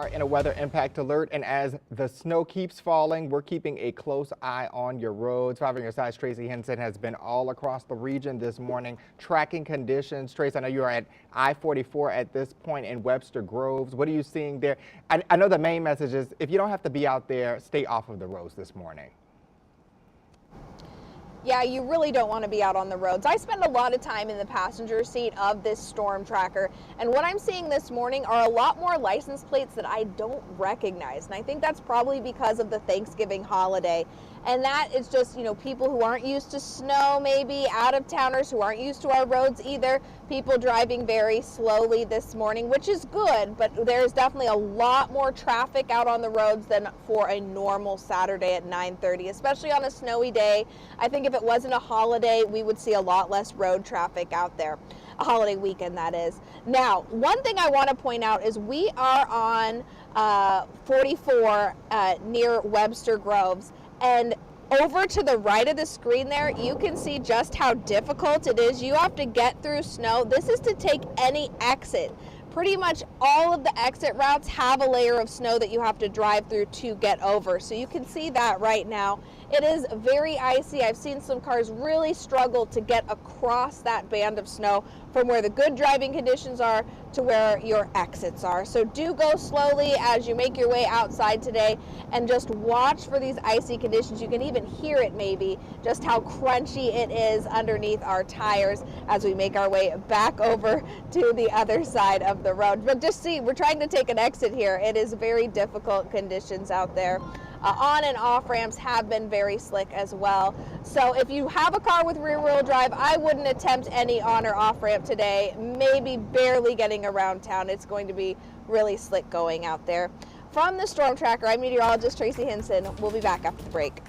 are in a weather impact alert, and as the snow keeps falling, we're keeping a close eye on your roads. 5 on your side's Tracy Henson has been all across the region this morning, tracking conditions. Trace, I know you are at I-44 at this point in Webster Groves. What are you seeing there? I know the main message is if you don't have to be out there, stay off of the roads this morning. Yeah, you really don't want to be out on the roads. I spend a lot of time in the passenger seat of this storm tracker, and what I'm seeing this morning are a lot more license plates that I don't recognize, and I think that's probably because of the Thanksgiving holiday. And that is just, you know, people who aren't used to snow, maybe out-of-towners who aren't used to our roads either, people driving very slowly this morning, which is good, but there's definitely a lot more traffic out on the roads than for a normal Saturday at 9:30, especially on a snowy day. I think if it wasn't a holiday, we would see a lot less road traffic out there. A holiday weekend, that is. Now, one thing I want to point out is we are on 44 near Webster Groves. And over to the right of the screen there, you can see just how difficult it is. You have to get through snow. This is to take any exit. Pretty much all of the exit routes have a layer of snow that you have to drive through to get over. So you can see that right now. It is very icy. I've seen some cars really struggle to get across that band of snow from where the good driving conditions are to where your exits are. So do go slowly as you make your way outside today and just watch for these icy conditions. You can even hear it maybe, just how crunchy it is underneath our tires as we make our way back over to the other side of the road. But just see, we're trying to take an exit here. It is very difficult conditions out there. On and off ramps have been very slick as well. So if you have a car with rear wheel drive, I wouldn't attempt any on or off ramp today, maybe barely getting around town. It's going to be really slick going out there. From the Storm Tracker, I'm meteorologist Tracy Henson. We'll be back after the break.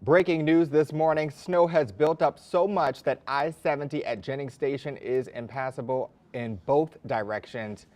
Breaking news this morning, snow has built up so much that I-70 at Jennings Station is impassable in both directions.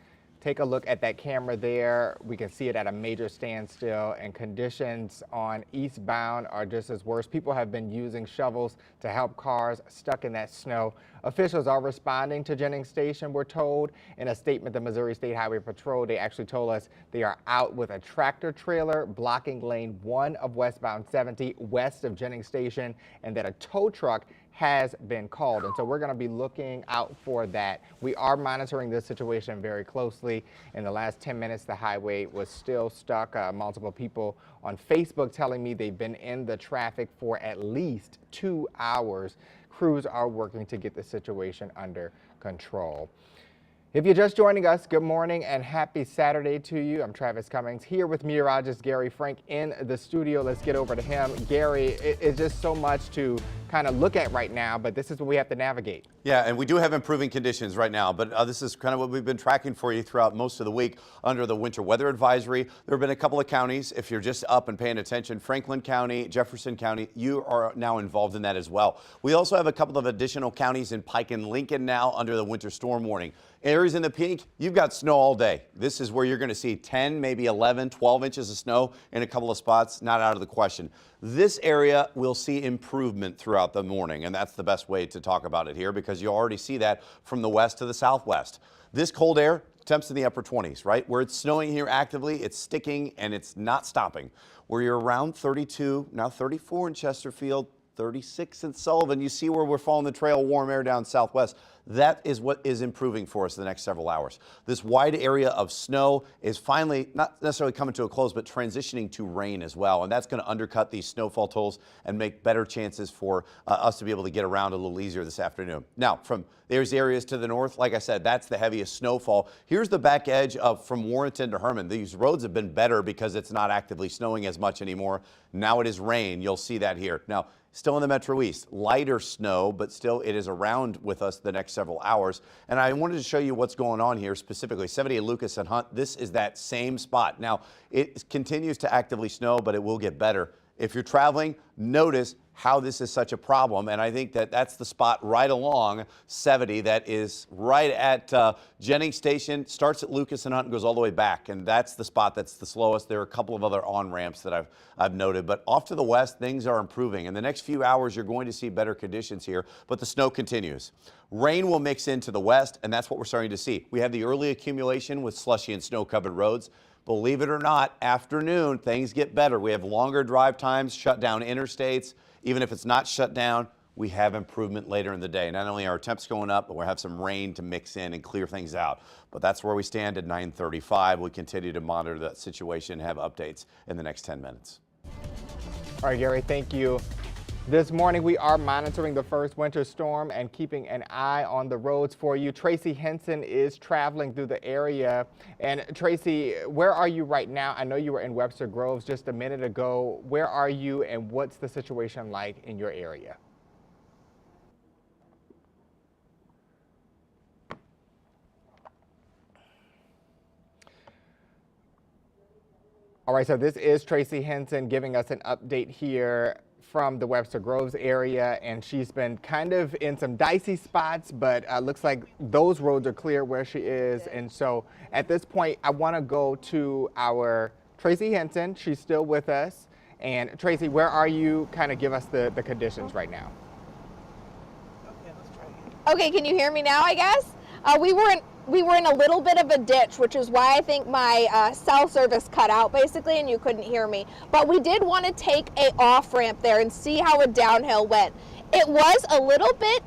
Take a look at that camera there. We can see it at a major standstill, and conditions on eastbound are just as worse. People have been using shovels to help cars stuck in that snow. Officials are responding to Jennings Station, we're told. In a statement, the Missouri State Highway Patrol, they actually told us they are out with a tractor trailer blocking lane 1 of westbound 70 west of Jennings Station, and that a tow truck has been called. And so we're going to be looking out for that. We are monitoring this situation very closely. In the last 10 minutes, the highway was still stuck. Multiple people on Facebook telling me they've been in the traffic for at least 2 hours. Crews are working to get the situation under control. If you're just joining us, good morning and happy Saturday to you. I'm Travis Cummings here with meteorologist Gary Frank in the studio. Let's get over to him. Gary, it's just so much to kind of look at right now, but this is what we have to navigate. Yeah, and we do have improving conditions right now, but this is kind of what we've been tracking for you throughout most of the week under the winter weather advisory. There have been a couple of counties, if you're just up and paying attention, Franklin County, Jefferson County, you are now involved in that as well. We also have a couple of additional counties in Pike and Lincoln now under the winter storm warning. Areas in the pink, you've got snow all day. This is where you're going to see 10, maybe 11, 12 inches of snow in a couple of spots, not out of the question. This area will see improvement throughout the morning, and that's the best way to talk about it here because you already see that from the west to the southwest. This cold air, temps in the upper 20s, right? Where it's snowing here actively, it's sticking and it's not stopping. Where you're around 32, now 34 in Chesterfield, 36 in Sullivan. You see where we're following the trail, warm air down southwest. That is what is improving for us the next several hours. This wide area of snow is finally not necessarily coming to a close, but transitioning to rain as well. And that's going to undercut these snowfall totals and make better chances for us to be able to get around a little easier this afternoon. Now, from there's areas to the north, like I said, that's the heaviest snowfall. Here's the back edge of from Warrenton to Herman. These roads have been better because it's not actively snowing as much anymore. Now it is rain. You'll see that here. Now, still in the Metro East, lighter snow, but still it is around with us the next several hours. And I wanted to show you what's going on here specifically. 70 Lucas and Hunt, this is that same spot. Now, it continues to actively snow, but it will get better. If you're traveling, notice how this is such a problem. And I think that that's the spot right along 70 that is right at Jennings Station, starts at Lucas and Hunt and goes all the way back. And that's the spot that's the slowest. There are a couple of other on-ramps that I've noted. But off to the west, things are improving. In the next few hours, you're going to see better conditions here, but the snow continues. Rain will mix into the west, and that's what we're starting to see. We have the early accumulation with slushy and snow-covered roads. Believe it or not, afternoon, things get better. We have longer drive times, shut down interstates. Even if it's not shut down, we have improvement later in the day. Not only are temps going up, but we'll have some rain to mix in and clear things out. But that's where we stand at 9:35. We continue to monitor that situation and have updates in the next 10 minutes. All right, Gary, thank you. This morning, we are monitoring the first winter storm and keeping an eye on the roads for you. Tracy Henson is traveling through the area. And Tracy, where are you right now? I know you were in Webster Groves just a minute ago. Where are you and what's the situation like in your area? All right, so this is Tracy Henson giving us an update here from the Webster Groves area, and she's been kind of in some dicey spots, but looks like those roads are clear where she is. And so at this point, I want to go to our Tracy Henson. She's still with us. And Tracy, where are you? Kind of give us the conditions right now. Okay, can you hear me now, I guess? We were in a little bit of a ditch, which is why I think my cell service cut out basically and you couldn't hear me. But we did want to take a off ramp there and see how a downhill went. It was a little bit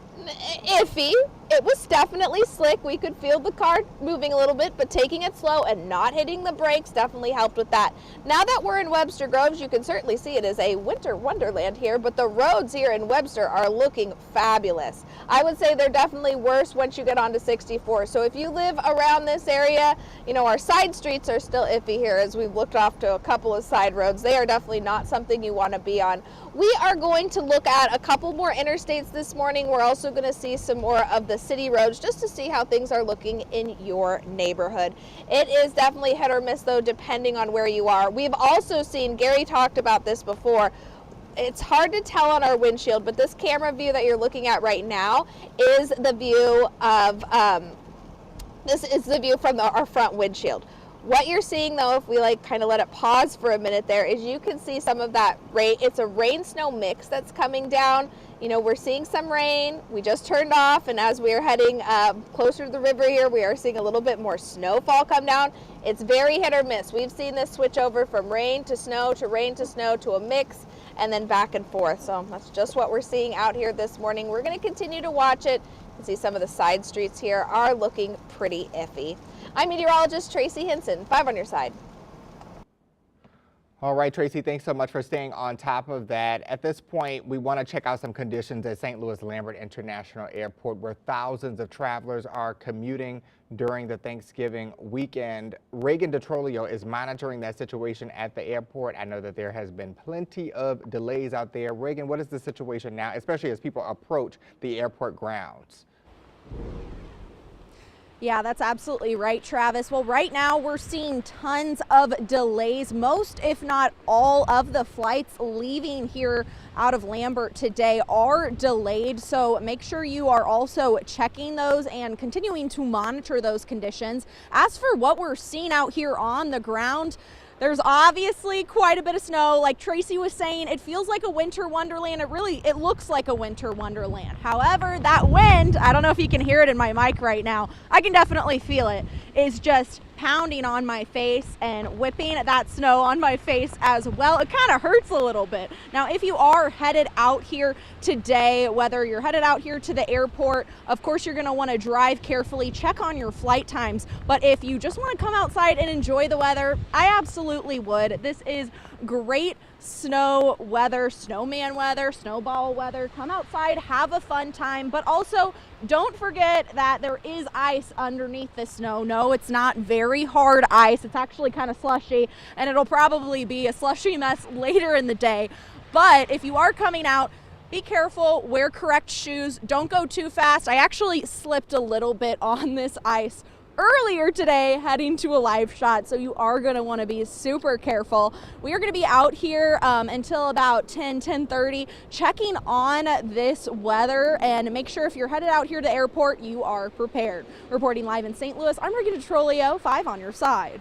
iffy. It was definitely slick. We could feel the car moving a little bit, but taking it slow and not hitting the brakes definitely helped with that. Now that we're in Webster Groves, you can certainly see it is a winter wonderland here, but the roads here in Webster are looking fabulous. I would say they're definitely worse once you get onto 64. So if you live around this area, you know, our side streets are still iffy here as we've looked off to a couple of side roads. They are definitely not something you want to be on. We are going to look at a couple more interstates this morning. We're also going to see some more of the city roads just to see how things are looking in your neighborhood. It is definitely hit or miss though, depending on where you are. We've also seen, Gary talked about this before, it's hard to tell on our windshield, but this camera view that you're looking at right now is the view of This is the view from our front windshield. What you're seeing though, if we kind of let it pause for a minute there, is you can see some of that rain. It's a rain-snow mix that's coming down. We're seeing some rain. We just turned off, and as we are heading closer to the river here, we are seeing a little bit more snowfall come down. It's very hit or miss. We've seen this switch over from rain to snow to rain to snow to a mix, and then back and forth. So that's just what we're seeing out here this morning. We're going to continue to watch it. You can see some of the side streets here are looking pretty iffy. I'm meteorologist Tracy Hinson, 5 on your side. All right, Tracy, thanks so much for staying on top of that. At this point, we want to check out some conditions at St. Louis Lambert International Airport, where thousands of travelers are commuting during the Thanksgiving weekend. Reagan DeTrolio is monitoring that situation at the airport. I know that there has been plenty of delays out there. Reagan, what is the situation now, especially as people approach the airport grounds? Yeah, that's absolutely right, Travis. Well, right now we're seeing tons of delays. Most, if not all, of the flights leaving here out of Lambert today are delayed. So make sure you are also checking those and continuing to monitor those conditions. As for what we're seeing out here on the ground, there's obviously quite a bit of snow. Like Tracy was saying, it feels like a winter wonderland. It looks like a winter wonderland. However, that wind, I don't know if you can hear it in my mic right now, I can definitely feel it, is just pounding on my face and whipping that snow on my face as well. It kind of hurts a little bit. Now, if you are headed out here today, whether you're headed out here to the airport, of course you're going to want to drive carefully, check on your flight times. But if you just want to come outside and enjoy the weather, I absolutely would. This is great snow weather, snowman weather, snowball weather. Come outside, have a fun time, but also don't forget that there is ice underneath the snow. No, it's not very hard ice. It's actually kind of slushy, and it'll probably be a slushy mess later in the day. But if you are coming out, be careful, wear correct shoes, don't go too fast. I actually slipped a little bit on this ice earlier today heading to a live shot, so you are going to want to be super careful. We are going to be out here until about 10:30 checking on this weather, and make sure if you're headed out here to the airport, you are prepared. Reporting live in St. Louis, I'm Reagan DeTrolio, 5 on your side.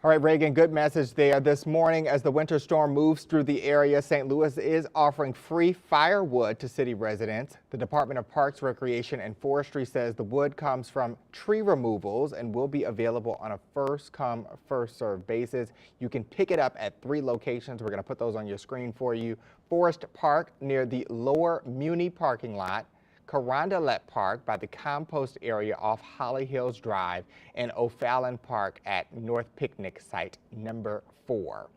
All right, Reagan, good message there. This morning, as the winter storm moves through the area, St. Louis is offering free firewood to city residents. The Department of Parks, Recreation, and Forestry says the wood comes from tree removals and will be available on a first-come, first-served basis. You can pick it up at 3 locations. We're going to put those on your screen for you. Forest Park near the Lower Muni parking lot, Carondelet Park by the compost area off Holly Hills Drive, and O'Fallon Park at North Picnic Site number 4.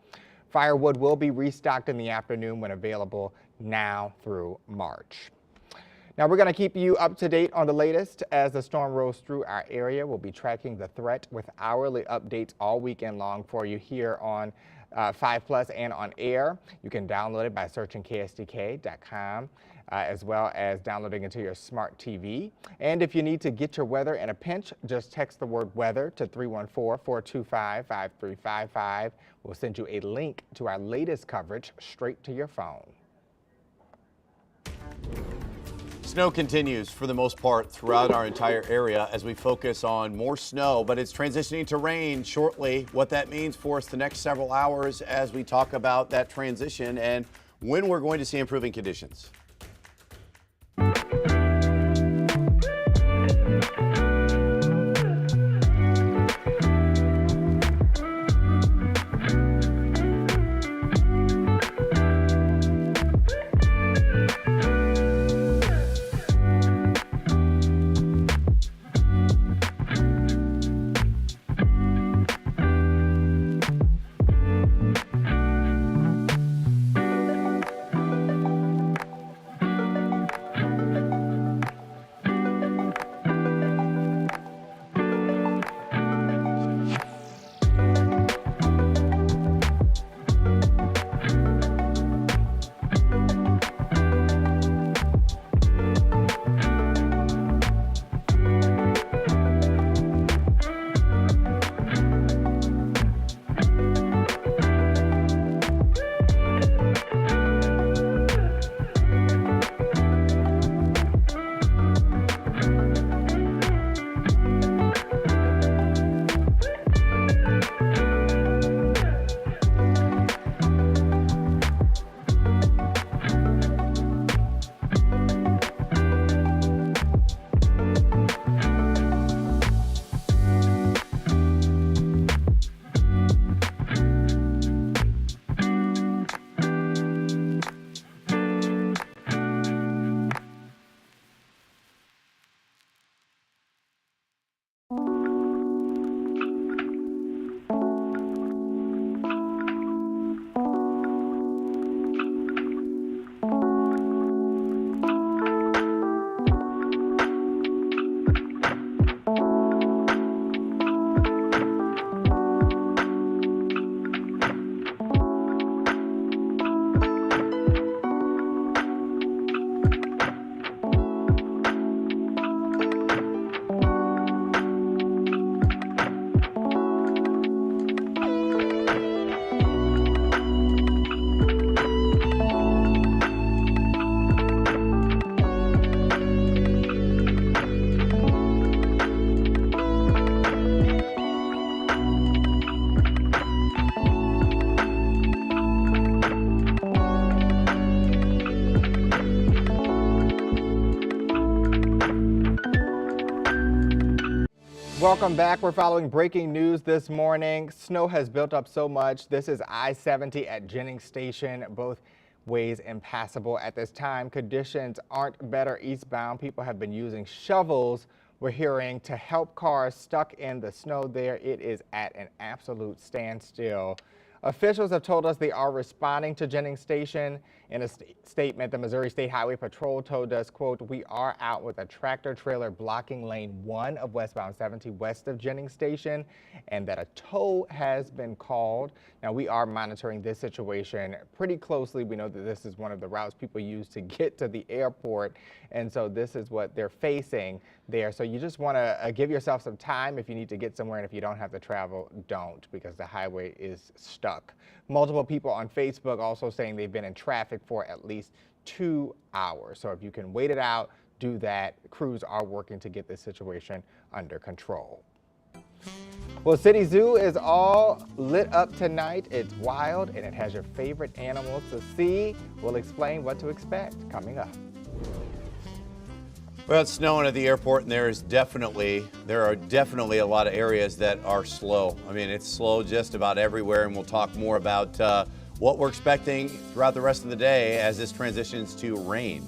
Firewood will be restocked in the afternoon when available now through March. Now we're going to keep you up to date on the latest as the storm rolls through our area. We'll be tracking the threat with hourly updates all weekend long for you here on 5 Plus and on air. You can download it by searching ksdk.com. As well as downloading it to your smart TV. And if you need to get your weather in a pinch, just text the word weather to 314-425-5355. We'll send you a link to our latest coverage straight to your phone. Snow continues for the most part throughout our entire area as we focus on more snow, but it's transitioning to rain shortly. What that means for us the next several hours as we talk about that transition and when we're going to see improving conditions. Welcome back. We're following breaking news this morning. Snow has built up so much. This is I-70 at Jennings Station, both ways impassable at this time. Conditions aren't better eastbound. People have been using shovels, we're hearing, to help cars stuck in the snow there. It is at an absolute standstill. Officials have told us they are responding to Jennings Station. In a statement, the Missouri State Highway Patrol told us, quote, "We are out with a tractor trailer blocking lane 1 of westbound 70 west of Jennings Station, and that a tow has been called." Now, we are monitoring this situation pretty closely. We know that this is one of the routes people use to get to the airport, and so this is what they're facing there. So you just want to give yourself some time. If you need to get somewhere and if you don't have to travel, don't, because the highway is stuck. Multiple people on Facebook also saying they've been in traffic for at least 2 hours. So if you can wait it out, do that. Crews are working to get this situation under control. Well, City Zoo is all lit up tonight. It's wild and it has your favorite animals to see. We'll explain what to expect coming up. Well, it's snowing at the airport, and there are definitely a lot of areas that are slow. I mean, it's slow just about everywhere, and we'll talk more about what we're expecting throughout the rest of the day as this transitions to rain.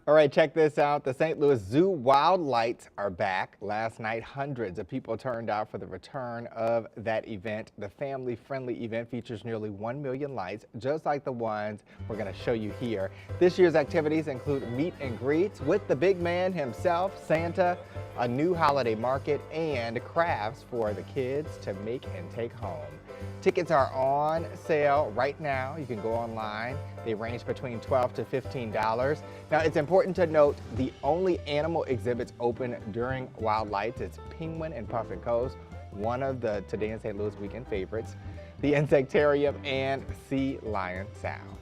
All right, check this out. The St. Louis Zoo Wild Lights are back. Last night, hundreds of people turned out for the return of that event. The family-friendly event features nearly 1 million lights, just like the ones we're going to show you here. This year's activities include meet and greets with the big man himself, Santa, a new holiday market, and crafts for the kids to make and take home. Tickets are on sale right now. You can go online. They range between $12 to $15. Now, it's important to note the only animal exhibits open during Wild Lights is Penguin and Puff and Coast, one of the Today in St. Louis weekend favorites, the Insectarium, and Sea Lion Sound.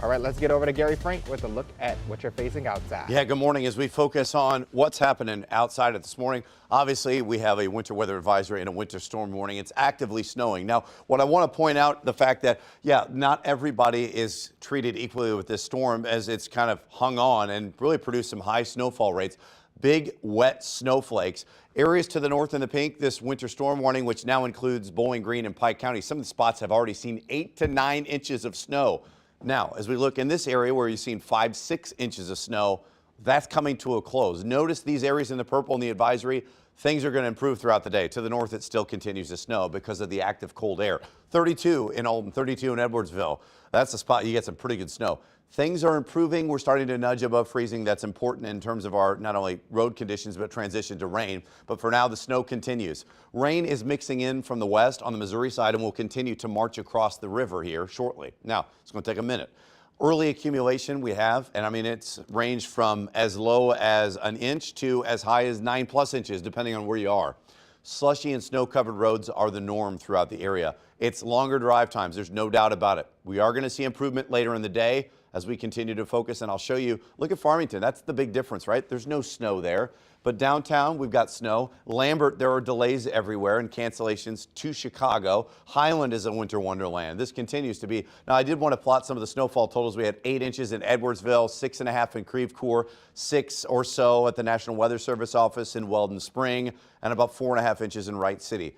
All right, let's get over to Gary Frank with a look at what you're facing outside. Yeah, good morning. As we focus on what's happening outside of this morning, obviously we have a winter weather advisory and a winter storm warning. It's actively snowing. Now, what I want to point out, the fact that, yeah, not everybody is treated equally with this storm, as it's kind of hung on and really produced some high snowfall rates. Big, wet snowflakes. Areas to the north in the pink, this winter storm warning, which now includes Bowling Green and Pike County. Some of the spots have already seen 8 to 9 inches of snow. Now, as we look in this area where you've seen 5, 6 inches of snow, that's coming to a close. Notice these areas in the purple in the advisory. Things are going to improve throughout the day. To the north, it still continues to snow because of the active cold air. 32 in Alton, 32 in Edwardsville. That's the spot you get some pretty good snow. Things are improving. We're starting to nudge above freezing. That's important in terms of our not only road conditions, but transition to rain. But for now, the snow continues. Rain is mixing in from the west on the Missouri side and will continue to march across the river here shortly. Now, it's going to take a minute. Early accumulation we have, and I mean, it's ranged from as low as an inch to as high as 9+ inches, depending on where you are. Slushy and snow-covered roads are the norm throughout the area. It's longer drive times. There's no doubt about it. We are going to see improvement later in the day as we continue to focus, and I'll show you. Look at Farmington. That's the big difference, right? There's no snow there. But downtown, we've got snow. Lambert, there are delays everywhere and cancellations to Chicago. Highland is a winter wonderland. This continues to be. Now, I did want to plot some of the snowfall totals. We had 8 inches in Edwardsville, 6.5 in Creve Coeur, 6 or so at the National Weather Service office in Weldon Spring, and about 4.5 inches in Wright City.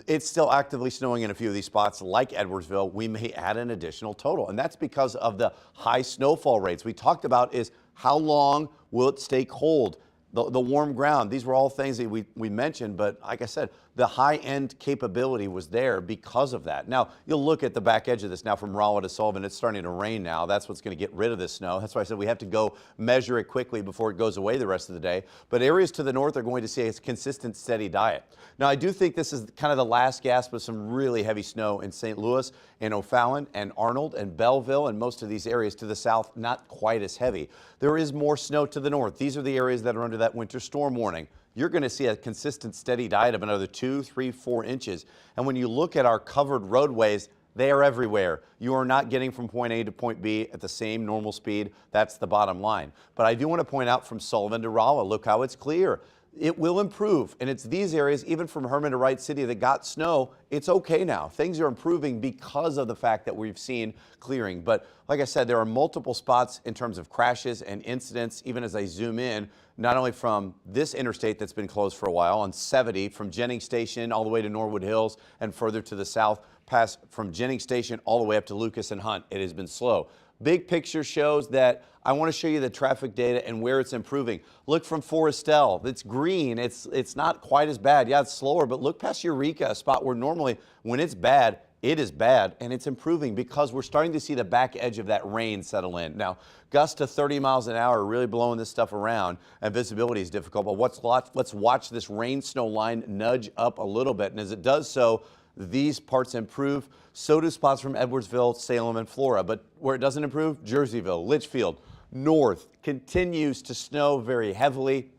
It's still actively snowing in a few of these spots like Edwardsville. We may add an additional total, and that's because of the high snowfall rates. We talked about is how long will it stay cold? The warm ground. These were all things that we mentioned, but like I said, the high-end capability was there because of that. Now, you'll look at the back edge of this now from Rolla to Sullivan. It's starting to rain now. That's what's going to get rid of this snow. That's why I said we have to go measure it quickly before it goes away the rest of the day. But areas to the north are going to see a consistent, steady diet. Now, I do think this is kind of the last gasp of some really heavy snow in St. Louis, in O'Fallon, and Arnold, and Belleville, and most of these areas to the south, not quite as heavy. There is more snow to the north. These are the areas that are under that winter storm warning. You're going to see a consistent, steady diet of another 2, 3, 4 inches. And when you look at our covered roadways, they are everywhere. You are not getting from point A to point B at the same normal speed. That's the bottom line. But I do want to point out from Sullivan to Rolla, look how it's clear. It will improve, and it's these areas, even from Herman to Wright City, that got snow. It's okay now. Things are improving because of the fact that we've seen clearing. But like I said, there are multiple spots in terms of crashes and incidents, even as I zoom in, not only from this interstate that's been closed for a while on 70, from Jennings Station all the way to Norwood Hills and further to the south, past from Jennings Station all the way up to Lucas and Hunt. It has been slow. Big picture shows that I want to show you the traffic data and where it's improving. Look from Forestell. It's green. It's not quite as bad. Yeah, it's slower, but look past Eureka, a spot where normally when it's bad, it is bad, and it's improving because we're starting to see the back edge of that rain settle in. Now, gusts to 30 miles an hour are really blowing this stuff around, and visibility is difficult, but let's watch this rain-snow line nudge up a little bit, and as it does so, these parts improve. So do spots from Edwardsville, Salem, and Flora. But where it doesn't improve, Jerseyville, Litchfield, north continues to snow very heavily.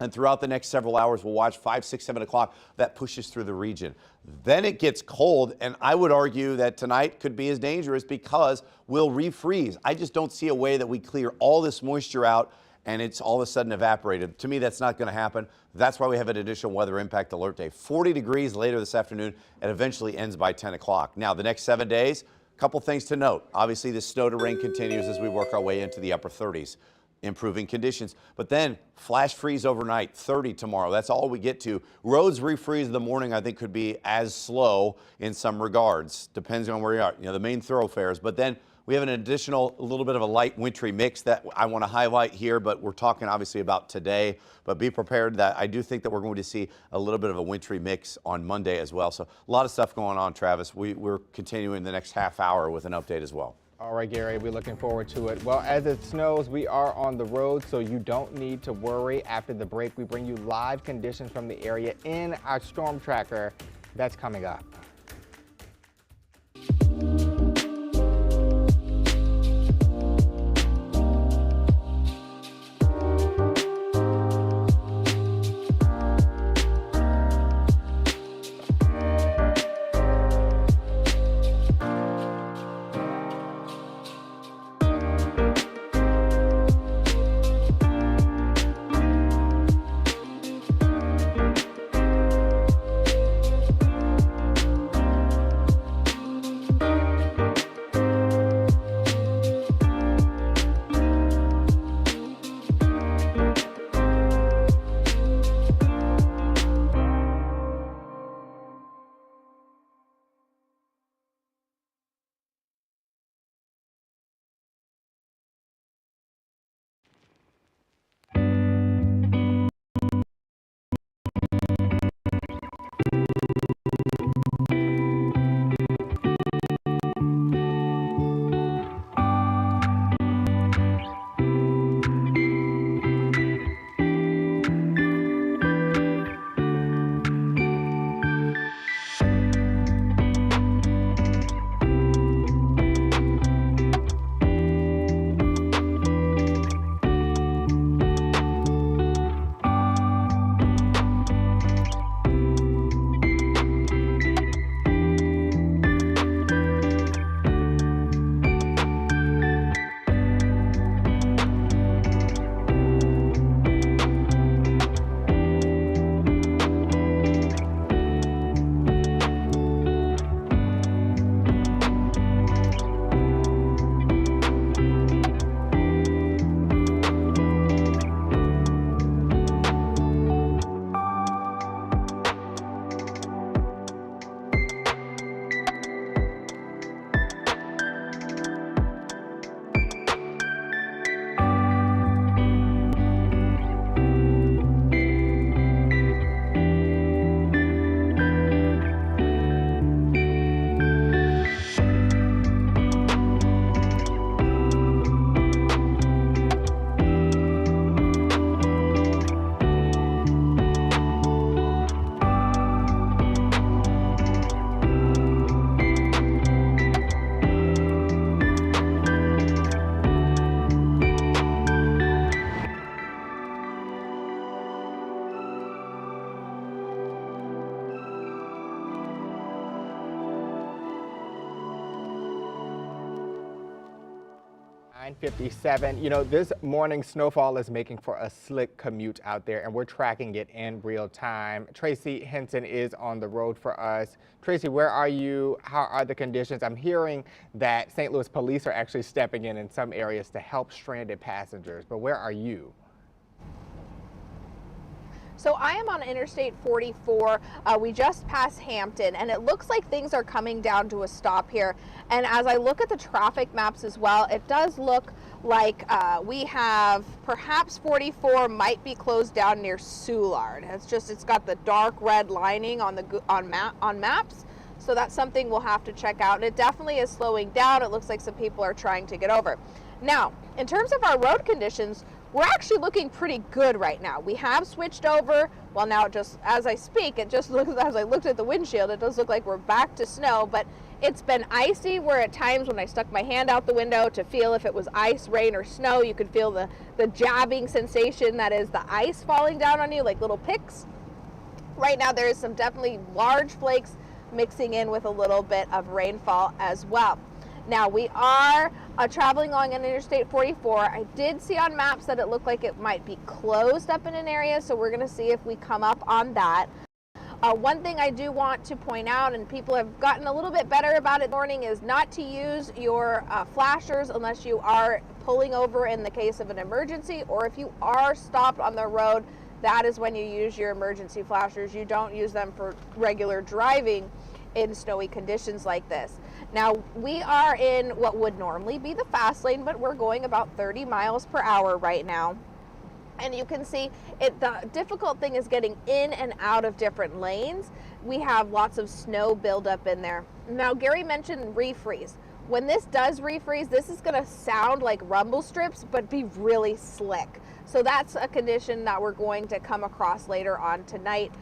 And throughout the next several hours, we'll watch 5, 6, 7 o'clock. That pushes through the region. Then it gets cold, and I would argue that tonight could be as dangerous because we'll refreeze. I just don't see a way that we clear all this moisture out and it's all of a sudden evaporated. To me, that's not going to happen. That's why we have an additional weather impact alert day. 40 degrees later this afternoon, and eventually ends by 10 o'clock. Now, the next 7 days, a couple things to note. Obviously, the snow to rain continues as we work our way into the upper 30s. Improving conditions. But then flash freeze overnight, 30 tomorrow. That's all we get to. Roads refreeze in the morning, I think, could be as slow in some regards. Depends on where you are, the main thoroughfares. But then we have an additional, a little bit of a light wintry mix that I want to highlight here, but we're talking obviously about today. But be prepared that I do think that we're going to see a little bit of a wintry mix on Monday as well. So a lot of stuff going on, Travis. We're continuing the next half hour with an update as well. All right, Gary, we're looking forward to it. Well, as it snows, we are on the road, so you don't need to worry. After the break, we bring you live conditions from the area in our storm tracker. That's coming up. 9:57. You know, this morning snowfall is making for a slick commute out there, and we're tracking it in real time. Tracy Henson is on the road for us. Tracy, where are you? How are the conditions? I'm hearing that St. Louis police are actually stepping in some areas to help stranded passengers, but where are you? So I am on Interstate 44. We just passed Hampton, and it looks like things are coming down to a stop here. And as I look at the traffic maps as well, it does look like we have perhaps 44 might be closed down near Soulard. It's got the dark red lining on maps. So that's something we'll have to check out. And it definitely is slowing down. It looks like some people are trying to get over. Now, in terms of our road conditions, we're actually looking pretty good right now. We have switched over. Well, now just as I speak, it just looks, as I looked at the windshield, it does look like we're back to snow, but it's been icy where at times when I stuck my hand out the window to feel if it was ice, rain, or snow, you could feel the jabbing sensation that is the ice falling down on you like little picks. Right now there is some definitely large flakes mixing in with a little bit of rainfall as well. Now we are traveling along on Interstate 44. I did see on maps that it looked like it might be closed up in an area, so we're going to see if we come up on that. One thing I do want to point out, and people have gotten a little bit better about it this morning, is not to use your flashers unless you are pulling over in the case of an emergency, or if you are stopped on the road, that is when you use your emergency flashers. You don't use them for regular driving in snowy conditions like this. Now, we are in what would normally be the fast lane, but we're going about 30 miles per hour right now. And you can see the difficult thing is getting in and out of different lanes. We have lots of snow buildup in there. Now, Gary mentioned refreeze. When this does refreeze, this is gonna sound like rumble strips, but be really slick. So that's a condition that we're going to come across later on tonight.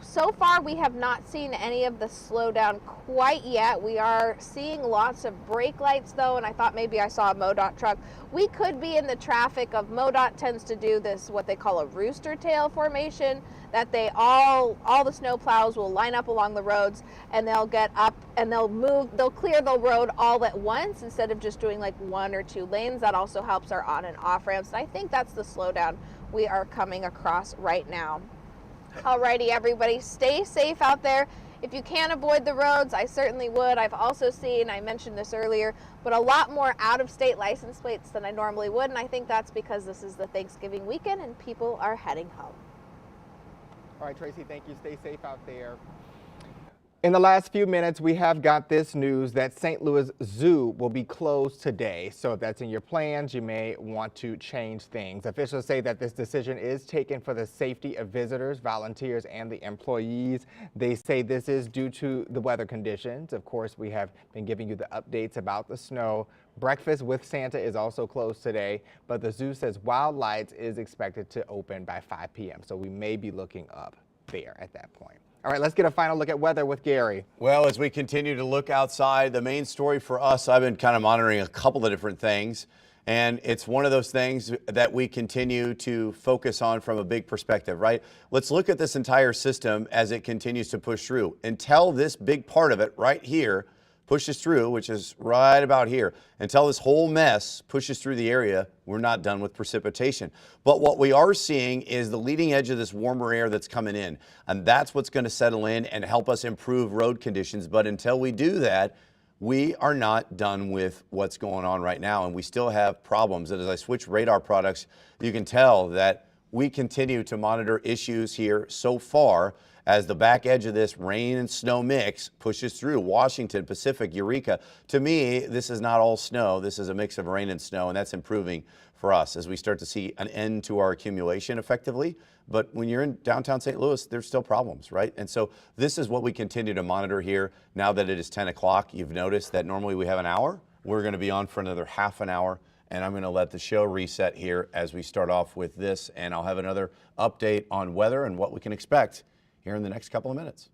So far, we have not seen any of the slowdown quite yet. We are seeing lots of brake lights though, and I thought maybe I saw a MoDOT truck. We could be in the traffic of MoDOT tends to do this, what they call a rooster tail formation, that they all the snow plows will line up along the roads and they'll get up and they'll clear the road all at once instead of just doing like 1 or 2 lanes. That also helps our on and off ramps. And I think that's the slowdown we are coming across right now. Alrighty, everybody, stay safe out there. If you can avoid the roads, I certainly would. I've also seen, I mentioned this earlier, but a lot more out-of-state license plates than I normally would, and I think that's because this is the Thanksgiving weekend and people are heading home. All right, Tracy, thank you. Stay safe out there. In the last few minutes, we have got this news that St. Louis Zoo will be closed today. So if that's in your plans, you may want to change things. Officials say that this decision is taken for the safety of visitors, volunteers, and the employees. They say this is due to the weather conditions. Of course, we have been giving you the updates about the snow. Breakfast with Santa is also closed today, but the zoo says Wild Lights is expected to open by 5 p.m. So we may be looking up there at that point. All right, let's get a final look at weather with Gary. Well, as we continue to look outside, the main story for us, I've been kind of monitoring a couple of different things, and it's one of those things that we continue to focus on from a big perspective, right? Let's look at this entire system as it continues to push through. Until this big part of it right here pushes through, which is right about here, until this whole mess pushes through the area, we're not done with precipitation. But what we are seeing is the leading edge of this warmer air that's coming in, and that's what's going to settle in and help us improve road conditions. But until we do that, we are not done with what's going on right now, and we still have problems. And as I switch radar products, you can tell that we continue to monitor issues here so far as the back edge of this rain and snow mix pushes through Washington, Pacific, Eureka. To me, this is not all snow. This is a mix of rain and snow, and that's improving for us as we start to see an end to our accumulation effectively. But when you're in downtown St. Louis, there's still problems, right? And so this is what we continue to monitor here. Now that it is 10 o'clock, you've noticed that normally we have an hour. We're going to be on for another half an hour, and I'm going to let the show reset here as we start off with this, and I'll have another update on weather and what we can expect here in the next couple of minutes.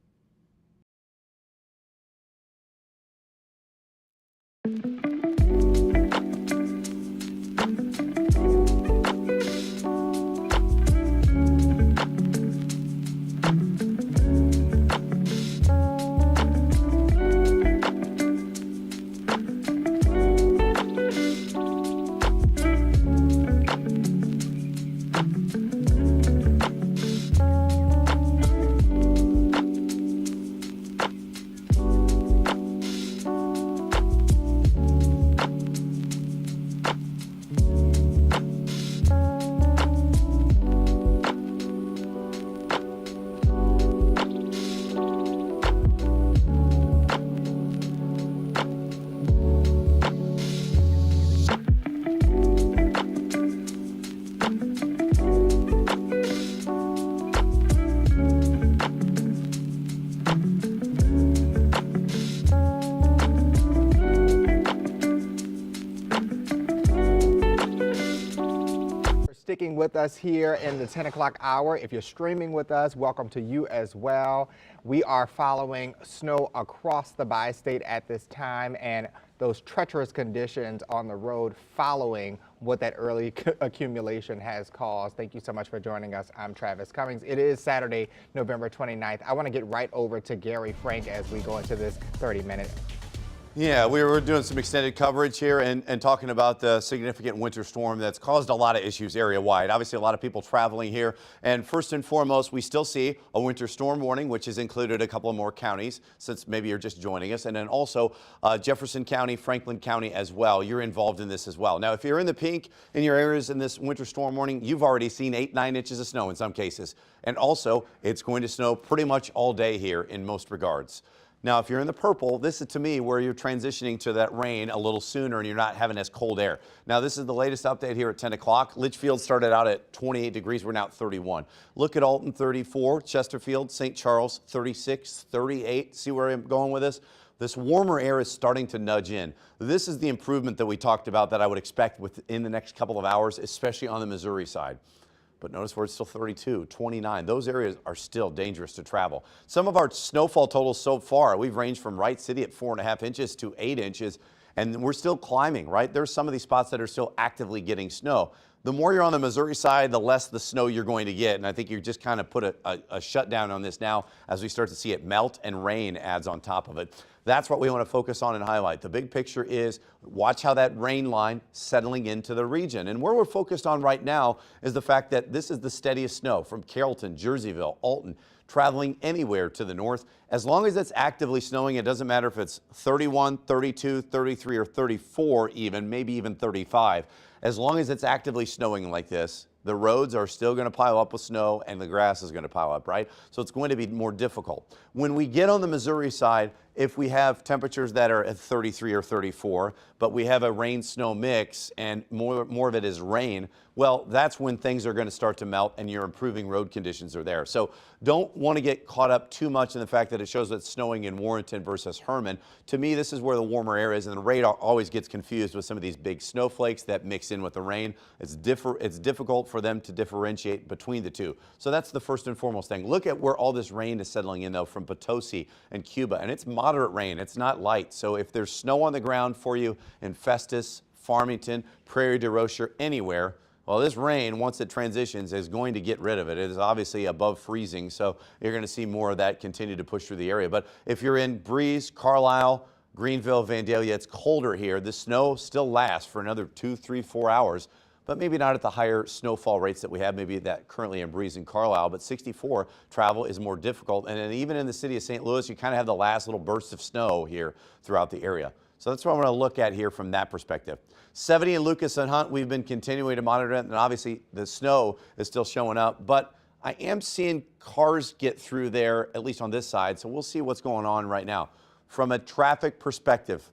sticking with us here in the 10 o'clock hour. If you're streaming with us, welcome to you as well. We are following snow across the bi-state at this time, and those treacherous conditions on the road following what that early accumulation has caused. Thank you so much for joining us. I'm Travis Cummings. It is Saturday, November 29th. I want to get right over to Gary Frank as we go into this 30-minute. Yeah, we were doing some extended coverage here and talking about the significant winter storm that's caused a lot of issues area-wide. Obviously, a lot of people traveling here. And first and foremost, we still see a winter storm warning, which has included a couple of more counties, since maybe you're just joining us. And then also Jefferson County, Franklin County as well. You're involved in this as well. Now, if you're in the pink in your areas in this winter storm warning, you've already seen 8-9 inches of snow in some cases. And also, it's going to snow pretty much all day here in most regards. Now, if you're in the purple, this is to me where you're transitioning to that rain a little sooner and you're not having as cold air. Now, this is the latest update here at 10 o'clock. Litchfield started out at 28 degrees. We're now at 31. Look at Alton, 34. Chesterfield, St. Charles, 36, 38. See where I'm going with this? This warmer air is starting to nudge in. This is the improvement that we talked about that I would expect within the next couple of hours, especially on the Missouri side. But notice where it's still 32, 29. Those areas are still dangerous to travel. Some of our snowfall totals so far, we've ranged from Wright City at 4.5 inches to 8 inches, and we're still climbing, right? There's some of these spots that are still actively getting snow. The more you're on the Missouri side, the less the snow you're going to get. And I think you just kind of put a shutdown on this now as we start to see it melt and rain adds on top of it. That's what we want to focus on and highlight. The big picture is watch how that rain line settling into the region. And where we're focused on right now is the fact that this is the steadiest snow from Carrollton, Jerseyville, Alton, traveling anywhere to the north. As long as it's actively snowing, it doesn't matter if it's 31, 32, 33, or 34 even, maybe even 35. As long as it's actively snowing like this, the roads are still going to pile up with snow and the grass is going to pile up, right? So it's going to be more difficult. When we get on the Missouri side, if we have temperatures that are at 33 or 34, but we have a rain-snow mix and more of it is rain, well, that's when things are going to start to melt and your improving road conditions are there. So don't want to get caught up too much in the fact that it shows it's snowing in Warrenton versus Herman. To me, this is where the warmer air is, and the radar always gets confused with some of these big snowflakes that mix in with the rain. It's difficult for them to differentiate between the two. So that's the first and foremost thing. Look at where all this rain is settling in, though, from Potosi and Cuba, and it's moderate rain. It's not light. So if there's snow on the ground for you in Festus, Farmington, Prairie du Rocher, anywhere, well, this rain, once it transitions, is going to get rid of it. It is obviously above freezing, so you're going to see more of that continue to push through the area. But if you're in Breeze, Carlisle, Greenville, Vandalia, it's colder here. The snow still lasts for another 2, 3, 4 hours, but maybe not at the higher snowfall rates that we have, maybe that currently in Breeze and Carlisle. But 64 travel is more difficult. And then even in the city of St. Louis, you kind of have the last little bursts of snow here throughout the area. So that's what I'm going to look at here from that perspective. 70 in Lucas and Hunt, we've been continuing to monitor it, and obviously the snow is still showing up, but I am seeing cars get through there, at least on this side, so we'll see what's going on right now. From a traffic perspective,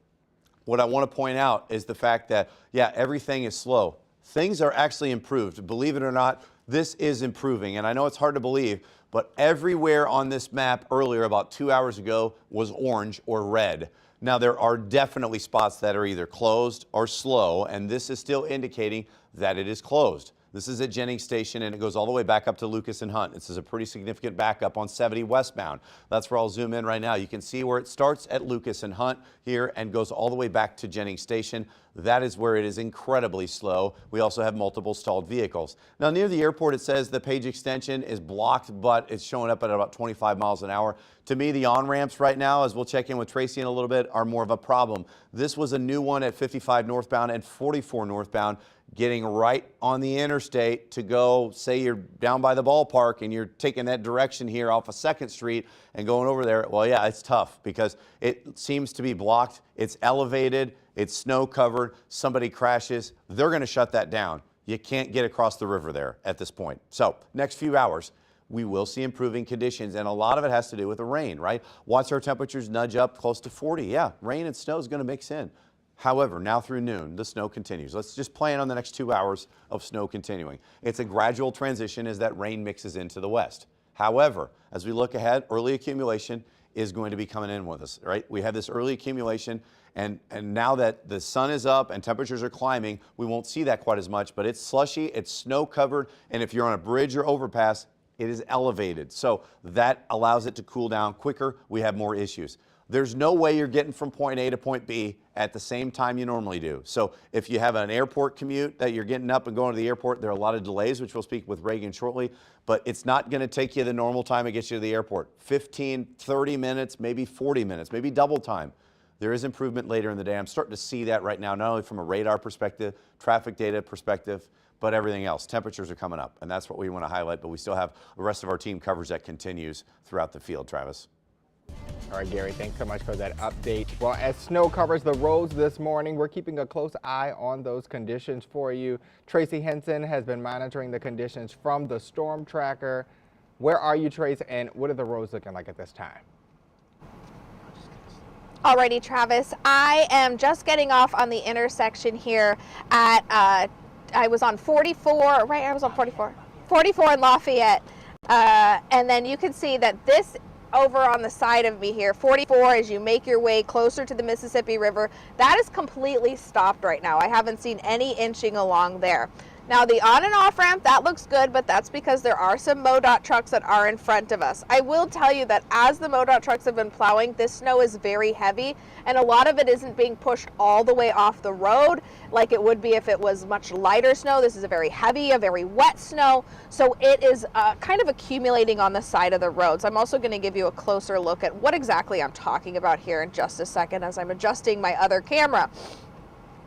what I want to point out is the fact that, yeah, everything is slow. Things are actually improved. Believe it or not, this is improving, and I know it's hard to believe, but everywhere on this map earlier, about 2 hours ago, was orange or red. Now, there are definitely spots that are either closed or slow, and this is still indicating that it is closed. This is at Jennings Station, and it goes all the way back up to Lucas and Hunt. This is a pretty significant backup on 70 westbound. That's where I'll zoom in right now. You can see where it starts at Lucas and Hunt here and goes all the way back to Jennings Station. That is where it is incredibly slow. We also have multiple stalled vehicles. Now, near the airport, it says the Page extension is blocked, but it's showing up at about 25 miles an hour. To me, the on-ramps right now, as we'll check in with Tracy in a little bit, are more of a problem. This was a new one at 55 northbound and 44 northbound. Getting right on the interstate to go, say you're down by the ballpark and you're taking that direction here off of 2nd Street and going over there, well, yeah, it's tough because it seems to be blocked. It's elevated, it's snow covered, somebody crashes, they're going to shut that down. You can't get across the river there at this point. So next few hours, we will see improving conditions, and a lot of it has to do with the rain, right? Watch our temperatures nudge up close to 40. Yeah, rain and snow is going to mix in. However, now through noon, the snow continues. Let's just plan on the next 2 hours of snow continuing. It's a gradual transition as that rain mixes into the west. However, as we look ahead, early accumulation is going to be coming in with us, right? We have this early accumulation, and now that the sun is up and temperatures are climbing, we won't see that quite as much, but it's slushy, it's snow covered, and if you're on a bridge or overpass, it is elevated. So that allows it to cool down quicker. We have more issues. There's no way you're getting from point A to point B at the same time you normally do. So if you have an airport commute that you're getting up and going to the airport, there are a lot of delays, which we'll speak with Reagan shortly, but it's not going to take you the normal time it gets you to the airport. 15, 30 minutes, maybe 40 minutes, maybe double time. There is improvement later in the day. I'm starting to see that right now, not only from a radar perspective, traffic data perspective, but everything else. Temperatures are coming up, and that's what we want to highlight, but we still have the rest of our team coverage that continues throughout the field, Travis. All right, Gary, thanks so much for that update. Well, as snow covers the roads this morning, we're keeping a close eye on those conditions for you. Tracy Henson has been monitoring the conditions from the storm tracker. Where are you, Trace, and what are the roads looking like at this time? Alrighty, Travis, I am just getting off on the intersection here at, I was on 44, right? I was on 44 in Lafayette. And then you can see that this over on the side of me here, 44, as you make your way closer to the Mississippi River, that is completely stopped right now. I haven't seen any inching along there. Now the on and off ramp, that looks good, but that's because there are some MoDOT trucks that are in front of us. I will tell you that as the MoDOT trucks have been plowing, this snow is very heavy, and a lot of it isn't being pushed all the way off the road like it would be if it was much lighter snow. This is a very heavy, a very wet snow, so it is kind of accumulating on the side of the roads. I'm also going to give you a closer look at what exactly I'm talking about here in just a second as I'm adjusting my other camera.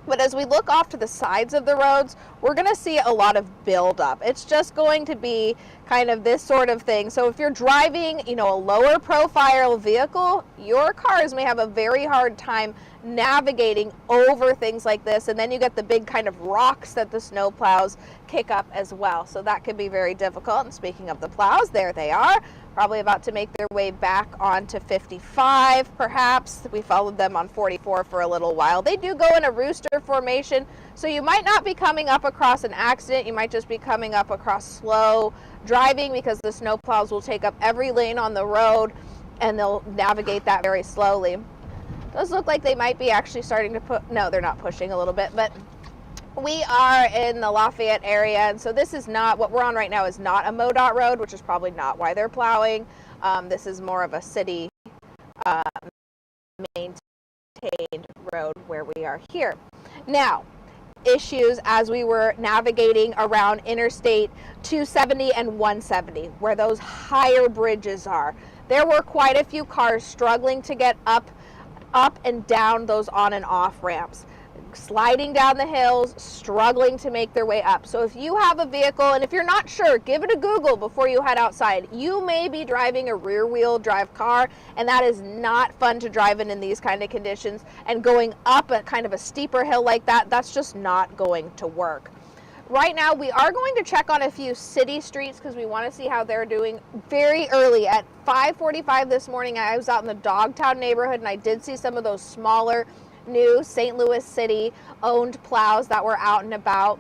But as we look off to the sides of the roads, we're going to see a lot of buildup. It's just going to be kind of this sort of thing. So if you're driving, a lower profile vehicle, your cars may have a very hard time navigating over things like this. And then you get the big kind of rocks that the snow plows kick up as well. So that could be very difficult. And speaking of the plows, there they are, probably about to make their way back onto 55 perhaps. We followed them on 44 for a little while. They do go in a rooster formation, so you might not be coming up across an accident. You might just be coming up across slow driving because the snow plows will take up every lane on the road and they'll navigate that very slowly. Does look like they might be actually starting to no, they're not pushing a little bit, but we are in the Lafayette area, and so this is not, what we're on right now is not a MoDOT road, which is probably not why they're plowing. This is more of a city maintained road where we are here. Now, issues as we were navigating around Interstate 270 and 170, where those higher bridges are. There were quite a few cars struggling to get up and down those on and off ramps, sliding down the hills, struggling to make their way up. So if you have a vehicle, and if you're not sure, give it a Google before you head outside. You may be driving a rear wheel drive car, and that is not fun to drive in these kind of conditions, and going up a kind of a steeper hill like that, that's just not going to work. Right now, we are going to check on a few city streets because we want to see how they're doing very early. At 5:45 this morning, I was out in the Dogtown neighborhood, and I did see some of those smaller new St. Louis City owned plows that were out and about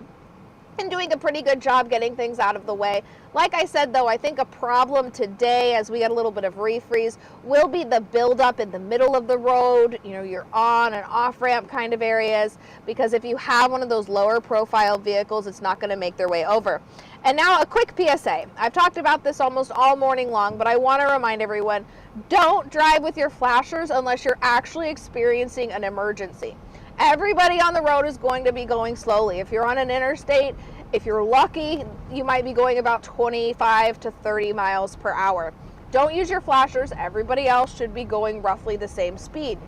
and doing a pretty good job getting things out of the way. Like I said, though, I think a problem today as we get a little bit of refreeze will be the buildup in the middle of the road, your on and off ramp kind of areas, because if you have one of those lower profile vehicles, it's not going to make their way over. And now a quick PSA. I've talked about this almost all morning long, but I want to remind everyone, don't drive with your flashers unless you're actually experiencing an emergency. Everybody on the road is going to be going slowly. If you're on an interstate, if you're lucky, you might be going about 25 to 30 miles per hour. Don't use your flashers. Everybody else should be going roughly the same speed.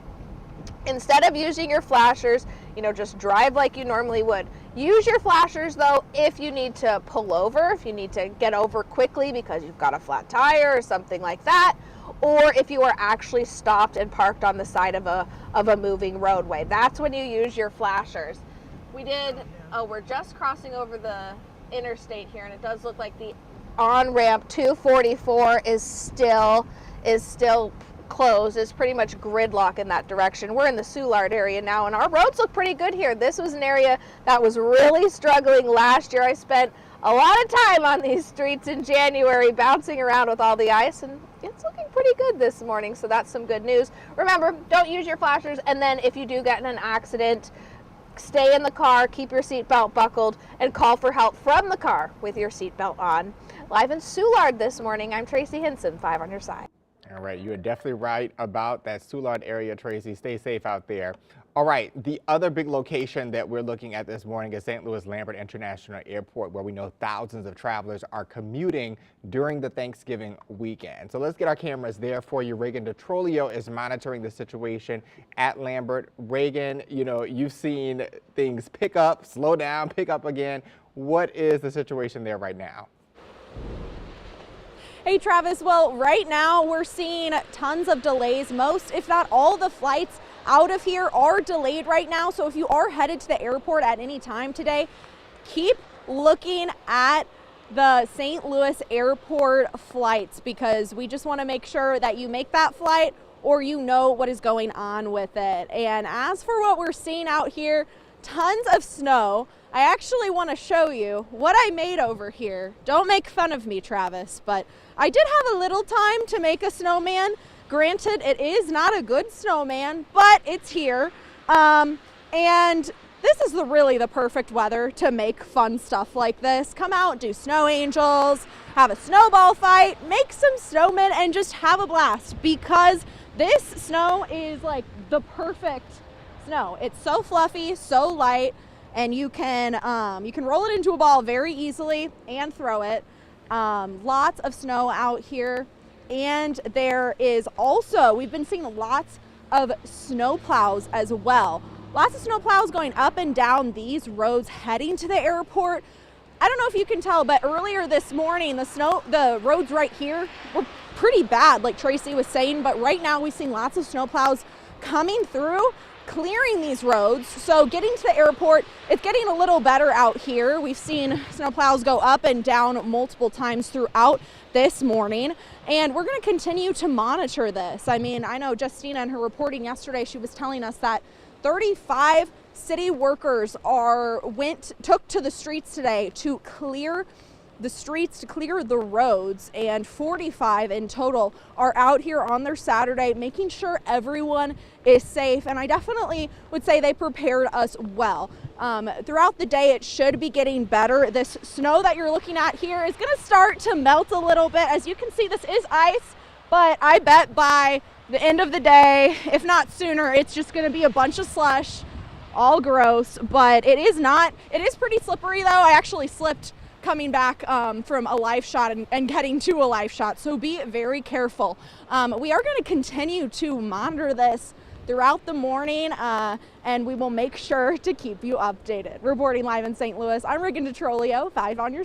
Instead of using your flashers, just drive like you normally would. Use your flashers, though, if you need to pull over, if you need to get over quickly because you've got a flat tire or something like that, or if you are actually stopped and parked on the side of a moving roadway. That's when you use your flashers. We're just crossing over the interstate here, and it does look like the on-ramp 244 is still closed. It's pretty much gridlock in that direction. We're in the Soulard area now, and our roads look pretty good here. This was an area that was really struggling last year. I spent a lot of time on these streets in January bouncing around with all the ice, and it's looking pretty good this morning, so that's some good news. Remember, don't use your flashers, and then if you do get in an accident, stay in the car, keep your seatbelt buckled, and call for help from the car with your seatbelt on. Live in Soulard this morning, I'm Tracy Hinson, 5 on your side. All right, you are definitely right about that Soulard area, Tracy. Stay safe out there. All right, the other big location that we're looking at this morning is St. Louis Lambert International Airport, where we know thousands of travelers are commuting during the Thanksgiving weekend. So let's get our cameras there for you. Reagan DeTrolio is monitoring the situation at Lambert. Reagan, you know, you've seen things pick up, slow down, pick up again. What is the situation there right now? Hey Travis, well right now we're seeing tons of delays. Most, if not all, the flights out of here are delayed right now. So if you are headed to the airport at any time today, keep looking at the St. Louis airport flights, because we just want to make sure that you make that flight or you know what is going on with it. And as for what we're seeing out here, tons of snow. I actually want to show you what I made over here. Don't make fun of me, Travis, but I did have a little time to make a snowman. Granted, it is not a good snowman, but it's here. And this is really the perfect weather to make fun stuff like this. Come out, do snow angels, have a snowball fight, make some snowmen, and just have a blast, because this snow is like the perfect snow. It's so fluffy, so light, and you can roll it into a ball very easily and throw it. Lots of snow out here. And there is also, we've been seeing lots of snow plows as well. Lots of snow plows going up and down these roads heading to the airport. I don't know if you can tell, but earlier this morning, the roads right here were pretty bad, like Tracy was saying, but right now we've seen lots of snow plows coming through, clearing these roads. So getting to the airport, it's getting a little better out here. We've seen snow plows go up and down multiple times throughout this morning, and we're going to continue to monitor this. I mean, I know Justina in her reporting yesterday, she was telling us that 35 city workers took to the streets today to clear the streets, to clear the roads, and 45 in total are out here on their Saturday making sure everyone is safe. And I definitely would say they prepared us well. Throughout the day, it should be getting better. This snow that you're looking at here is going to start to melt a little bit. As you can see, this is ice, but I bet by the end of the day, if not sooner, it's just going to be a bunch of slush, all gross. But it is pretty slippery though. I actually slipped coming back from a live shot and getting to a live shot, so be very careful. We are going to continue to monitor this throughout the morning, and we will make sure to keep you updated. Reporting live in St. Louis, I'm Reagan DeTrolio, 5 on your.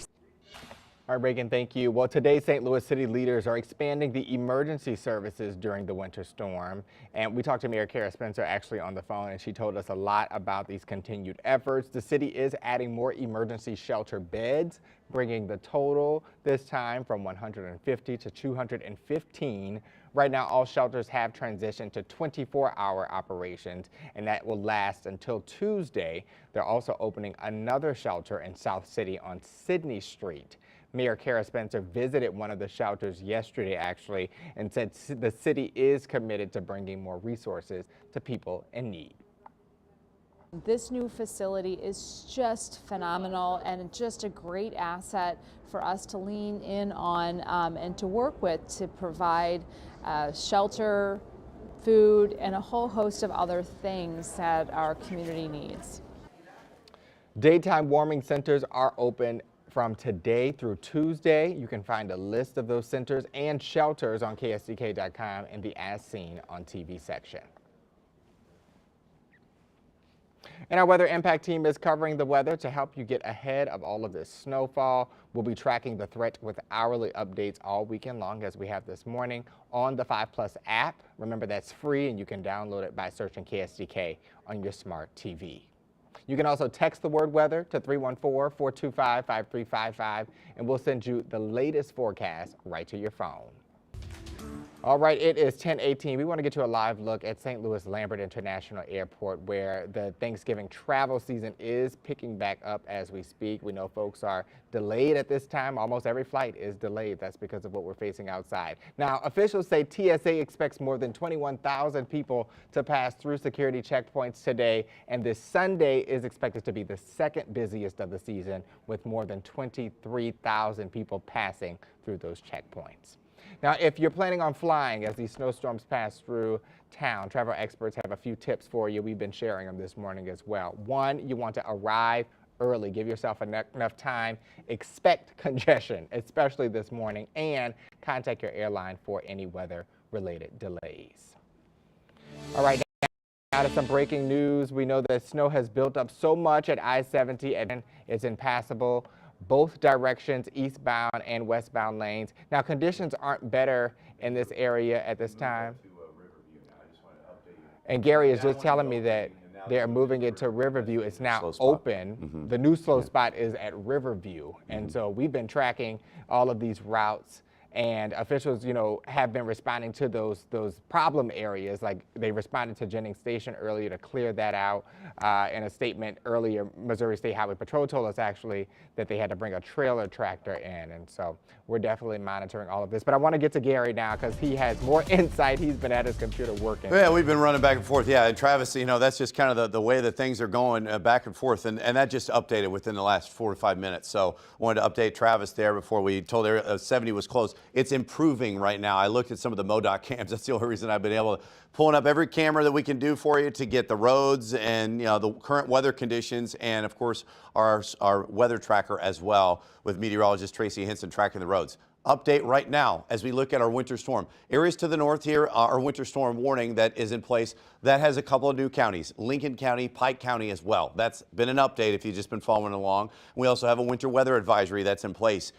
All right, Reagan, thank you. Well, today, St. Louis city leaders are expanding the emergency services during the winter storm. And we talked to Mayor Kara Spencer actually on the phone, and she told us a lot about these continued efforts. The city is adding more emergency shelter beds, bringing the total this time from 150 to 215. Right now, all shelters have transitioned to 24-hour operations, and that will last until Tuesday. They're also opening another shelter in South City on Sydney Street. Mayor Kara Spencer visited one of the shelters yesterday, actually, and said the city is committed to bringing more resources to people in need. This new facility is just phenomenal and just a great asset for us to lean in on and to work with to provide shelter, food, and a whole host of other things that our community needs. Daytime warming centers are open from today through Tuesday. You can find a list of those centers and shelters on KSDK.com in the As Seen on TV section. And our weather impact team is covering the weather to help you get ahead of all of this snowfall. We'll be tracking the threat with hourly updates all weekend long, as we have this morning on the 5+ app. Remember, that's free and you can download it by searching KSDK on your smart TV. You can also text the word weather to 314-425-5355, and we'll send you the latest forecast right to your phone. All right, it is 10:18. We want to get you a live look at St. Louis Lambert International Airport, where the Thanksgiving travel season is picking back up as we speak. We know folks are delayed at this time. Almost every flight is delayed. That's because of what we're facing outside. Now, officials say TSA expects more than 21,000 people to pass through security checkpoints today, and this Sunday is expected to be the second busiest of the season, with more than 23,000 people passing through those checkpoints. Now, if you're planning on flying as these snowstorms pass through town, travel experts have a few tips for you. We've been sharing them this morning as well. One, you want to arrive early. Give yourself enough time. Expect congestion, especially this morning, and contact your airline for any weather-related delays. All right, now to some breaking news. We know that snow has built up so much at I-70 and it's impassable both directions, eastbound and westbound lanes. Now, conditions aren't better in this area at this time. And Gary is just telling me that they're moving it to Riverview. It's now open. The new slow spot is at Riverview. And so we've been tracking all of these routes, and officials, you know, have been responding to those problem areas. Like they responded to Jennings Station earlier to clear that out. In a statement earlier, Missouri State Highway Patrol told us actually that they had to bring a trailer tractor in. And so we're definitely monitoring all of this. But I want to get to Gary now because he has more insight. He's been at his computer working. Yeah, we've been running back and forth. Yeah, and Travis, you know, that's just kind of the way that things are going back and forth. And that just updated within the last 4 to 5 minutes. So I wanted to update Travis there before we told her 70 was closed. It's improving right now. I looked at some of the MoDOT cams. That's the only reason I've been able to pulling up every camera that we can do for you to get the roads and, you know, the current weather conditions, and of course our weather tracker as well, with meteorologist Tracy Henson tracking the roads. Update right now as we look at our winter storm. Areas to the north here, our winter storm warning that is in place, that has a couple of new counties, Lincoln County, Pike County as well. That's been an update if you've just been following along. We also have a winter weather advisory that's in place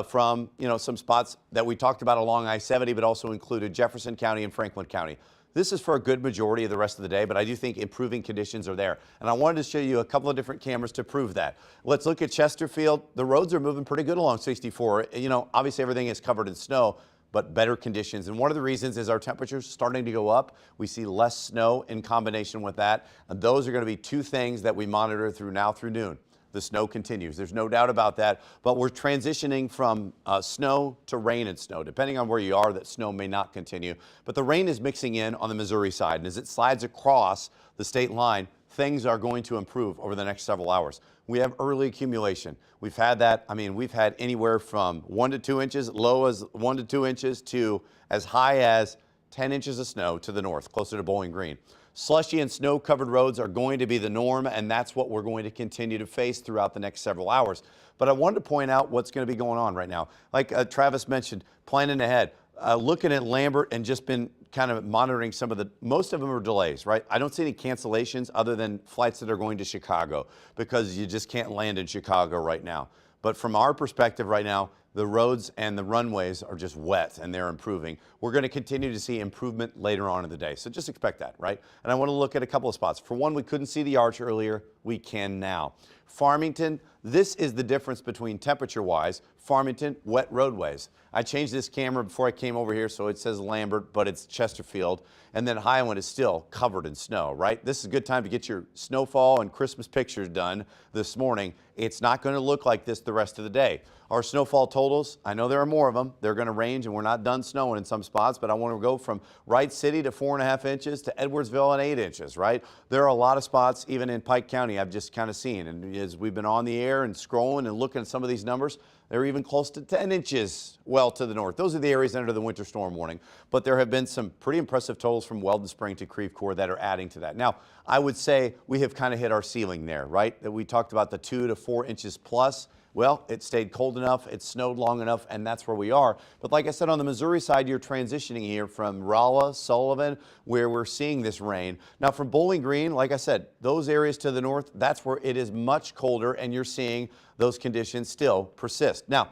from, you know, some spots that we talked about along I-70, but also included Jefferson County and Franklin County. This is for a good majority of the rest of the day, but I do think improving conditions are there. And I wanted to show you a couple of different cameras to prove that. Let's look at Chesterfield. The roads are moving pretty good along 64. You know, obviously everything is covered in snow, but better conditions. And one of the reasons is our temperatures starting to go up. We see less snow in combination with that. And those are going to be two things that we monitor through now through noon. The snow continues. There's no doubt about that. But we're transitioning from snow to rain and snow. Depending on where you are, that snow may not continue. But the rain is mixing in on the Missouri side. And as it slides across the state line, things are going to improve over the next several hours. We have early accumulation. We've had that. I mean, we've had anywhere from 1 to 2 inches, low as 1 to 2 inches, to as high as 10 inches of snow to the north, closer to Bowling Green. Slushy and snow-covered roads are going to be the norm, and that's what we're going to continue to face throughout the next several hours. But I wanted to point out what's going to be going on right now. Like Travis mentioned, planning ahead, looking at Lambert and just been kind of monitoring some of most of them are delays, right? I don't see any cancellations other than flights that are going to Chicago, because you just can't land in Chicago right now. But from our perspective right now, the roads and the runways are just wet and they're improving. We're going to continue to see improvement later on in the day. So just expect that, right? And I want to look at a couple of spots. For one, we couldn't see the arch earlier. We can now. Farmington, this is the difference between temperature-wise. Farmington, wet roadways. I changed this camera before I came over here, so it says Lambert, but it's Chesterfield. And then Highland is still covered in snow, right? This is a good time to get your snowfall and Christmas pictures done this morning. It's not going to look like this the rest of the day. Our snowfall totals, I know there are more of them. They're going to range, and we're not done snowing in some spots, but I want to go from Wright City to 4.5 inches to Edwardsville and 8 inches, right? There are a lot of spots, even in Pike County, I've just kind of seen. And as we've been on the air and scrolling and looking at some of these numbers, they're even close to 10 inches well to the north. Those are the areas under the winter storm warning. But there have been some pretty impressive totals from Weldon Spring to Creve Coeur that are adding to that. Now, I would say we have kind of hit our ceiling there, right? That we talked about the 2 to 4 inches plus. Well, it stayed cold enough, it snowed long enough, and that's where we are. But like I said, on the Missouri side, you're transitioning here from Rolla, Sullivan, where we're seeing this rain. Now from Bowling Green, like I said, those areas to the north, that's where it is much colder, and you're seeing those conditions still persist. Now,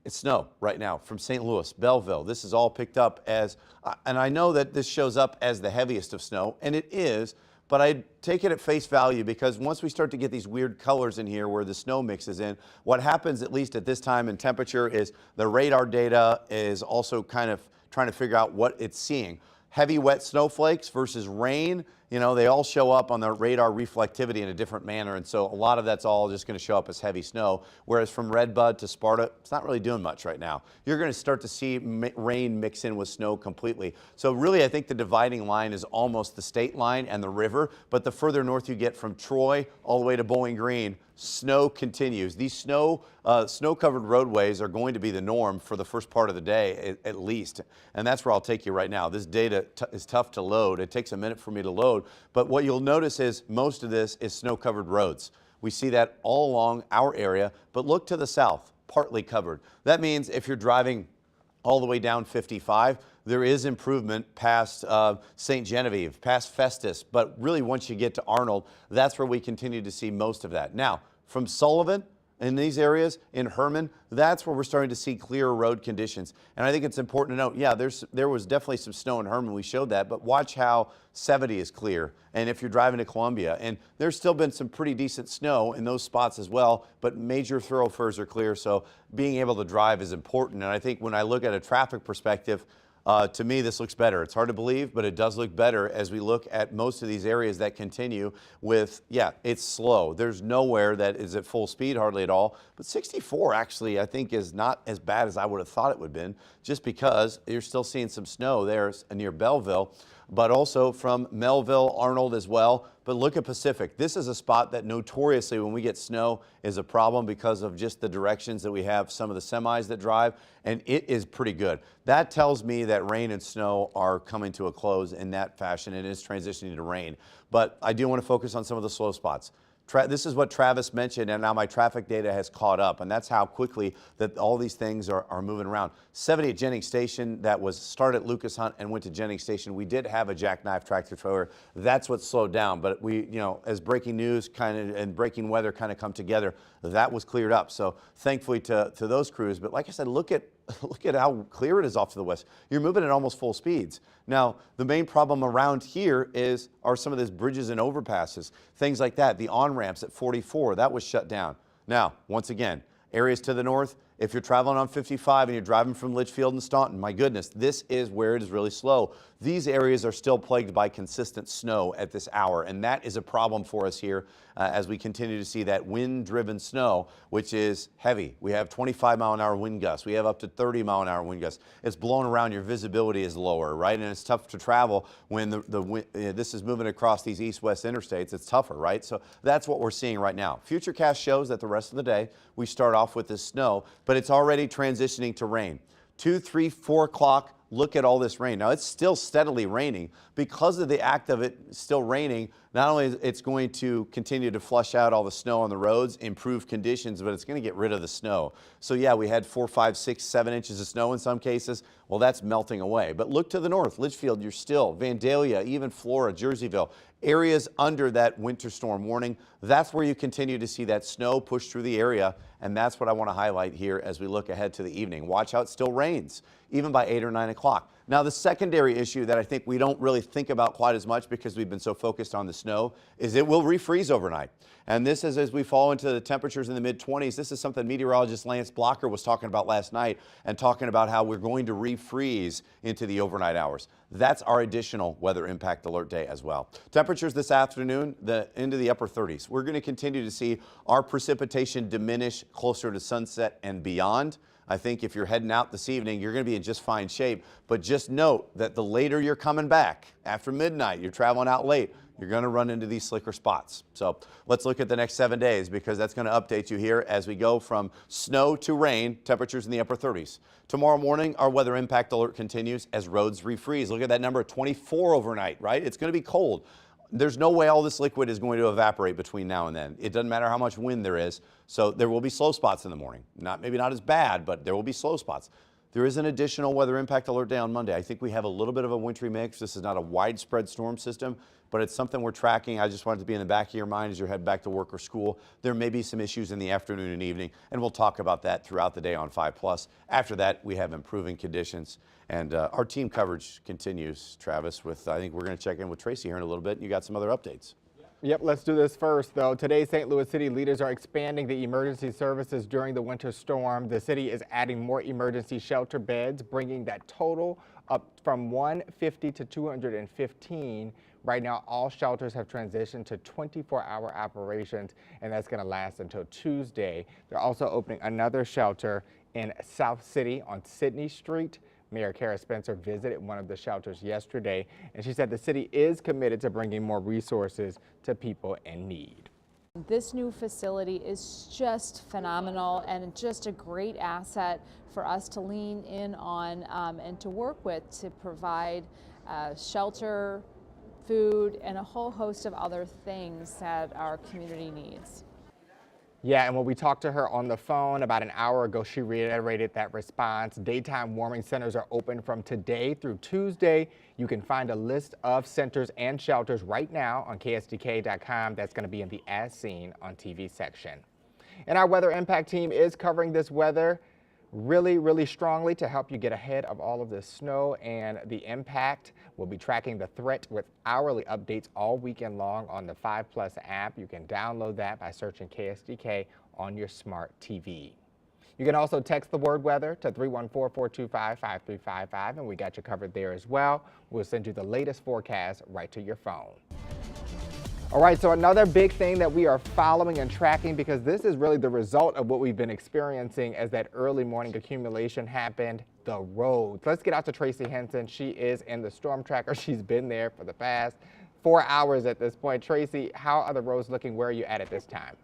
it's snow right now from St. Louis, Belleville. This is all picked up as, and I know that this shows up as the heaviest of snow, and it is, but I take it at face value, because once we start to get these weird colors in here where the snow mixes in, what happens, at least at this time in temperature, is the radar data is also kind of trying to figure out what it's seeing. Heavy wet snowflakes versus rain, you know, they all show up on the radar reflectivity in a different manner, and so a lot of that's all just going to show up as heavy snow, whereas from Redbud to Sparta, it's not really doing much right now. You're going to start to see rain mix in with snow completely. So really, I think the dividing line is almost the state line and the river, but the further north you get from Troy all the way to Bowling Green, snow continues. These snow-covered roadways are going to be the norm for the first part of the day, at least. And that's where I'll take you right now. This data is tough to load. It takes a minute for me to load. But what you'll notice is most of this is snow-covered roads. We see that all along our area, but look to the south, partly covered. That means if you're driving all the way down 55, there is improvement past St. Genevieve, past Festus, but really once you get to Arnold, that's where we continue to see most of that. Now, from Sullivan, in these areas, in Herman, that's where we're starting to see clearer road conditions. And I think it's important to note, yeah, there was definitely some snow in Herman, we showed that, but watch how 70 is clear. And if you're driving to Columbia, and there's still been some pretty decent snow in those spots as well, but major thoroughfares are clear, so being able to drive is important. And I think when I look at a traffic perspective, to me, this looks better. It's hard to believe, but it does look better as we look at most of these areas that continue with, yeah, it's slow. There's nowhere that is at full speed, hardly at all. But 64 actually, I think, is not as bad as I would have thought it would have been, just because you're still seeing some snow there near Belleville, but also from Melville, Arnold as well. But look at Pacific. This is a spot that notoriously, when we get snow, is a problem because of just the directions that we have some of the semis that drive, and it is pretty good. That tells me that rain and snow are coming to a close in that fashion. It is transitioning to rain. But I do want to focus on some of the slow spots. This is what Travis mentioned, and now my traffic data has caught up, and that's how quickly that all these things are moving around. 70 at Jennings Station, that was started at Lucas Hunt and went to Jennings Station. We did have a jackknife tractor trailer. That's what slowed down, but we, you know, as breaking news and breaking weather kind of come together, that was cleared up. So thankfully to those crews, but like I said, look at how clear it is off to the west. You're moving at almost full speeds. Now, the main problem around here are some of these bridges and overpasses, things like that. The on-ramps at 44, that was shut down. Now, once again, areas to the north, if you're traveling on 55 and you're driving from Litchfield and Staunton, my goodness, this is where it is really slow. These areas are still plagued by consistent snow at this hour, and that is a problem for us here as we continue to see that wind-driven snow, which is heavy. We have 25-mile-an-hour wind gusts. We have up to 30-mile-an-hour wind gusts. It's blowing around. Your visibility is lower, right? And it's tough to travel when this is moving across these east-west interstates. It's tougher, right? So that's what we're seeing right now. Futurecast shows that the rest of the day we start off with this snow, but it's already transitioning to rain. 2, 3, 4 o'clock. Look at all this rain. Now, it's still steadily raining. Because of the act of it still raining, not only is it's going to continue to flush out all the snow on the roads, improve conditions, but it's going to get rid of the snow. So yeah, we had 4, 5, 6, 7 inches of snow in some cases. Well, that's melting away. But look to the north, Litchfield, you're still, Vandalia, even Flora, Jerseyville, areas under that winter storm warning. That's where you continue to see that snow push through the area, and that's what I want to highlight here as we look ahead to the evening. Watch how it still rains, even by 8 or 9 o'clock. Now, the secondary issue that I think we don't really think about quite as much because we've been so focused on the snow is it will refreeze overnight. And this is as we fall into the temperatures in the mid-20s. This is something meteorologist Lance Blocker was talking about last night and talking about how we're going to refreeze into the overnight hours. That's our additional weather impact alert day as well. Temperatures this afternoon, into the upper 30s. We're going to continue to see our precipitation diminish closer to sunset and beyond. I think if you're heading out this evening, you're going to be in just fine shape. But just note that the later you're coming back, after midnight, you're traveling out late, you're going to run into these slicker spots. So let's look at the next 7 days because that's going to update you here as we go from snow to rain, temperatures in the upper 30s. Tomorrow morning, our weather impact alert continues as roads refreeze. Look at that number, 24 overnight, right? It's going to be cold. There's no way all this liquid is going to evaporate between now and then. It doesn't matter how much wind there is. So there will be slow spots in the morning. Maybe not as bad, but there will be slow spots. There is an additional weather impact alert day on Monday. I think we have a little bit of a wintry mix. This is not a widespread storm system, but it's something we're tracking. I just wanted to be in the back of your mind as you head back to work or school. There may be some issues in the afternoon and evening, and we'll talk about that throughout the day on 5+. After that, we have improving conditions, and our team coverage continues, Travis, with I think we're going to check in with Tracy here in a little bit. You got some other updates. Yep, let's do this first, though. Today, St. Louis City leaders are expanding the emergency services during the winter storm. The city is adding more emergency shelter beds, bringing that total up from 150 to 215. Right now, all shelters have transitioned to 24-hour operations, and that's going to last until Tuesday. They're also opening another shelter in South City on Sydney Street. Mayor Kara Spencer visited one of the shelters yesterday, and she said the city is committed to bringing more resources to people in need. This new facility is just phenomenal and just a great asset for us to lean in on and to work with to provide shelter, food, and a whole host of other things that our community needs. Yeah, and when we talked to her on the phone about an hour ago, she reiterated that response. Daytime warming centers are open from today through Tuesday. You can find a list of centers and shelters right now on KSDK.com. That's going to be in the As Seen on TV section. And our weather impact team is covering this weather really strongly to help you get ahead of all of this snow and the impact. We'll be tracking the threat with hourly updates all weekend long on the 5+ app. You can download that by searching KSDK on your smart TV. You can also text the word weather to 314-425-5355, and we got you covered there as well. We'll send you the latest forecast right to your phone. All right, so another big thing that we are following and tracking, because this is really the result of what we've been experiencing as that early morning accumulation happened, the roads. Let's get out to Tracy Henson. She is in the storm tracker. She's been there for the past 4 hours at this point. Tracy, how are the roads looking? Where are you at this time?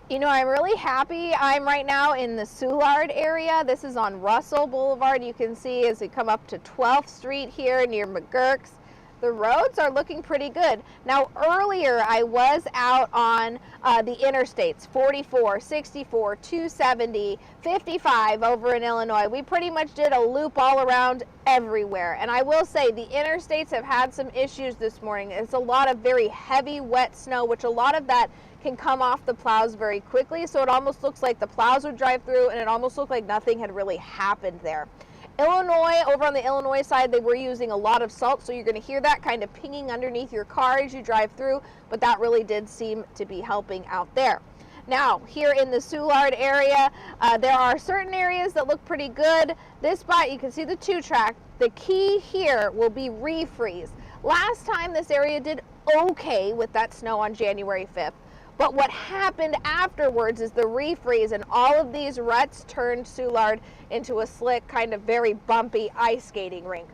You know, I'm really happy. I'm right now in the Soulard area. This is on Russell Boulevard. You can see as we come up to 12th Street here near McGurk's. The roads are looking pretty good. Now, earlier I was out on the interstates, 44, 64, 270, 55 over in Illinois. We pretty much did a loop all around everywhere. And I will say the interstates have had some issues this morning. It's a lot of very heavy, wet snow, which a lot of that can come off the plows very quickly. So it almost looks like the plows would drive through, and it almost looked like nothing had really happened there. Illinois, over on the Illinois side, they were using a lot of salt, so you're going to hear that kind of pinging underneath your car as you drive through, but that really did seem to be helping out there. Now, here in the Soulard area, there are certain areas that look pretty good. This spot, you can see the 2-track. The key here will be refreeze. Last time this area did okay with that snow on January 5th. But what happened afterwards is the refreeze, and all of these ruts turned Soulard into a slick, kind of very bumpy ice skating rink.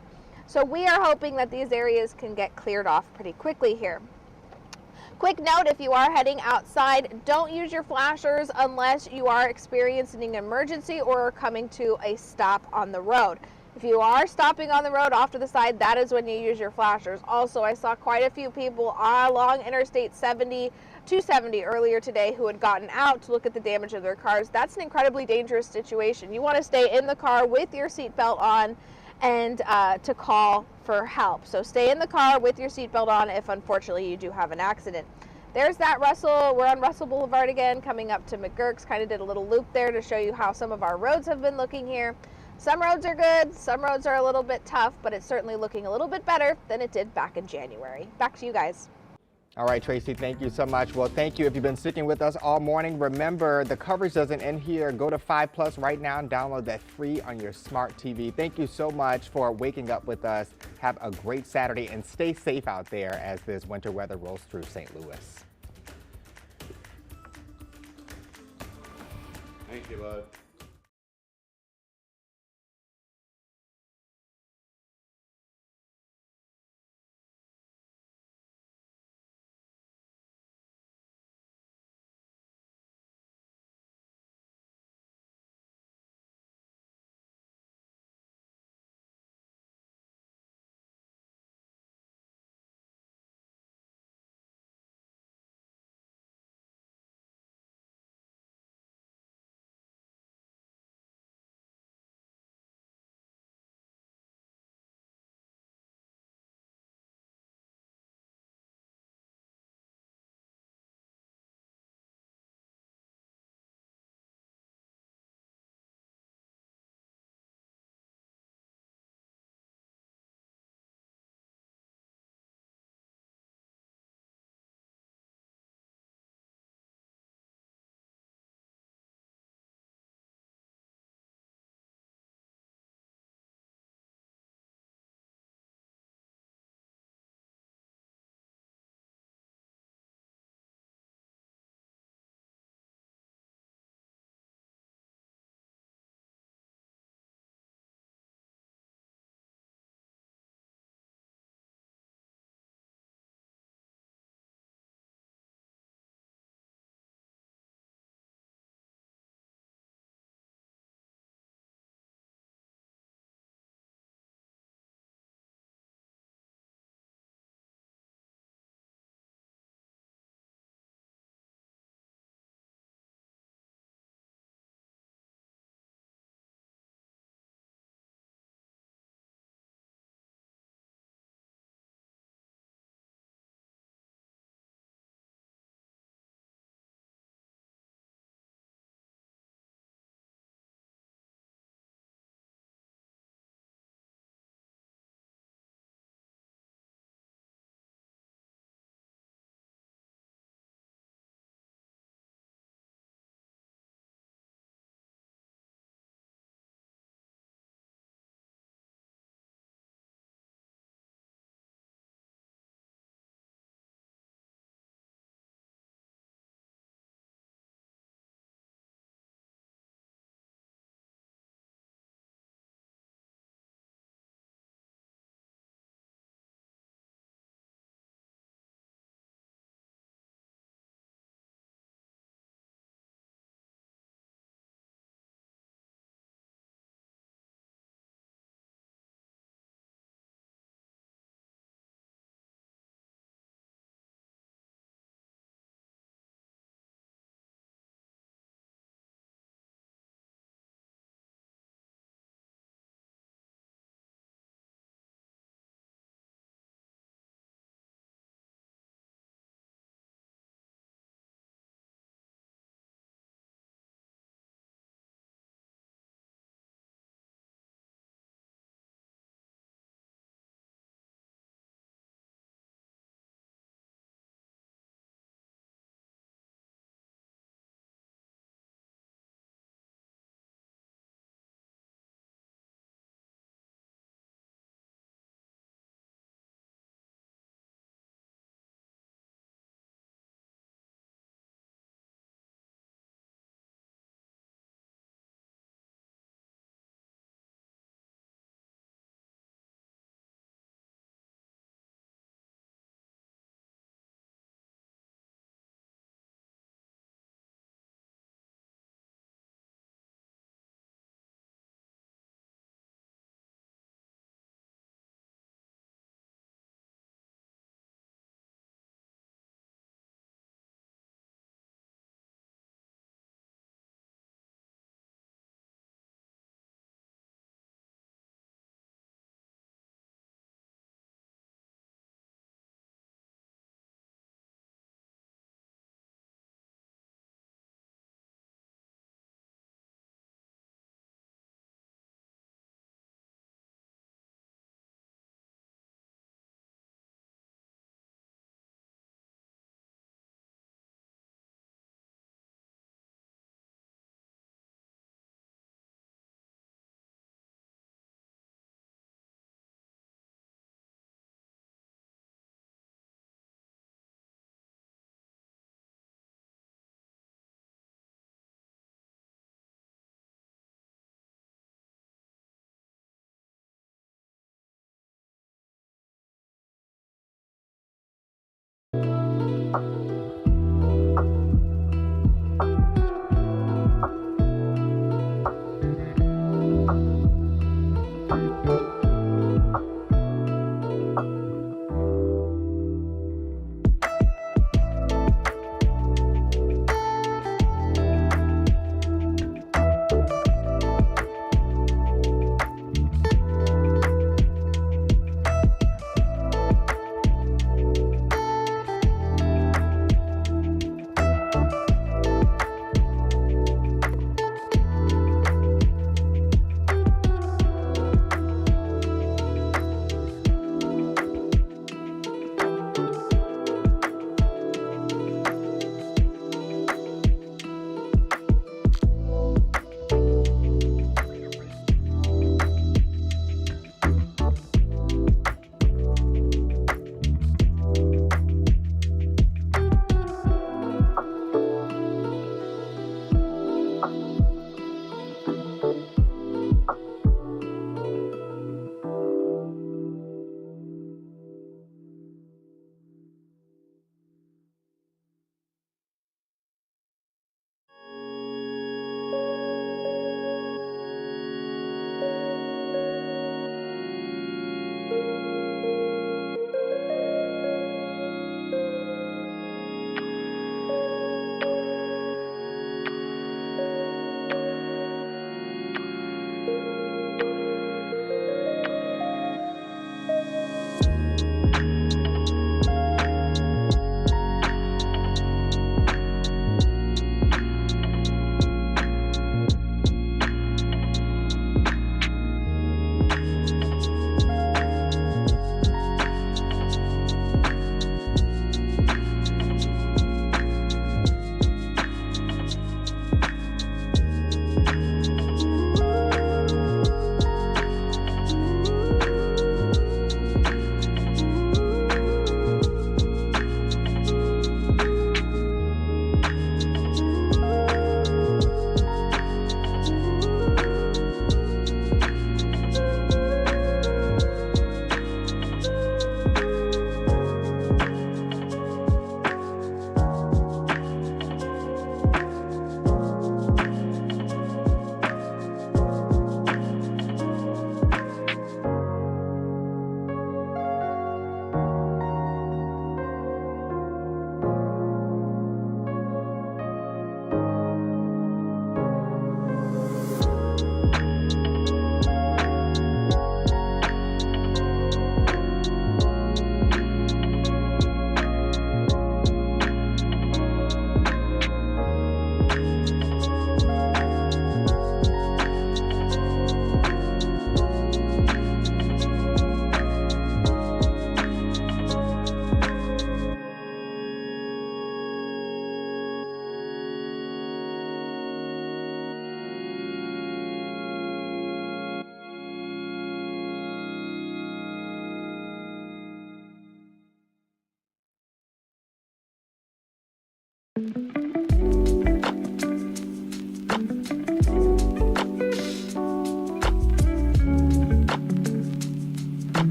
So we are hoping that these areas can get cleared off pretty quickly here. Quick note, if you are heading outside, don't use your flashers unless you are experiencing an emergency or are coming to a stop on the road. If you are stopping on the road off to the side, that is when you use your flashers. Also, I saw quite a few people along Interstate 270 earlier today who had gotten out to look at the damage of their cars. That's an incredibly dangerous situation. You want to stay in the car with your seatbelt on and to call for help. So stay in the car with your seatbelt on if unfortunately you do have an accident. There's that Russell. We're on Russell Boulevard again, coming up to McGurk's. Kind of did a little loop there to show you how some of our roads have been looking here. Some roads are good, some roads are a little bit tough, but it's certainly looking a little bit better than it did back in January. Back to you guys. All right, Tracy, thank you so much. Well, thank you if you've been sticking with us all morning. Remember, the coverage doesn't end here. Go to 5+ right now and download that free on your smart TV. Thank you so much for waking up with us. Have a great Saturday and stay safe out there as this winter weather rolls through St. Louis. Thank you, bud.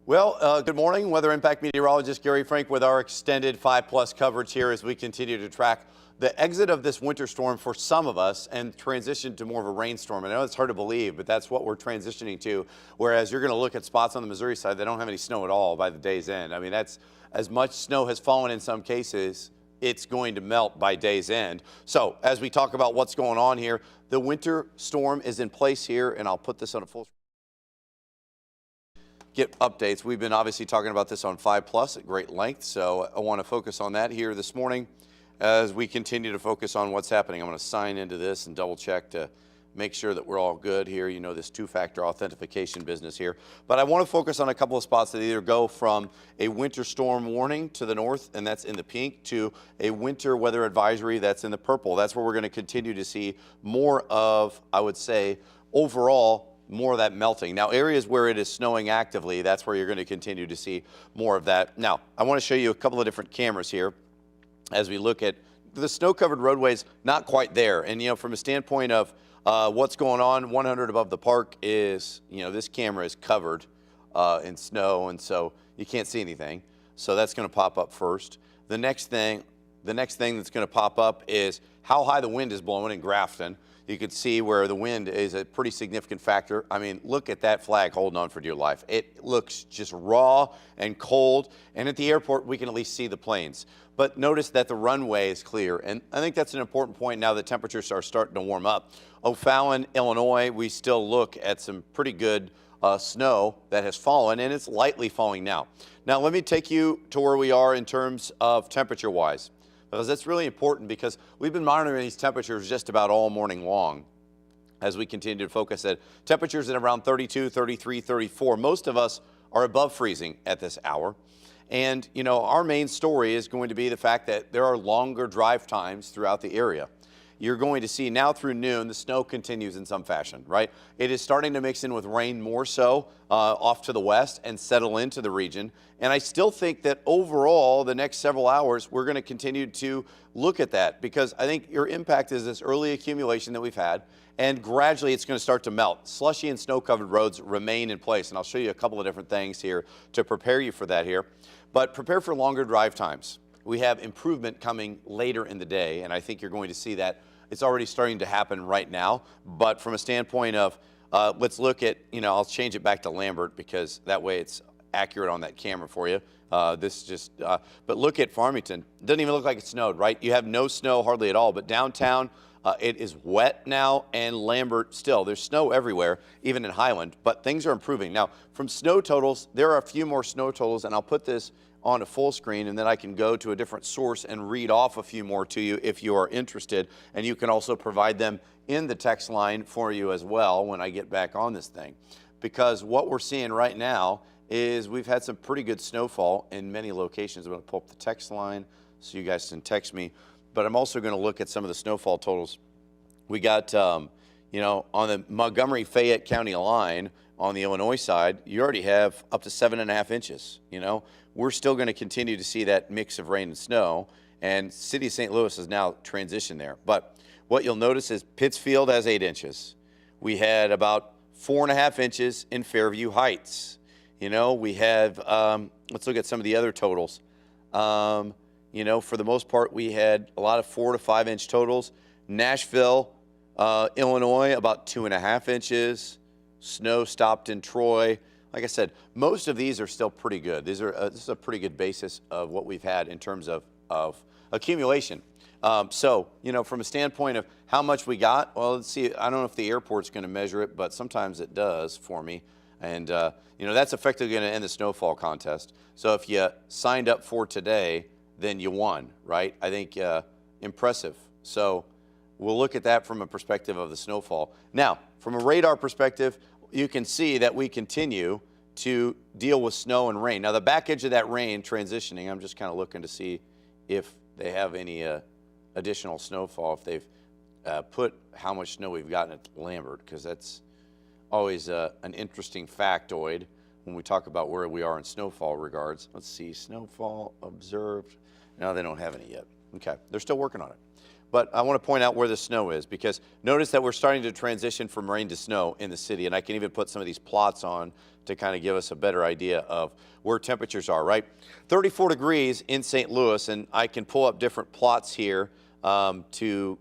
Well, good morning. Weather impact meteorologist Gary Frank with our extended 5+ coverage here as we continue to track the exit of this winter storm for some of us and transition to more of a rainstorm. I know it's hard to believe, but that's what we're transitioning to. Whereas you're going to look at spots on the Missouri side that don't have any snow at all by the day's end. I mean, that's as much snow has fallen in some cases, it's going to melt by day's end. So as we talk about what's going on here, the winter storm is in place here, and I'll put this on a full get updates. We've been obviously talking about this on 5+ at great length, so I want to focus on that here this morning as we continue to focus on what's happening. I'm going to sign into this and double check to make sure that we're all good here. You know, this two-factor authentication business here. But I want to focus on a couple of spots that either go from a winter storm warning to the north, and that's in the pink, to a winter weather advisory that's in the purple. That's where we're going to continue to see more of, I would say, overall, more of that melting. Now, areas where it is snowing actively, that's where you're going to continue to see more of that. Now, I want to show you a couple of different cameras here as we look at the snow-covered roadways, not quite there. And, you know, from a standpoint of what's going on, 100 above the park is, you know, this camera is covered in snow, and so you can't see anything. So that's going to pop up first. The next thing that's going to pop up is how high the wind is blowing in Grafton. You can see where the wind is a pretty significant factor. I mean, look at that flag holding on for dear life. It looks just raw and cold. And at the airport, we can at least see the planes. But notice that the runway is clear. And I think that's an important point now that temperatures are starting to warm up. O'Fallon, Illinois, we still look at some pretty good snow that has fallen, and it's lightly falling now. Now, let me take you to where we are in terms of temperature-wise, because that's really important, because we've been monitoring these temperatures just about all morning long as we continue to focus at temperatures at around 32, 33, 34. Most of us are above freezing at this hour. And, you know, our main story is going to be the fact that there are longer drive times throughout the area. You're going to see now through noon, the snow continues in some fashion, right? It is starting to mix in with rain more so off to the west and settle into the region. And I still think that overall, the next several hours, we're going to continue to look at that, because I think your impact is this early accumulation that we've had, and gradually it's going to start to melt. Slushy and snow-covered roads remain in place, and I'll show you a couple of different things here to prepare you for that here. But prepare for longer drive times. We have improvement coming later in the day, and I think you're going to see that. It's already starting to happen right now. But from a standpoint of, let's look at, you know, I'll change it back to Lambert, because that way it's accurate on that camera for you. But look at Farmington. Doesn't even look like it snowed, right? You have no snow hardly at all. But downtown, it is wet now, and Lambert still. There's snow everywhere, even in Highland, but things are improving. Now, from snow totals, there are a few more snow totals, and I'll put this on a full screen, and then I can go to a different source and read off a few more to you if you are interested. And you can also provide them in the text line for you as well when I get back on this thing. Because what we're seeing right now is we've had some pretty good snowfall in many locations. I'm going to pull up the text line so you guys can text me. But I'm also going to look at some of the snowfall totals. We got, you know, on the Montgomery-Fayette County line on the Illinois side, you already have up to 7.5 inches. You know, we're still going to continue to see that mix of rain and snow, and City of St. Louis has now transitioned there. But what you'll notice is Pittsfield has 8 inches. We had about 4.5 inches in Fairview Heights. You know, we have, let's look at some of the other totals. You know, for the most part, we had a lot of 4 to 5 inch totals. Nashville, Illinois, about 2.5 inches. Snow stopped in Troy. Like I said, most of these are still pretty good. This is a pretty good basis of what we've had in terms of accumulation. So, you know, from a standpoint of how much we got, well, let's see. I don't know if the airport's going to measure it, but sometimes it does for me. And, you know, that's effectively going to end the snowfall contest. So if you signed up for today, then you won, right? I think impressive. So we'll look at that from a perspective of the snowfall. Now, from a radar perspective, you can see that we continue to deal with snow and rain. Now, the back edge of that rain transitioning, I'm just kind of looking to see if they have any additional snowfall, if they've put how much snow we've gotten at Lambert, because that's always an interesting factoid when we talk about where we are in snowfall regards. Let's see, snowfall observed. No, they don't have any yet. Okay, they're still working on it. but I want to point out where the snow is, because notice that we're starting to transition from rain to snow in the city, and I can even put some of these plots on to kind of give us a better idea of where temperatures are, right? 34 degrees in St. Louis, and I can pull up different plots here to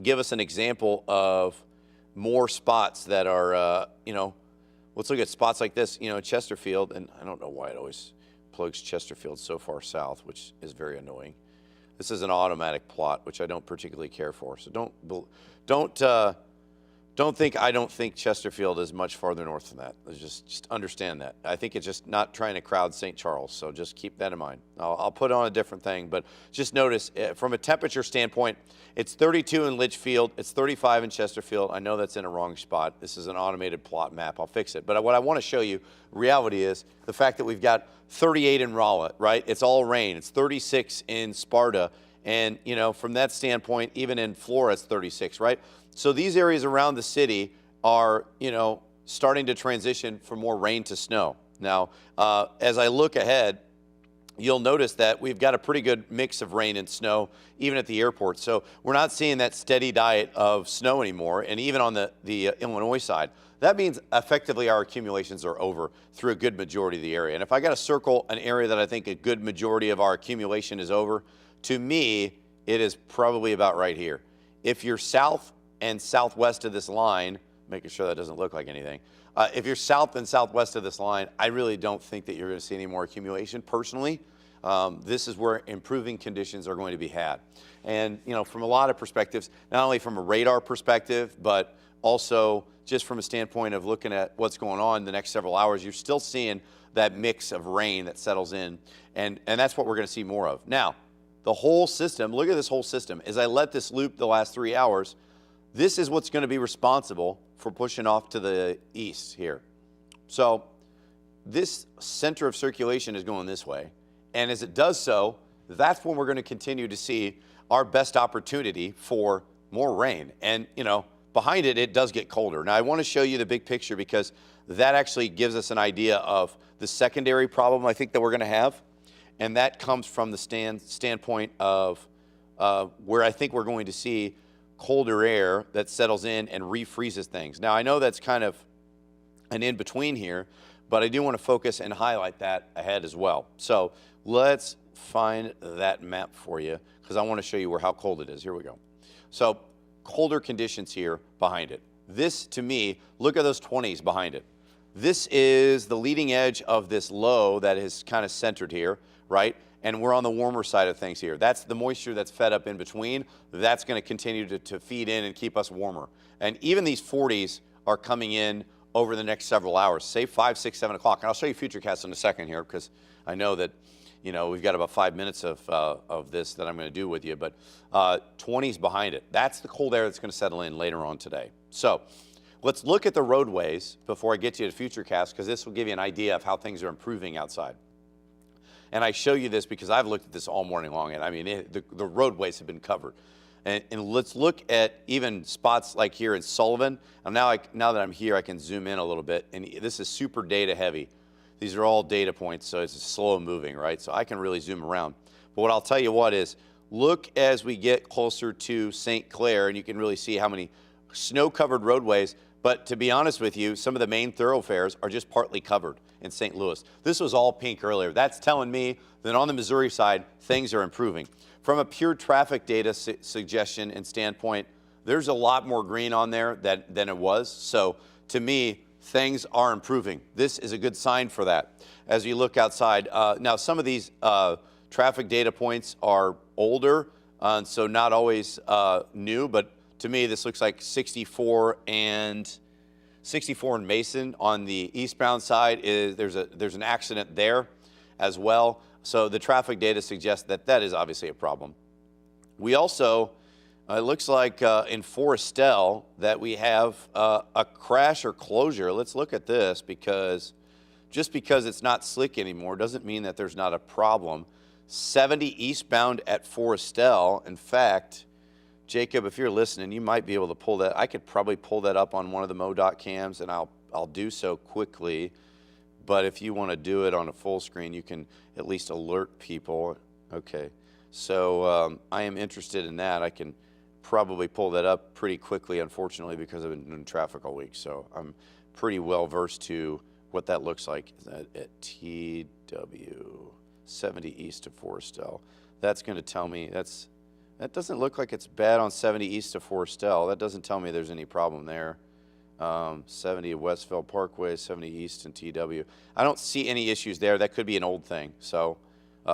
give us an example of more spots that are, let's look at spots like this, Chesterfield, and I don't know why it always plugs Chesterfield so far south, which is very annoying. This is an automatic plot, which I don't particularly care for. So don't think I don't think Chesterfield is much farther north than that. Just understand that. I think it's just not trying to crowd St. Charles, so just keep that in mind. I'll put on a different thing, but just notice from a temperature standpoint, it's 32 in Litchfield, it's 35 in Chesterfield. I know that's in a wrong spot. This is an automated plot map. I'll fix it. But what I want to show you, reality is the fact that we've got 38 in Rowlett, right? It's all rain. It's 36 in Sparta. And, from that standpoint, even in Flora, it's 36, right? So these areas around the city are, starting to transition from more rain to snow. Now, as I look ahead, you'll notice that we've got a pretty good mix of rain and snow, even at the airport. So we're not seeing that steady diet of snow anymore, and even on the Illinois side. That means effectively our accumulations are over through a good majority of the area. And if I got to circle an area that I think a good majority of our accumulation is over, to me, it is probably about right here. If you're south and southwest of this line, making sure that doesn't look like anything, if you're south and southwest of this line, I really don't think that you're going to see any more accumulation personally. This is where improving conditions are going to be had. And, from a lot of perspectives, not only from a radar perspective, but also just from a standpoint of looking at what's going on the next several hours, you're still seeing that mix of rain that settles in. And that's what we're going to see more of. Now, the whole system, look at this whole system. As I let this loop the last 3 hours, this is what's going to be responsible for pushing off to the east here. So this center of circulation is going this way. And as it does so, that's when we're going to continue to see our best opportunity for more rain. And, behind it, it does get colder. Now, I want to show you the big picture because that actually gives us an idea of the secondary problem I think that we're going to have. And that comes from the standpoint of where I think we're going to see colder air that settles in and refreezes things. Now, I know that's kind of an in-between here, but I do want to focus and highlight that ahead as well. So let's find that map for you because I want to show you how cold it is. Here we go. So colder conditions here behind it. This, to me, look at those 20s behind it. This is the leading edge of this low that is kind of centered here, right? And we're on the warmer side of things here. That's the moisture that's fed up in between. That's going to continue to feed in and keep us warmer. And even these 40s are coming in over the next several hours, say 5, 6, 7 o'clock. And I'll show you Futurecast in a second here because I know that, we've got about 5 minutes of this that I'm going to do with you. But 20s behind it. That's the cold air that's going to settle in later on today. So let's look at the roadways before I get you to Futurecast because this will give you an idea of how things are improving outside. And I show you this because I've looked at this all morning long, and I mean, the roadways have been covered. And let's look at even spots like here in Sullivan. And now that I'm here, I can zoom in a little bit. And this is super data heavy. These are all data points, so it's slow moving, right? So I can really zoom around. But what I'll tell you what is, look as we get closer to St. Clair, and you can really see how many snow-covered roadways. But to be honest with you, some of the main thoroughfares are just partly covered in St. Louis. This was all pink earlier. That's telling me that on the Missouri side, things are improving. From a pure traffic data suggestion and standpoint, there's a lot more green on there than it was. So to me, things are improving. This is a good sign for that. As you look outside, now some of these traffic data points are older, so not always new, but to me, this looks like 64 and Mason on the eastbound side. There's an accident there as well. So the traffic data suggests that is obviously a problem. We also, it looks like in Forestel that we have a crash or closure. Let's look at this because just because it's not slick anymore doesn't mean that there's not a problem. 70 eastbound at Forestel. In fact, Jacob, if you're listening, you might be able to pull that. I could probably pull that up on one of the MoDOT cams, and I'll do so quickly. But if you want to do it on a full screen, you can at least alert people. Okay. So I am interested in that. I can probably pull that up pretty quickly, unfortunately, because I've been in traffic all week. So I'm pretty well versed to what that looks like. Is that at TW 70 east of Forestell? That's going to tell me that doesn't look like it's bad on 70 east of Forestell. That doesn't tell me there's any problem there. 70 Westville Parkway, 70 east and TW. I don't see any issues there. That could be an old thing. So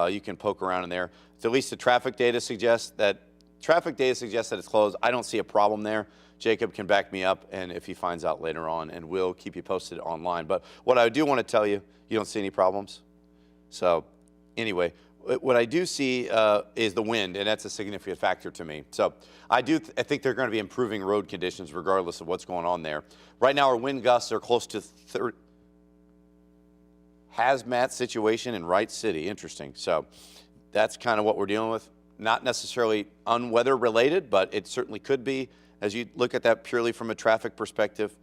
you can poke around in there. At least the traffic data suggests that it's closed. I don't see a problem there. Jacob can back me up, and if he finds out later on, and we'll keep you posted online. But what I do want to tell you, you don't see any problems. So anyway, what I do see is the wind, and that's a significant factor to me. So I think they're going to be improving road conditions regardless of what's going on there. Right now, our wind gusts are close to 30. Hazmat situation in Wright City. Interesting. So that's kind of what we're dealing with. Not necessarily unweather related, but it certainly could be. As you look at that purely from a traffic perspective,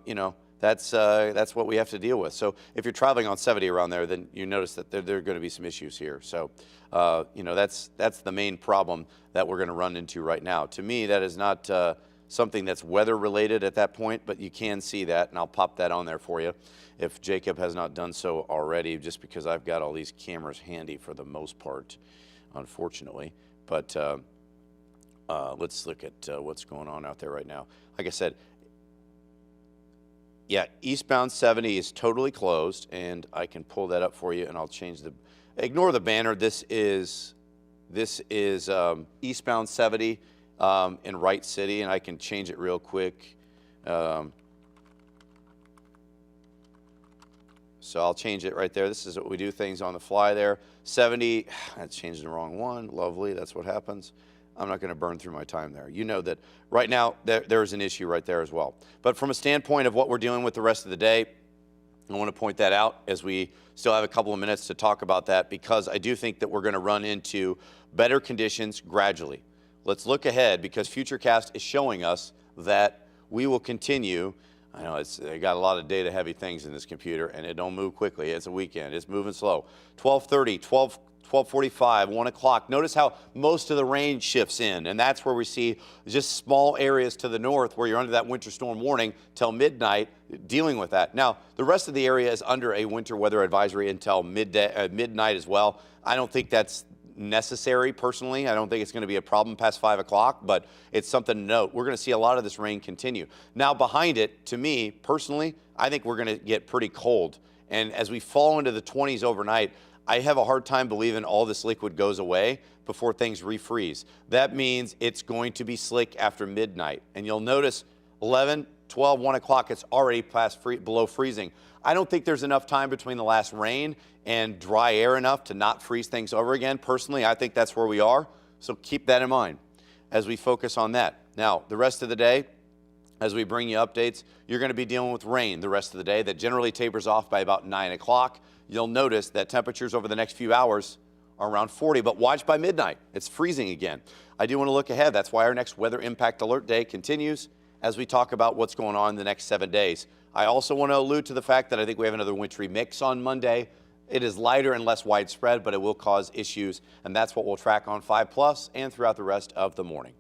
you know, that's what we have to deal with. So if you're traveling on 70 around there, then you notice that there are going to be some issues here. So, you know, that's the main problem that we're going to run into right now. To me, that is not something that's weather related at that point, but you can see that, and I'll pop that on there for you if Jacob has not done so already, just because I've got all these cameras handy for the most part, unfortunately. But let's look at what's going on out there right now. Like I said, yeah, eastbound 70 is totally closed, and I can pull that up for you, and I'll change ignore the banner. This is eastbound 70 in Wright City, and I can change it real quick. So I'll change it right there. This is what we do, things on the fly there. 70, I changed the wrong one. Lovely, that's what happens. I'm not going to burn through my time there. You know that right now there's an issue right there as well. But from a standpoint of what we're dealing with the rest of the day, I want to point that out as we still have a couple of minutes to talk about that, because I do think that we're going to run into better conditions gradually. Let's look ahead, because Futurecast is showing us that we will continue. I know they got a lot of data heavy things in this computer, and it don't move quickly. It's a weekend. It's moving slow. 12:30, 12:45, 1 o'clock. Notice how most of the rain shifts in, and that's where we see just small areas to the north where you're under that winter storm warning till midnight dealing with that. Now, the rest of the area is under a winter weather advisory until midnight as well. I don't think that's necessary personally. I don't think it's going to be a problem past 5 o'clock, but it's something to note. We're going to see a lot of this rain continue. Now, behind it, to me personally, I think we're going to get pretty cold. And as we fall into the 20s overnight, I have a hard time believing all this liquid goes away before things refreeze. That means it's going to be slick after midnight. And you'll notice 11, 12, 1 o'clock, it's already below freezing. I don't think there's enough time between the last rain and dry air enough to not freeze things over again. Personally, I think that's where we are. So keep that in mind as we focus on that. Now, the rest of the day, as we bring you updates, you're going to be dealing with rain the rest of the day. That generally tapers off by about 9 o'clock. You'll notice that temperatures over the next few hours are around 40, but watch by midnight. It's freezing again. I do want to look ahead. That's why our next weather impact alert day continues as we talk about what's going on in the next 7 days. I also want to allude to the fact that I think we have another wintry mix on Monday. It is lighter and less widespread, but it will cause issues, and that's what we'll track on 5+ and throughout the rest of the morning.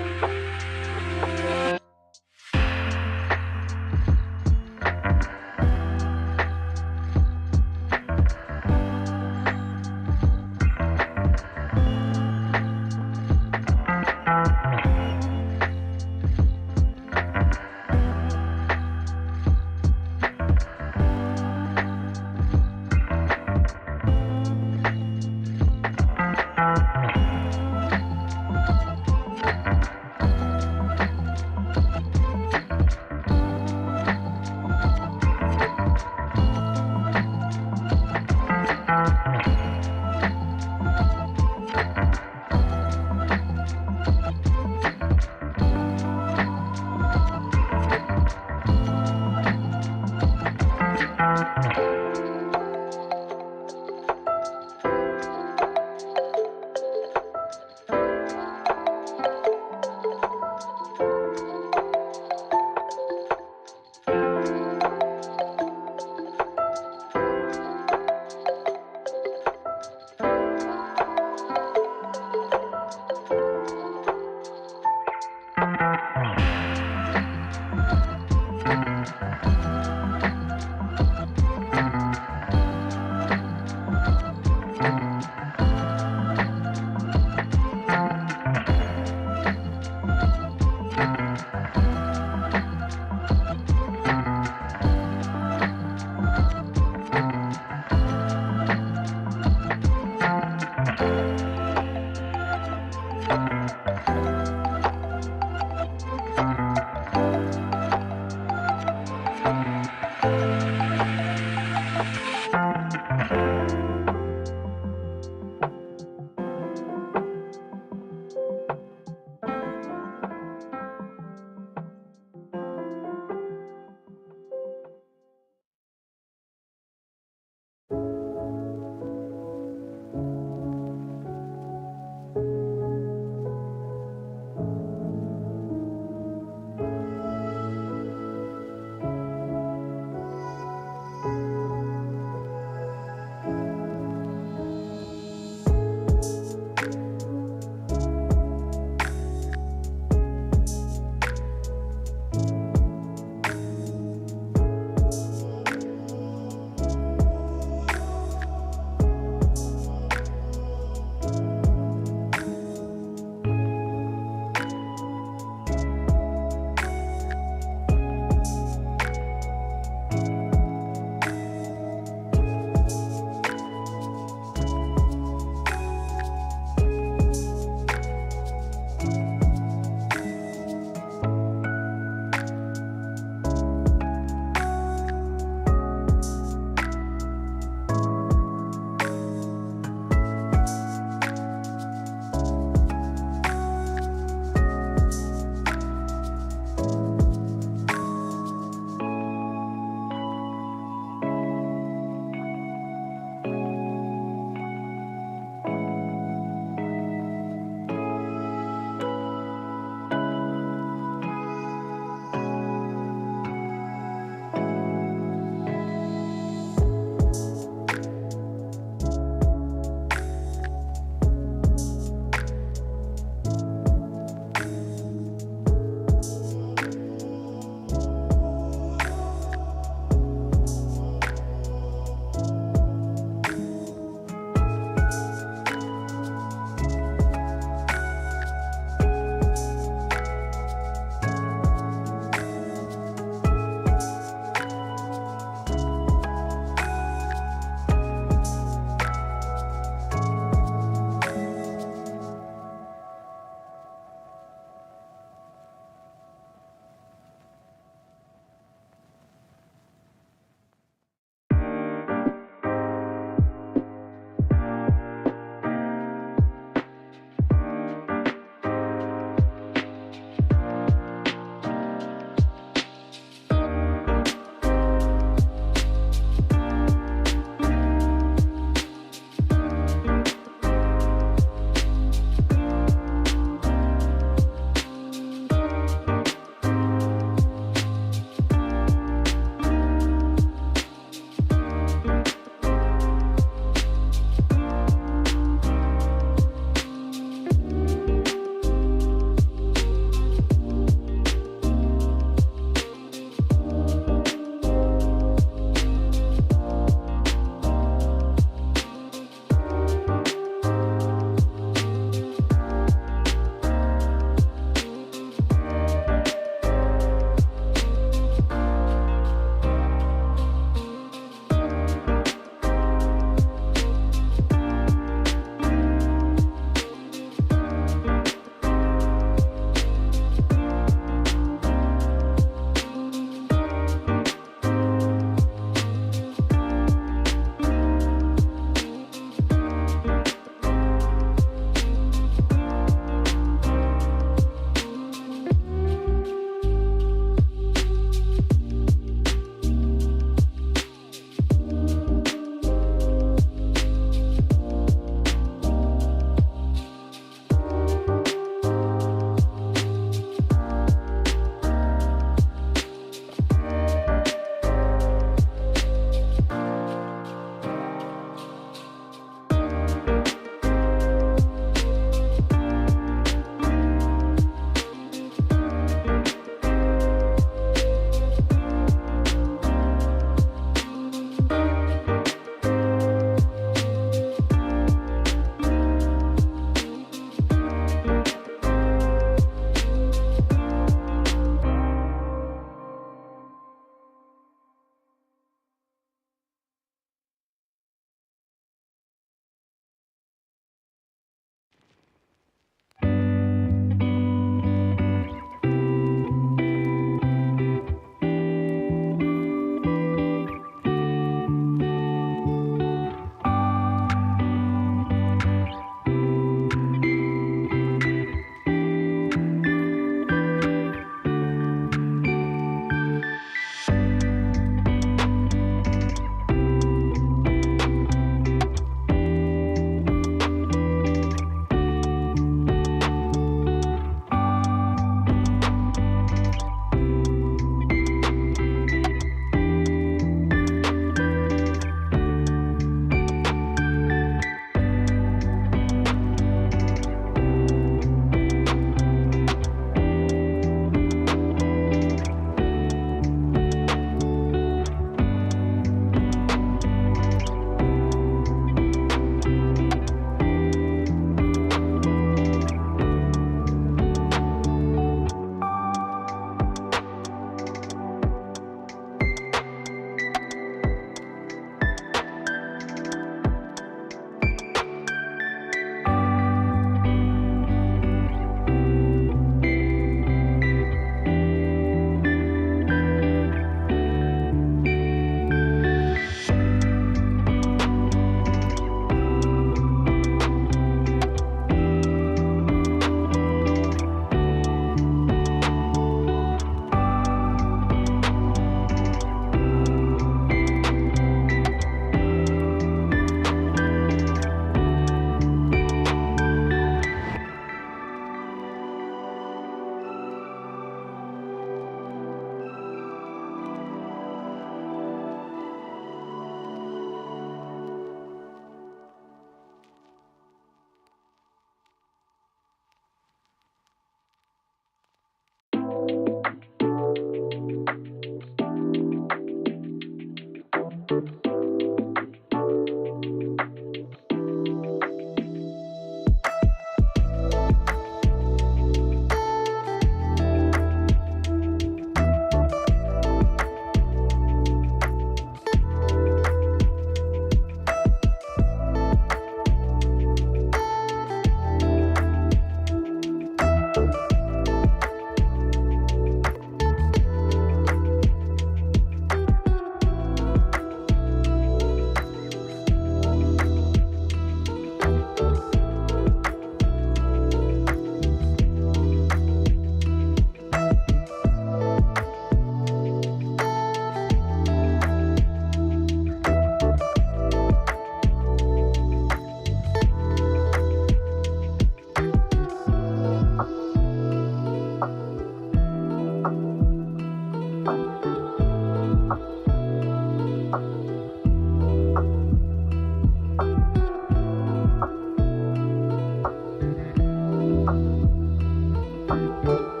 Bye.